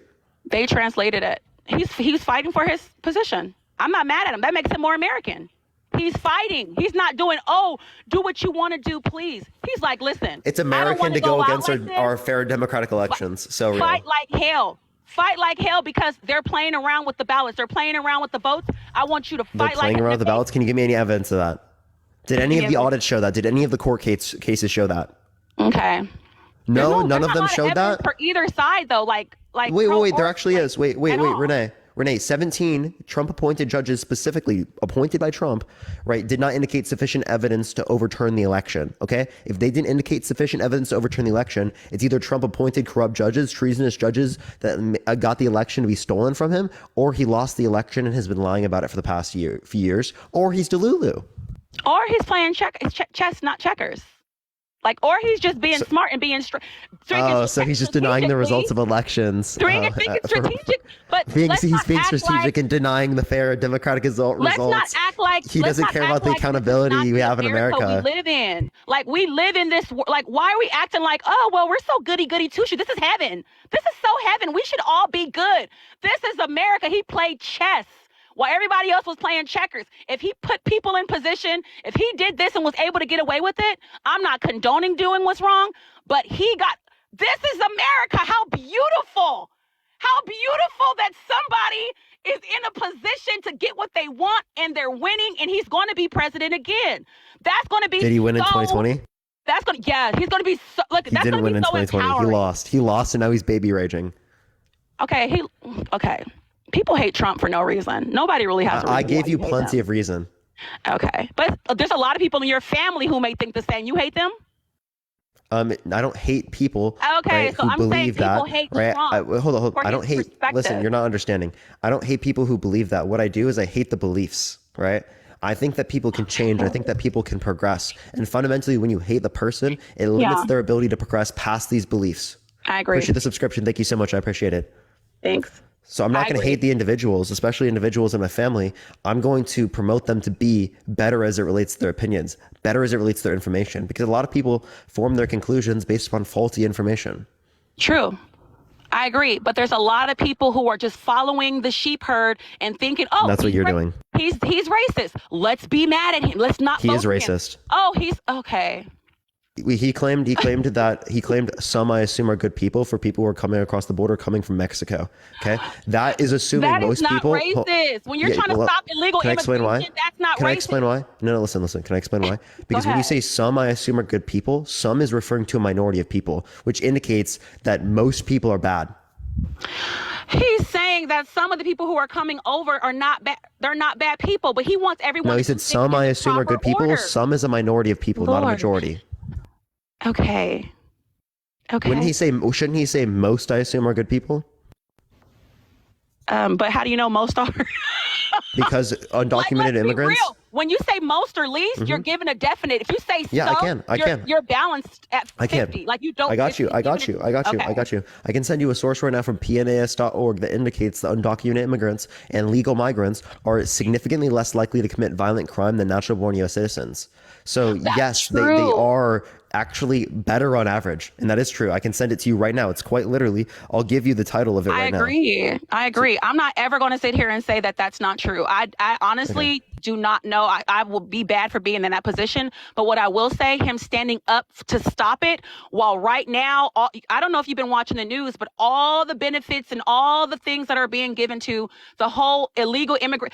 They translated it. He's fighting for his position. I'm not mad at him. That makes him more American. He's fighting. He's not doing, do what you want to do, please. He's like, listen. It's I don't American wanna to go out against like this. our fair democratic elections. So real. Fight like hell. Fight like hell because they're playing around with the ballots. They're playing around with the votes. I want you to They're fight playing like around with the ballots. Can you give me any evidence of that? Did any of the audits show that? Did any of the court cases show that? Okay. No, none There's of not a them lot showed evidence that. for either side, though. Like. Wait. There actually is. Wait. at all. Renee. 17 Trump appointed judges, specifically appointed by Trump, right, did not indicate sufficient evidence to overturn the election. Okay, if they didn't indicate sufficient evidence to overturn the election, it's either Trump appointed corrupt judges, treasonous judges that got the election to be stolen from him, or he lost the election and has been lying about it for the past few years, or he's Delulu. Or he's playing chess, not checkers. Or he's just being smart and being So he's just denying the results of elections. Thinking strategic, but He's being act strategic and denying the fair democratic results. Let's not act like he doesn't care about the accountability we have in America. We live in. We live in this. Why are we acting like, oh, well, we're so goody two shoes? This is heaven. This is so heaven. We should all be good. This is America. He played chess while everybody else was playing checkers. If he put people in position, if he did this and was able to get away with it, I'm not condoning doing what's wrong, but this is America. How beautiful. How beautiful that somebody is in a position to get what they want and they're winning and he's going to be president again. That's going to be Did he win in 2020? He's going to be so, look, He that's didn't going to win be in so 2020. empowering. He lost and now he's baby raging. Okay. People hate Trump for no reason. Nobody really has a reason. I gave why you hate plenty him. of reason. Okay. But there's a lot of people in your family who may think the same. You hate them? I don't hate people. Okay, right, so who I'm saying believe people that. hate Right? Trump Hold on. for I don't his hate. perspective. Listen, you're not understanding. I don't hate people who believe that. What I do is I hate the beliefs. Right? I think that people can change. I think that people can progress. And fundamentally, when you hate the person, it limits their ability to progress past these beliefs. I agree. Appreciate the subscription. Thank you so much. I appreciate it. Thanks. So I'm not going to hate the individuals, especially individuals in my family. I'm going to promote them to be better as it relates to their opinions, better as it relates to their information, because a lot of people form their conclusions based upon faulty information. True. I agree. But there's a lot of people who are just following the sheep herd and thinking, oh, That's what you're doing. He's racist. Let's be mad at him. Let's not He vote is for him. racist. Oh, he's okay. He claimed some, I assume, are good people for people who are coming across the border coming from Mexico. Okay, that is assuming That is most not people. racist. When you're trying to stop illegal can I explain why? immigration, that's not Can racist. I explain why? No, listen. Can I explain why? Because when you say some, I assume, are good people, some is referring to a minority of people, which indicates that most people are bad. He's saying that some of the people who are coming over are not bad. They're not bad people, but he wants everyone. No, he to said some, I assume, are good people. order. Some is a minority of people, not a Lord. majority. Okay. Shouldn't he say most, I assume, are good people? But how do you know most are? Because undocumented Let's be immigrants. real. When you say most or least, you're given a definite. If you say Yeah, so, I can. You're balanced at 50. I can. Like you don't. I got you. Okay. I can send you a source right now from PNAS.org that indicates that undocumented immigrants and legal migrants are significantly less likely to commit violent crime than natural born U.S. citizens. So yes, they are actually better on average. And that is true. I can send it to you right now. It's quite literally, I'll give you the title of it right now. I agree. I'm not ever going to sit here and say that that's not true. I honestly do not know. I will be bad for being in that position. But what I will say, him standing up to stop it, while right now, I don't know if you've been watching the news, but all the benefits and all the things that are being given to the whole illegal immigrant,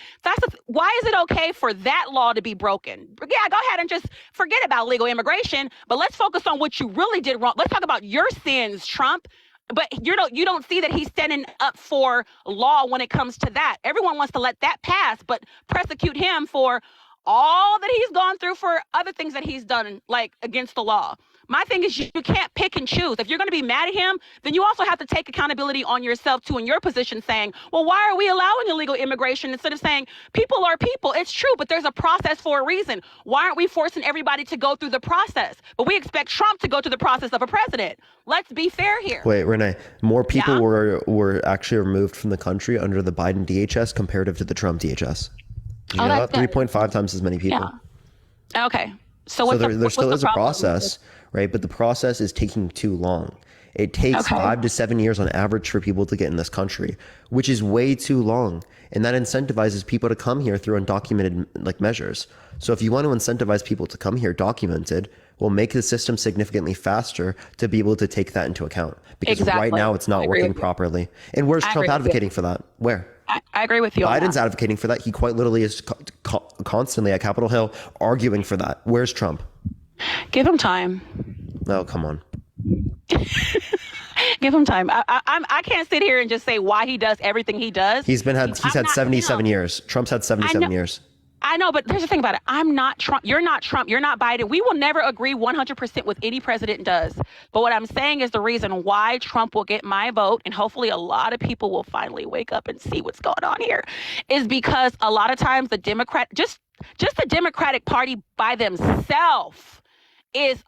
why is it okay for that law to be broken? Yeah, go ahead and just forget about legal immigration, but let's focus on what you really did wrong. Let's talk about your sins, Trump. But you don't see that he's standing up for law when it comes to that. Everyone wants to let that pass, but prosecute him for all that he's gone through for other things that he's done, like against the law. My thing is you can't pick and choose. If you're going to be mad at him, then you also have to take accountability on yourself too in your position, saying, well, why are we allowing illegal immigration instead of saying people are people? It's true, but there's a process for a reason. Why aren't we forcing everybody to go through the process? But we expect Trump to go through the process of a president. Let's be fair here. Wait, Renee, more people were actually removed from the country under the Biden DHS comparative to the Trump DHS. Did you know that? 3.5 times as many people. Yeah. Okay. So there still is a process, right? But the process is taking too long. It takes 5 to 7 years on average for people to get in this country, which is way too long. And that incentivizes people to come here through undocumented measures. So if you want to incentivize people to come here documented, we'll make the system significantly faster to be able to take that into account. Because right now it's not working properly. And where's Trump advocating for that? Where? I agree with you. Biden's advocating for that. He quite literally is constantly at Capitol Hill arguing for that. Where's Trump? Give him time. Oh, come on. Give him time. I can't sit here and just say why he does everything he does. He's had 77 years. Trump's had 77 years. I know, but here's the thing about it. I'm not Trump. You're not Trump. You're not Biden. We will never agree 100% with any president does. But what I'm saying is the reason why Trump will get my vote, and hopefully a lot of people will finally wake up and see what's going on here, is because a lot of times the just the Democratic Party by themselves is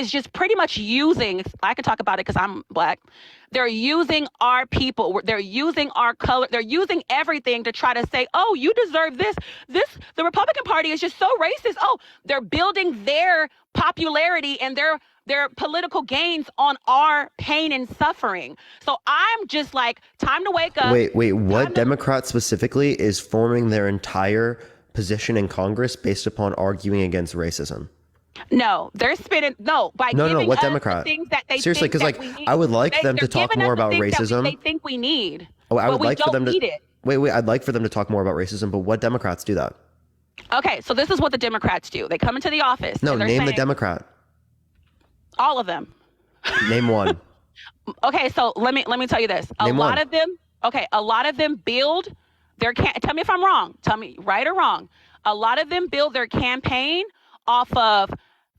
just pretty much using, I could talk about it because I'm black. They're using our people. They're using our color. They're using everything to try to say, oh, you deserve this. The Republican Party is just so racist. Oh, they're building their popularity and their political gains on our pain and suffering. So I'm just like, time to wake up. Wait, what Democrat specifically is forming their entire position in Congress based upon arguing against racism? No, they're spinning. No, what Democrat? The things that they seriously, because I would like them to talk more about racism. They think we need. Oh, I would like for them to. Need it. Wait, I'd like for them to talk more about racism. But what Democrats do that? Okay, so this is what the Democrats do. They come into the office. No, name the Democrat. All of them. Name one. Okay, so let me tell you this. A lot of them build their tell me if I'm wrong. Tell me right or wrong. A lot of them build their campaign off of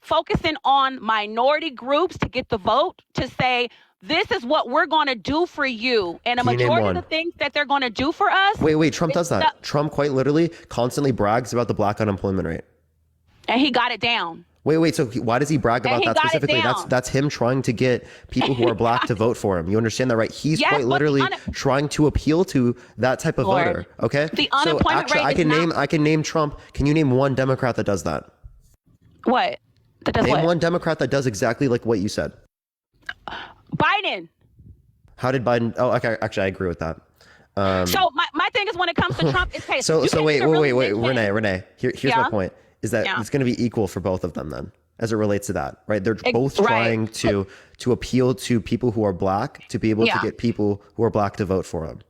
focusing on minority groups to get the vote, to say, this is what we're going to do for you. And a majority of the things that they're going to do for us. Wait, Trump does that. Trump quite literally constantly brags about the black unemployment rate. And he got it down. Wait, so why does he brag about that specifically? That's him trying to get people who are black to vote for him. You understand that, right? He's quite literally trying to appeal to that type of voter. Okay? The unemployment rate I can name Trump. Can you name one Democrat that does that? What? That does Name one Democrat that does exactly like what you said. Biden. How did Biden? Oh, okay. Actually, I agree with that. So my thing is when it comes to Trump, it's so wait, Renee. Here's my point: is that it's going to be equal for both of them then, as it relates to that, right? They're both trying to appeal to people who are black to be able to get people who are black to vote for them.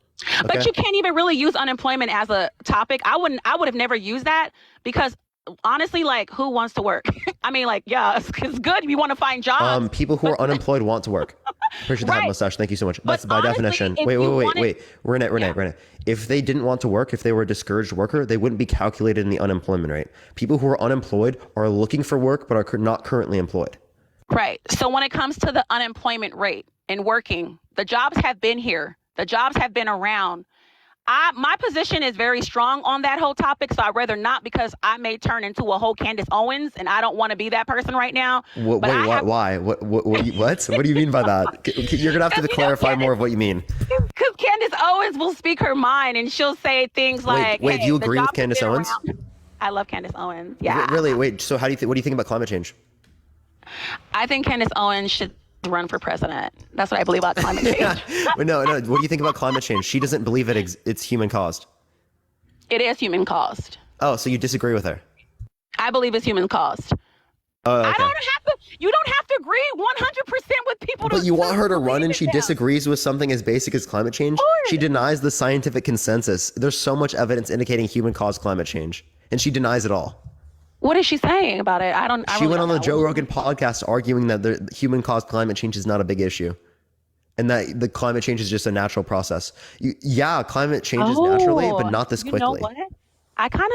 Okay? But you can't even really use unemployment as a topic. I would have never used that because. Honestly, who wants to work? I mean, it's good. You want to find jobs. People who are unemployed want to work. Appreciate the head mustache. Thank you so much. That's by definition. Wait. Renee. If they didn't want to work, if they were a discouraged worker, they wouldn't be calculated in the unemployment rate. People who are unemployed are looking for work, but are not currently employed. Right. So when it comes to the unemployment rate and working, the jobs have been here. The jobs have been around. My position is very strong on that whole topic, so I'd rather not because I may turn into a whole Candace Owens, and I don't want to be that person right now. Why? What do you mean by that? You're gonna have to clarify more of what you mean. Because Candace Owens will speak her mind, and she'll say things like, "Wait, do you agree with Candace Owens?" I love Candace Owens. Yeah. Really? Wait. So what do you think about climate change? I think Candace Owens should run for president. That's what I believe about climate change. But no. What do you think about climate change? She doesn't believe it's human caused. It is human caused. Oh, so you disagree with her? I believe it's human caused. Oh, okay. I don't have to. You don't have to agree 100% with people. But you want her to run believe and she it now. disagrees with something as basic as climate change? She denies the scientific consensus. There's so much evidence indicating human-caused climate change, and she denies it all. What is she saying about it? She went on the Joe Rogan podcast arguing that the human-caused climate change is not a big issue, and that the climate change is just a natural process. Climate changes naturally, but not this quickly. You know what? I kind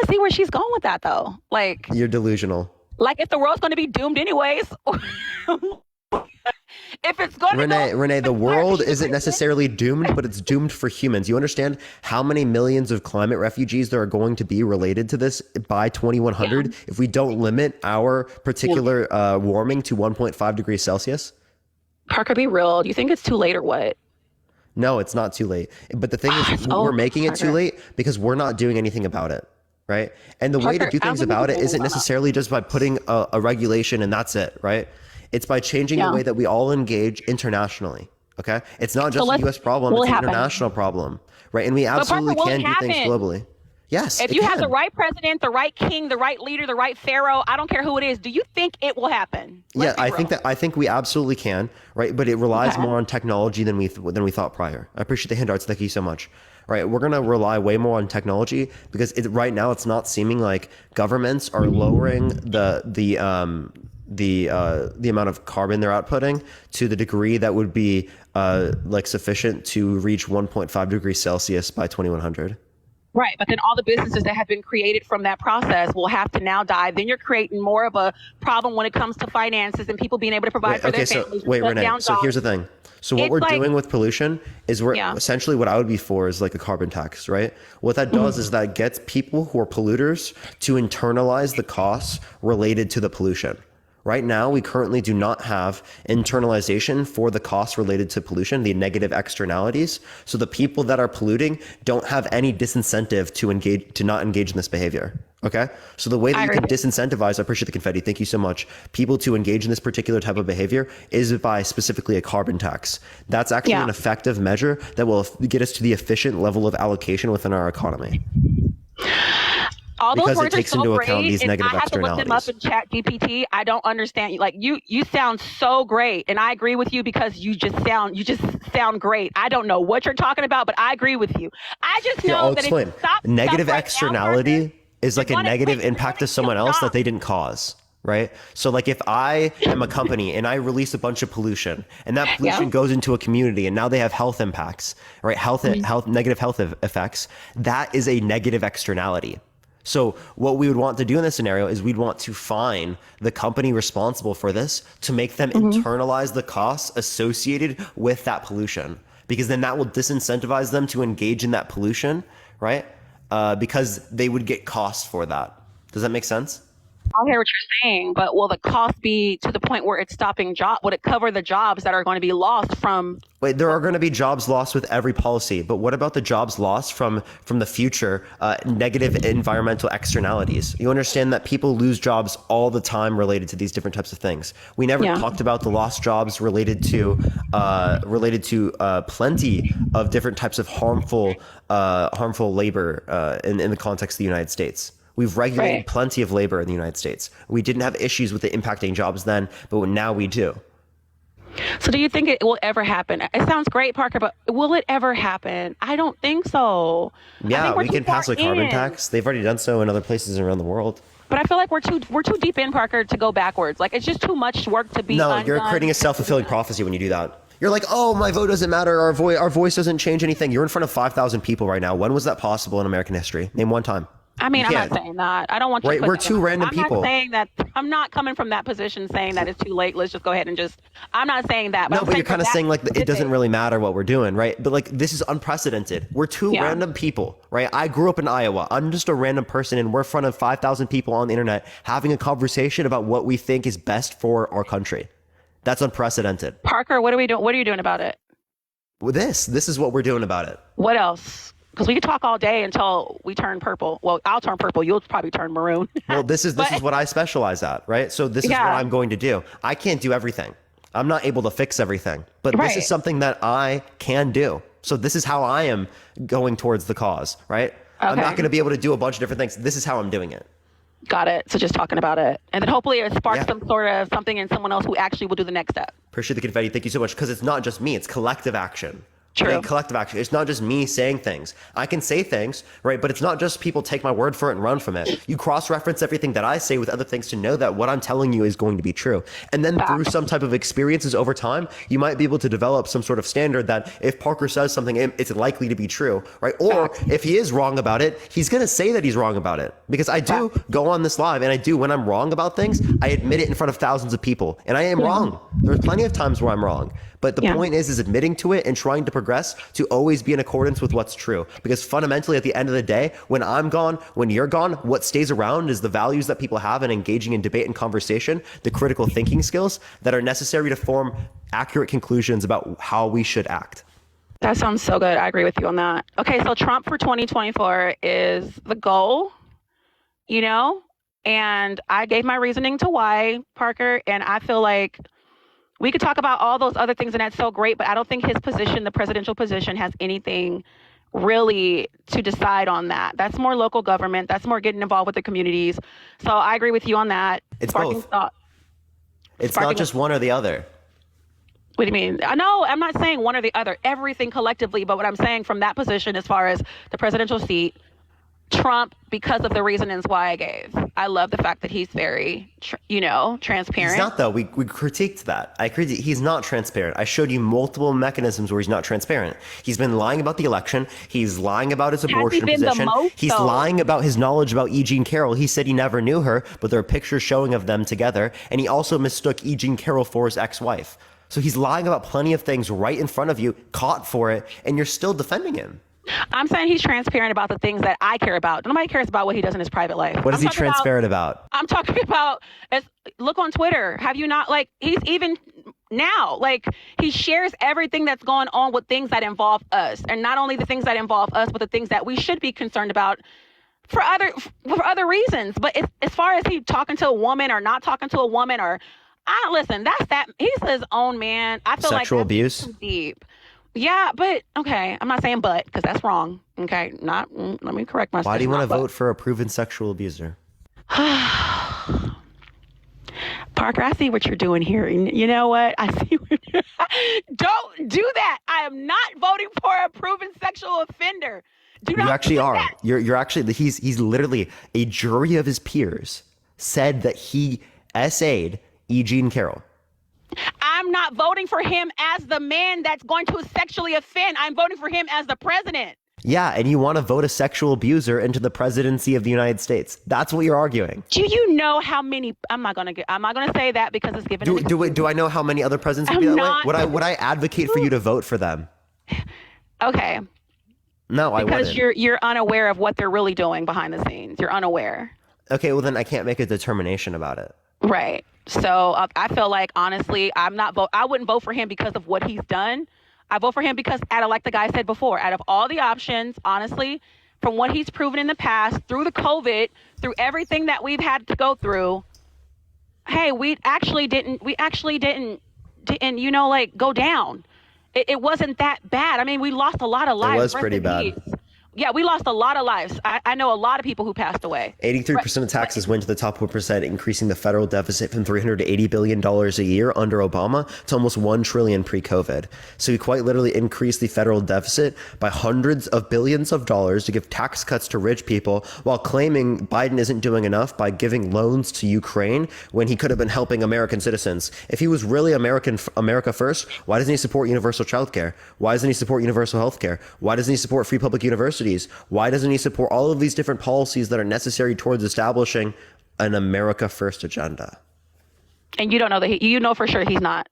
of see where she's going with that, though. Like You're delusional. if the world's going to be doomed anyways, if it's going Renee, the world isn't necessarily doomed, but it's doomed for humans. You understand how many millions of climate refugees there are going to be related to this by 2100 if we don't limit our particular warming to 1.5 degrees Celsius? Parker, be real. Do you think it's too late or what? No, it's not too late. But the thing is, we're making it too late because we're not doing anything about it. Right. And the way to do things about it isn't necessarily just by putting a regulation and that's it. Right. It's by changing the way that we all engage internationally. OK, it's not just a U.S. problem. It's an international problem. Right. And we absolutely can do things globally. Yes. If you have the right president, the right king, the right leader, the right pharaoh, I don't care who it is. Do you think it will happen? I think we absolutely can. Right. But it relies more on technology than we thought prior. I appreciate the hand arts. Thank you so much. Right, we're gonna rely way more on technology because right now it's not seeming like governments are lowering the amount of carbon they're outputting to the degree that would be sufficient to reach 1.5 degrees Celsius by 2100. Right, but then all the businesses that have been created from that process will have to now die. Then you're creating more of a problem when it comes to finances and people being able to provide for their families. Renee. So here's the thing. So what we're doing with pollution is essentially what I would be for is like a carbon tax, right? What that does is that gets people who are polluters to internalize the costs related to the pollution. Right now, we currently do not have internalization for the costs related to pollution, the negative externalities. So the people that are polluting don't have any disincentive to not engage in this behavior. Okay. So the way that you can disincentivize, I appreciate the confetti. Thank you so much. People to engage in this particular type of behavior is by specifically a carbon tax. That's actually an effective measure that will get us to the efficient level of allocation within our economy. All those because words it takes are so into great, account these and negative I have to look them up externalities. in Chat GPT. I don't understand. Like you sound so great, and I agree with you because you just sound great. I don't know what you're talking about, but I agree with you. I just know I'll that explain. if you stop Negative stuff right externality now, is like a negative impact to someone else that they didn't cause. Right. So like if I am a company and I release a bunch of pollution and that pollution goes into a community and now they have health impacts, right? Negative health effects. That is a negative externality. So what we would want to do in this scenario is we'd want to fine the company responsible for this to make them internalize the costs associated with that pollution, because then that will disincentivize them to engage in that pollution, right? Because they would get costs for that. Does that make sense? I hear what you're saying, but will the cost be to the point where it's stopping would it cover the jobs that are going to be lost from? Wait, there are going to be jobs lost with every policy, but what about the jobs lost from the future negative environmental externalities? You understand that people lose jobs all the time related to these different types of things. We never talked about the lost jobs related to plenty of different types of harmful labor in the context of the United States. We've regulated plenty of labor in the United States. We didn't have issues with it impacting jobs then, but now we do. So do you think it will ever happen? It sounds great, Parker, but will it ever happen? I don't think so. Yeah, we can pass a carbon tax. They've already done so in other places around the world. But I feel like we're too deep in, Parker, to go backwards. Like it's just too much work to be undone. You're creating a self-fulfilling prophecy when you do that. You're like, oh, my vote doesn't matter. Our voice doesn't change anything. You're in front of 5,000 people right now. When was that possible in American history? Name one time. I mean, I'm not saying that. I don't want you to put we're that two on. random people. I'm not saying that. I'm not coming from that position saying that it's too late. Let's just go ahead and I'm not saying that. But you're kind of saying like it doesn't really matter what we're doing, right? But like this is unprecedented. We're two random people, right? I grew up in Iowa. I'm just a random person and we're in front of 5,000 people on the internet having a conversation about what we think is best for our country. That's unprecedented. Parker, what are we doing? What are you doing about it? Well, this is what we're doing about it. What else? Because we could talk all day until we turn purple. Well, I'll turn purple. You'll probably turn maroon. Well, this is what I specialize at, right? So this is what I'm going to do. I can't do everything. I'm not able to fix everything, but this is something that I can do. So this is how I am going towards the cause, right? I'm not going to be able to do a bunch of different things. This is how I'm doing it. Got it. So just talking about it. And then hopefully it sparks some sort of something in someone else who actually will do the next step. Appreciate the confetti. Thank you so much. Because it's not just me. It's collective action. True. Right? Collective action. It's not just me saying things. I can say things, right? But it's not just people take my word for it and run from it. You cross-reference everything that I say with other things to know that what I'm telling you is going to be true. And then through some type of experiences over time, you might be able to develop some sort of standard that if Parker says something, it's likely to be true, right? Or if he is wrong about it, he's going to say that he's wrong about it. Because I do go on this live and I do, when I'm wrong about things, I admit it in front of thousands of people. And I am wrong. There's plenty of times where I'm wrong. But the point is admitting to it and trying to progress to always be in accordance with what's true. Because fundamentally, at the end of the day, when I'm gone, when you're gone, what stays around is the values that people have in engaging in debate and conversation, the critical thinking skills that are necessary to form accurate conclusions about how we should act. That sounds so good. I agree with you on that. Okay, so Trump for 2024 is the goal, you know? And I gave my reasoning to why, Parker, and I feel like we could talk about all those other things, and that's so great, but I don't think his position, the presidential position, has anything really to decide on that. That's more local government. That's more getting involved with the communities. So I agree with you on that. It's both. It's not just one or the other. What do you mean? No, I'm not saying one or the other, everything collectively, but what I'm saying from that position as far as the presidential seat, Trump, because of the reasons why I gave. I love the fact that he's very, transparent. He's not, though. We critiqued that. He's not transparent. I showed you multiple mechanisms where he's not transparent. He's been lying about the election. He's lying about his abortion position. He's lying about his knowledge about E. Jean Carroll. He said he never knew her, but there are pictures showing of them together. And he also mistook E. Jean Carroll for his ex-wife. So he's lying about plenty of things right in front of you, caught for it, and you're still defending him. I'm saying he's transparent about the things that I care about. Nobody cares about what he does in his private life. What is he transparent about? I'm talking about, look on Twitter. Have you not, he's even now, he shares everything that's going on with things that involve us. And not only the things that involve us, but the things that we should be concerned about for other reasons. But as far as he talking to a woman or not talking to a woman listen, he's his own man. I feel sexual like abuse. Too deep. Yeah, but okay, I'm not saying but because that's wrong. Okay, let me correct myself. Why do you want to vote for a proven sexual abuser? Parker, I see what you're doing here. You know what? I see. Don't do that. I am not voting for a proven sexual offender. You actually are. You're actually. He's literally a jury of his peers said that he essayed E. Jean Carroll. I'm not voting for him as the man that's going to sexually offend. I'm voting for him as the president. Yeah, and you want to vote a sexual abuser into the presidency of the United States. That's what you're arguing. Do you know how many? I'm not gonna say that because it's given. Do I know how many other presidents would be that way? Would I advocate for you to vote for them? Okay. No, I wouldn't. Because you're unaware of what they're really doing behind the scenes. You're unaware. Okay, well then I can't make a determination about it. Right. So I feel like, honestly, I wouldn't vote for him because of what he's done. I vote for him because, like the guy said before, out of all the options, honestly, from what he's proven in the past, through the COVID, through everything that we've had to go through, hey, we actually didn't, go down. It wasn't that bad. I mean, we lost a lot of lives. It was pretty bad. Yeah, we lost a lot of lives. I know a lot of people who passed away. 83% of taxes went to the top 1%, increasing the federal deficit from $380 billion a year under Obama to almost $1 trillion pre-COVID. So he quite literally increased the federal deficit by hundreds of billions of dollars to give tax cuts to rich people while claiming Biden isn't doing enough by giving loans to Ukraine when he could have been helping American citizens. If he was really America first, why doesn't he support universal child care? Why doesn't he support universal health care? Why doesn't he support free public universities? Why doesn't he support all of these different policies that are necessary towards establishing an America First agenda? And you don't know that you know for sure he's not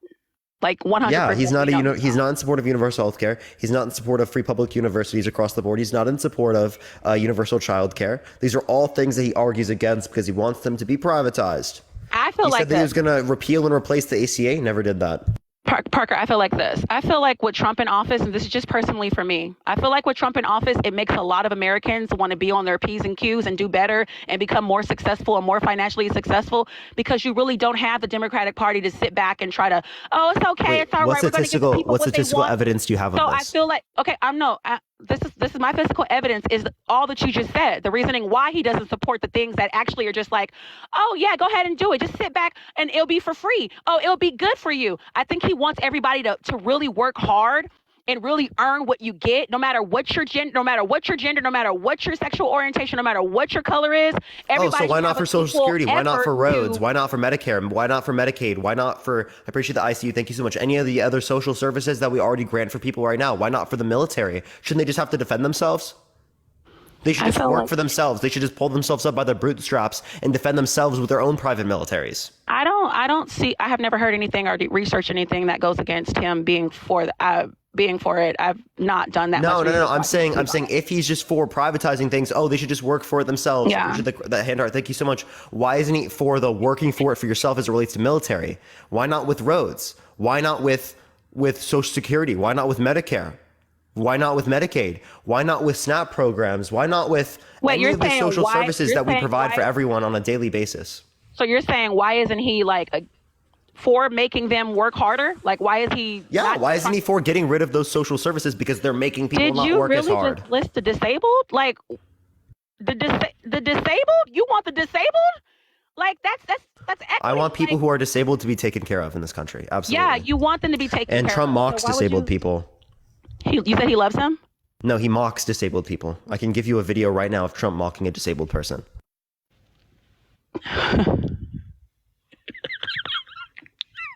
100%. Yeah, he's not he's not in support of universal health care. He's not in support of free public universities across the board. He's not in support of universal child care. These are all things that he argues against because he wants them to be privatized. I feel he said that he was going to repeal and replace the ACA. Never did that. Parker, I feel like this. I feel like with Trump in office, and this is just personally for me, I feel like with Trump in office, it makes a lot of Americans want to be on their P's and Q's and do better and become more successful and more financially successful, because you really don't have the Democratic Party to sit back and try to, oh, it's okay, Wait, it's all what right. We're going to give the people what what they statistical want. evidence do you have So of I this? feel like, okay, this is my physical evidence is all that you just said. The reasoning why he doesn't support the things that actually are just like, oh yeah, go ahead and do it. Just sit back and it'll be for free. Oh, it'll be good for you. I think he wants everybody to really work hard and really earn what you get, no matter what your gender, no matter what your sexual orientation, no matter what your color is. Oh, so Everybody why should not have for an Social equal Security? Why not for effort roads? to- Why not for Medicare? Why not for Medicaid? Why not for, I appreciate the ICU, thank you so much. Any of the other social services that we already grant for people right now? Why not for the military? Shouldn't they just have to defend themselves? They should just work for themselves. They should just pull themselves up by their bootstraps and defend themselves with their own private militaries. I have never heard anything or researched anything that goes against him being for it. I've not done that. No. much research. I'm saying if he's just for privatizing things, oh, they should just work for it themselves. Yeah. The hand art. Thank you so much. Why isn't he for the working for it for yourself as it relates to military? Why not with roads? Why not with Social Security? Why not with Medicare? Why not with Medicaid? Why not with SNAP programs? Why not with any you're of the saying social why- services you're that we saying provide for why- everyone on a daily basis? So you're saying why isn't he for making them work harder? Like why is he? Yeah, why isn't he for getting rid of those social services because they're making people Did not you work as really hard? just list the disabled? Like the disabled? You want the disabled? Like that's equity. I want people who are disabled to be taken care of in this country. Absolutely. Yeah, you want them to be taken And care Trump of. mocks So why would disabled you- people. You said he loves them? No, he mocks disabled people. I can give you a video right now of Trump mocking a disabled person.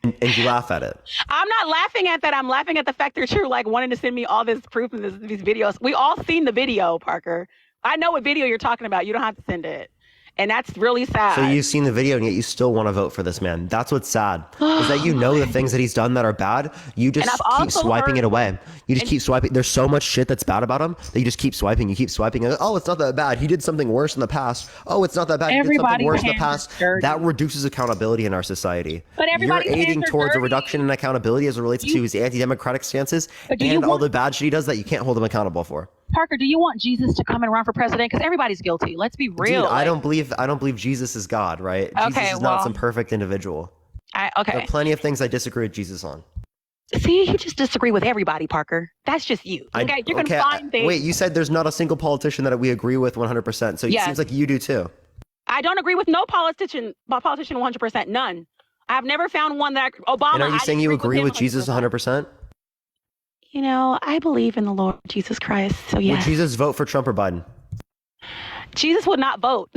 and you laugh at it. I'm not laughing at that. I'm laughing at the fact that you're wanting to send me all this proof and these videos. We all seen the video, Parker. I know what video you're talking about. You don't have to send it. And that's really sad. So you've seen the video and yet you still want to vote for this man. That's what's sad. Is that you know the things that he's done that are bad. You just And I've keep also swiping heard- it away. You just keep swiping. There's so much shit that's bad about him that you just keep swiping. You keep swiping. And, oh, it's not that bad. He did something worse in the past. Oh, it's not that bad. He did something Everybody's worse in the hands past. are dirty. That reduces accountability in our society. But everybody's You're aiding hands are towards a dirty. reduction in accountability as it relates to his anti-democratic stances But do you and all want- the bad shit he does that you can't hold him accountable for. Parker, do you want Jesus to come and run for president? Because everybody's guilty. Let's be real. Dude, I don't believe Jesus is God, right? Okay, Jesus is not well- some perfect individual. There Okay. are plenty of things I disagree with Jesus on. See, you just disagree with everybody, Parker. That's just you. Okay, you can find things. Wait, you said there's not a single politician that we agree with 100%. So it Yes. seems like you do too. I don't agree with no politician 100%. None. I've never found one that Obama. And are you I saying you disagree agree him with Jesus 100%? You know, I believe in the Lord Jesus Christ. So Would yes, Jesus vote for Trump or Biden? Jesus would not vote.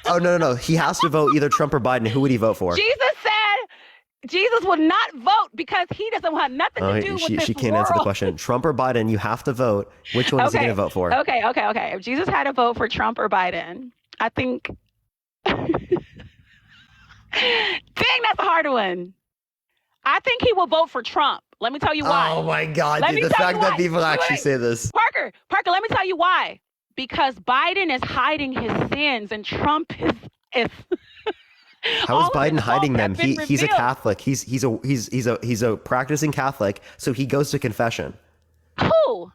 Oh, no. He has to vote either Trump or Biden. Who would he vote for? Jesus said Jesus would not vote because he doesn't have nothing to do with she this can't world. answer the question. Trump or Biden, you have to vote. Which one is he going to vote for? Okay. If Jesus had to vote for Trump or Biden, I think. Dang, that's a hard one. I think he will vote for Trump. Let me tell you why. Oh my God, Let dude. me The tell fact you that why. people actually Wait. say this. Parker, let me tell you why. Because Biden is hiding his sins and Trump is How is all of Biden his hiding faults them? have been He's a revealed. Catholic. He's a practicing Catholic, so he goes to confession. Who?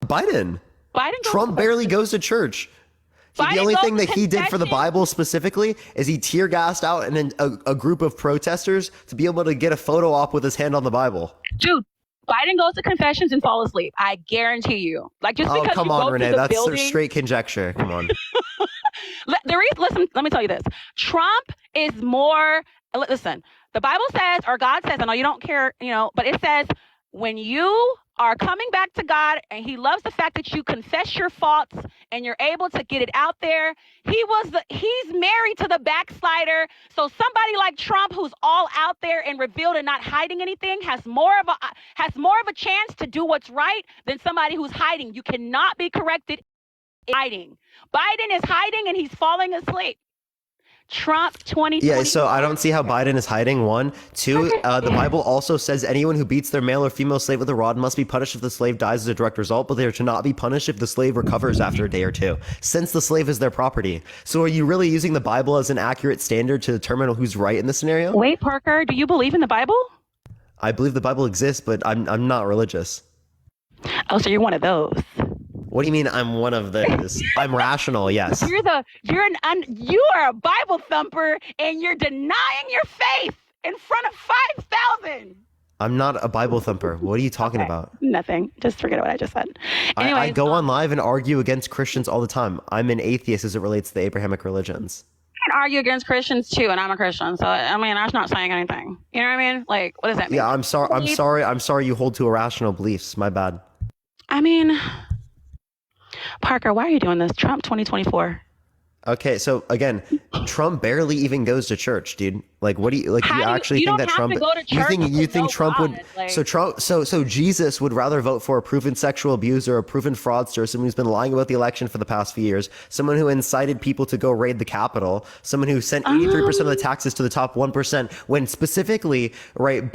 Biden. Biden goes Trump barely goes to church. The Biden only goes thing to that he did for the confession. Bible specifically is he tear gassed out and a group of protesters to be able to get a photo op with his hand on the Bible. Dude, Biden goes to confessions and falls asleep. I guarantee you. Like just Oh, because come you on, go Renee. to the That's building, straight conjecture. Come on. Listen, let me tell you this. Trump is more, listen, the Bible says, or God says, I know you don't care, but it says when you are coming back to God and he loves the fact that you confess your faults and you're able to get it out there. He's married to the backslider. So somebody like Trump, who's all out there and revealed and not hiding anything, has more of a chance to do what's right than somebody who's hiding. You cannot be corrected in hiding. Biden is hiding and he's falling asleep. Trump 2020. Yeah, so I don't see how Biden is hiding. One. Two, the Bible also says anyone who beats their male or female slave with a rod must be punished if the slave dies as a direct result, but they are to not be punished if the slave recovers after a day or two, since the slave is their property. So are you really using the Bible as an accurate standard to determine who's right in this scenario? Wait, Parker, do you believe in the Bible? I believe the Bible exists, but I'm not religious. Oh, so you're one of those. What do you mean I'm one of those? I'm rational, yes. You are a Bible thumper and you're denying your faith in front of 5,000. I'm not a Bible thumper. What are you talking about? Nothing. Just forget what I just said. I Anyways, go on live and argue against Christians all the time. I'm an atheist as it relates to the Abrahamic religions. I can argue against Christians too, and I'm a Christian. So I mean, that's not saying anything. You know what I mean? Like, what does that mean? Yeah, I'm sorry you hold to irrational beliefs. My bad. I mean, Parker, why are you doing this? Trump 2024. Okay, so again, Trump barely even goes to church, dude. Like, what do you like? You actually think that Trump? You think Trump would? So Jesus would rather vote for a proven sexual abuser, a proven fraudster, someone who's been lying about the election for the past few years, someone who incited people to go raid the Capitol, someone who sent 83% of the taxes to the top 1%. When specifically, right?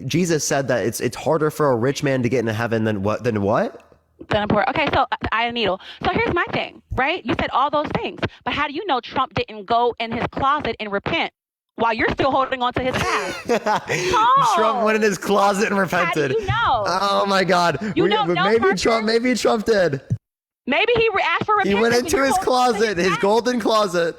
Jesus said that it's harder for a rich man to get into heaven than what? Okay, so I had a needle. So here's my thing, right? You said all those things, but how do you know Trump didn't go in his closet and repent while you're still holding on to his past? Trump went in his closet and repented. How do you know? Oh my God! Maybe Trump did. Maybe he asked for repentance. He went into his closet, his golden closet.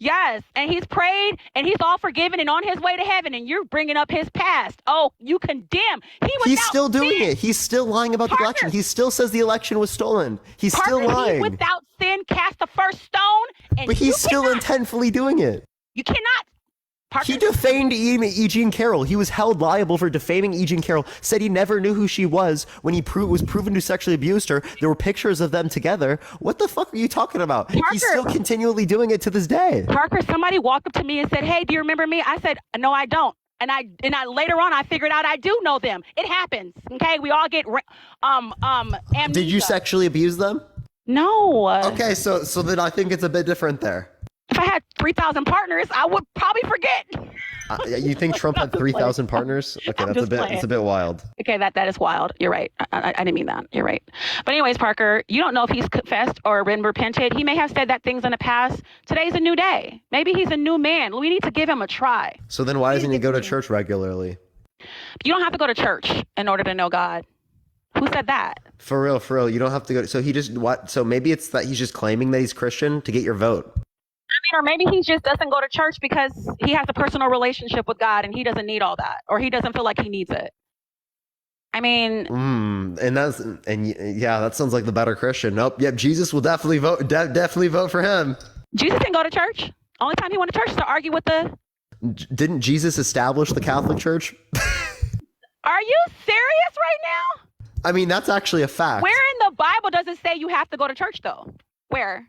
Yes, and he's prayed and he's all forgiven and on his way to heaven, and you're bringing up his past. Oh, you condemn. He's still doing it. He's still lying about the election. He still says the election was stolen. He's still lying. He without sin cast the first stone. But he's still intentfully doing it. You cannot. He defamed E. Jean Carroll. He was held liable for defaming E. Jean Carroll. Said he never knew who she was when he was proven to sexually abuse her. There were pictures of them together. What the fuck are you talking about? Parker, he's still continually doing it to this day. Parker, somebody walked up to me and said, "Hey, do you remember me?" I said, "No, I don't." And I later on I figured out I do know them. It happens. Okay, we all get amnesia. Did you sexually abuse them? No. Okay, so then I think it's a bit different there. If I had 3,000 partners, I would probably forget. You think Trump had 3,000 partners? Okay, that's a bit wild. Okay, that is wild. You're right. I didn't mean that. You're right. But anyways, Parker, you don't know if he's confessed or been repented. He may have said that things in the past. Today's a new day. Maybe he's a new man. We need to give him a try. So then why doesn't he go to church regularly? You don't have to go to church in order to know God. Who said that? For real. You don't have to go. So he just what? So maybe it's that he's just claiming that he's Christian to get your vote. Or maybe he just doesn't go to church because he has a personal relationship with God and he doesn't need all that, or he doesn't feel like he needs it. I mean, that sounds like the better Christian. Nope. Yep. Jesus will definitely vote. Definitely vote for him. Jesus didn't go to church. Only time he went to church is to argue with the. Didn't Jesus establish the Catholic Church? Are you serious right now? I mean, that's actually a fact. Where in the Bible does it say you have to go to church, though? Where?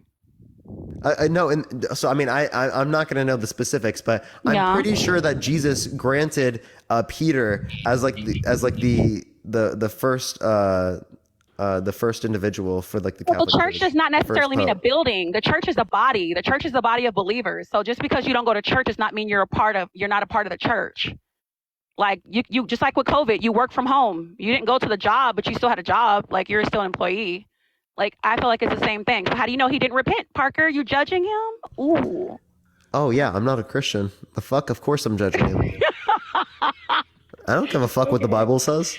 No, and so I mean, I'm not going to know the specifics, but I'm pretty sure that Jesus granted Peter as the first individual for like the Catholic Church. The church does not necessarily mean a building. The church is a body. The church is a body of believers. So just because you don't go to church does not mean you're not a part of the church. Like you just like with COVID, you work from home. You didn't go to the job, but you still had a job. Like you're still an employee. Like, I feel like it's the same thing. So how do you know he didn't repent, Parker? You judging him? Ooh. Oh, yeah, I'm not a Christian. The fuck? Of course I'm judging him. I don't give a fuck what the Bible says.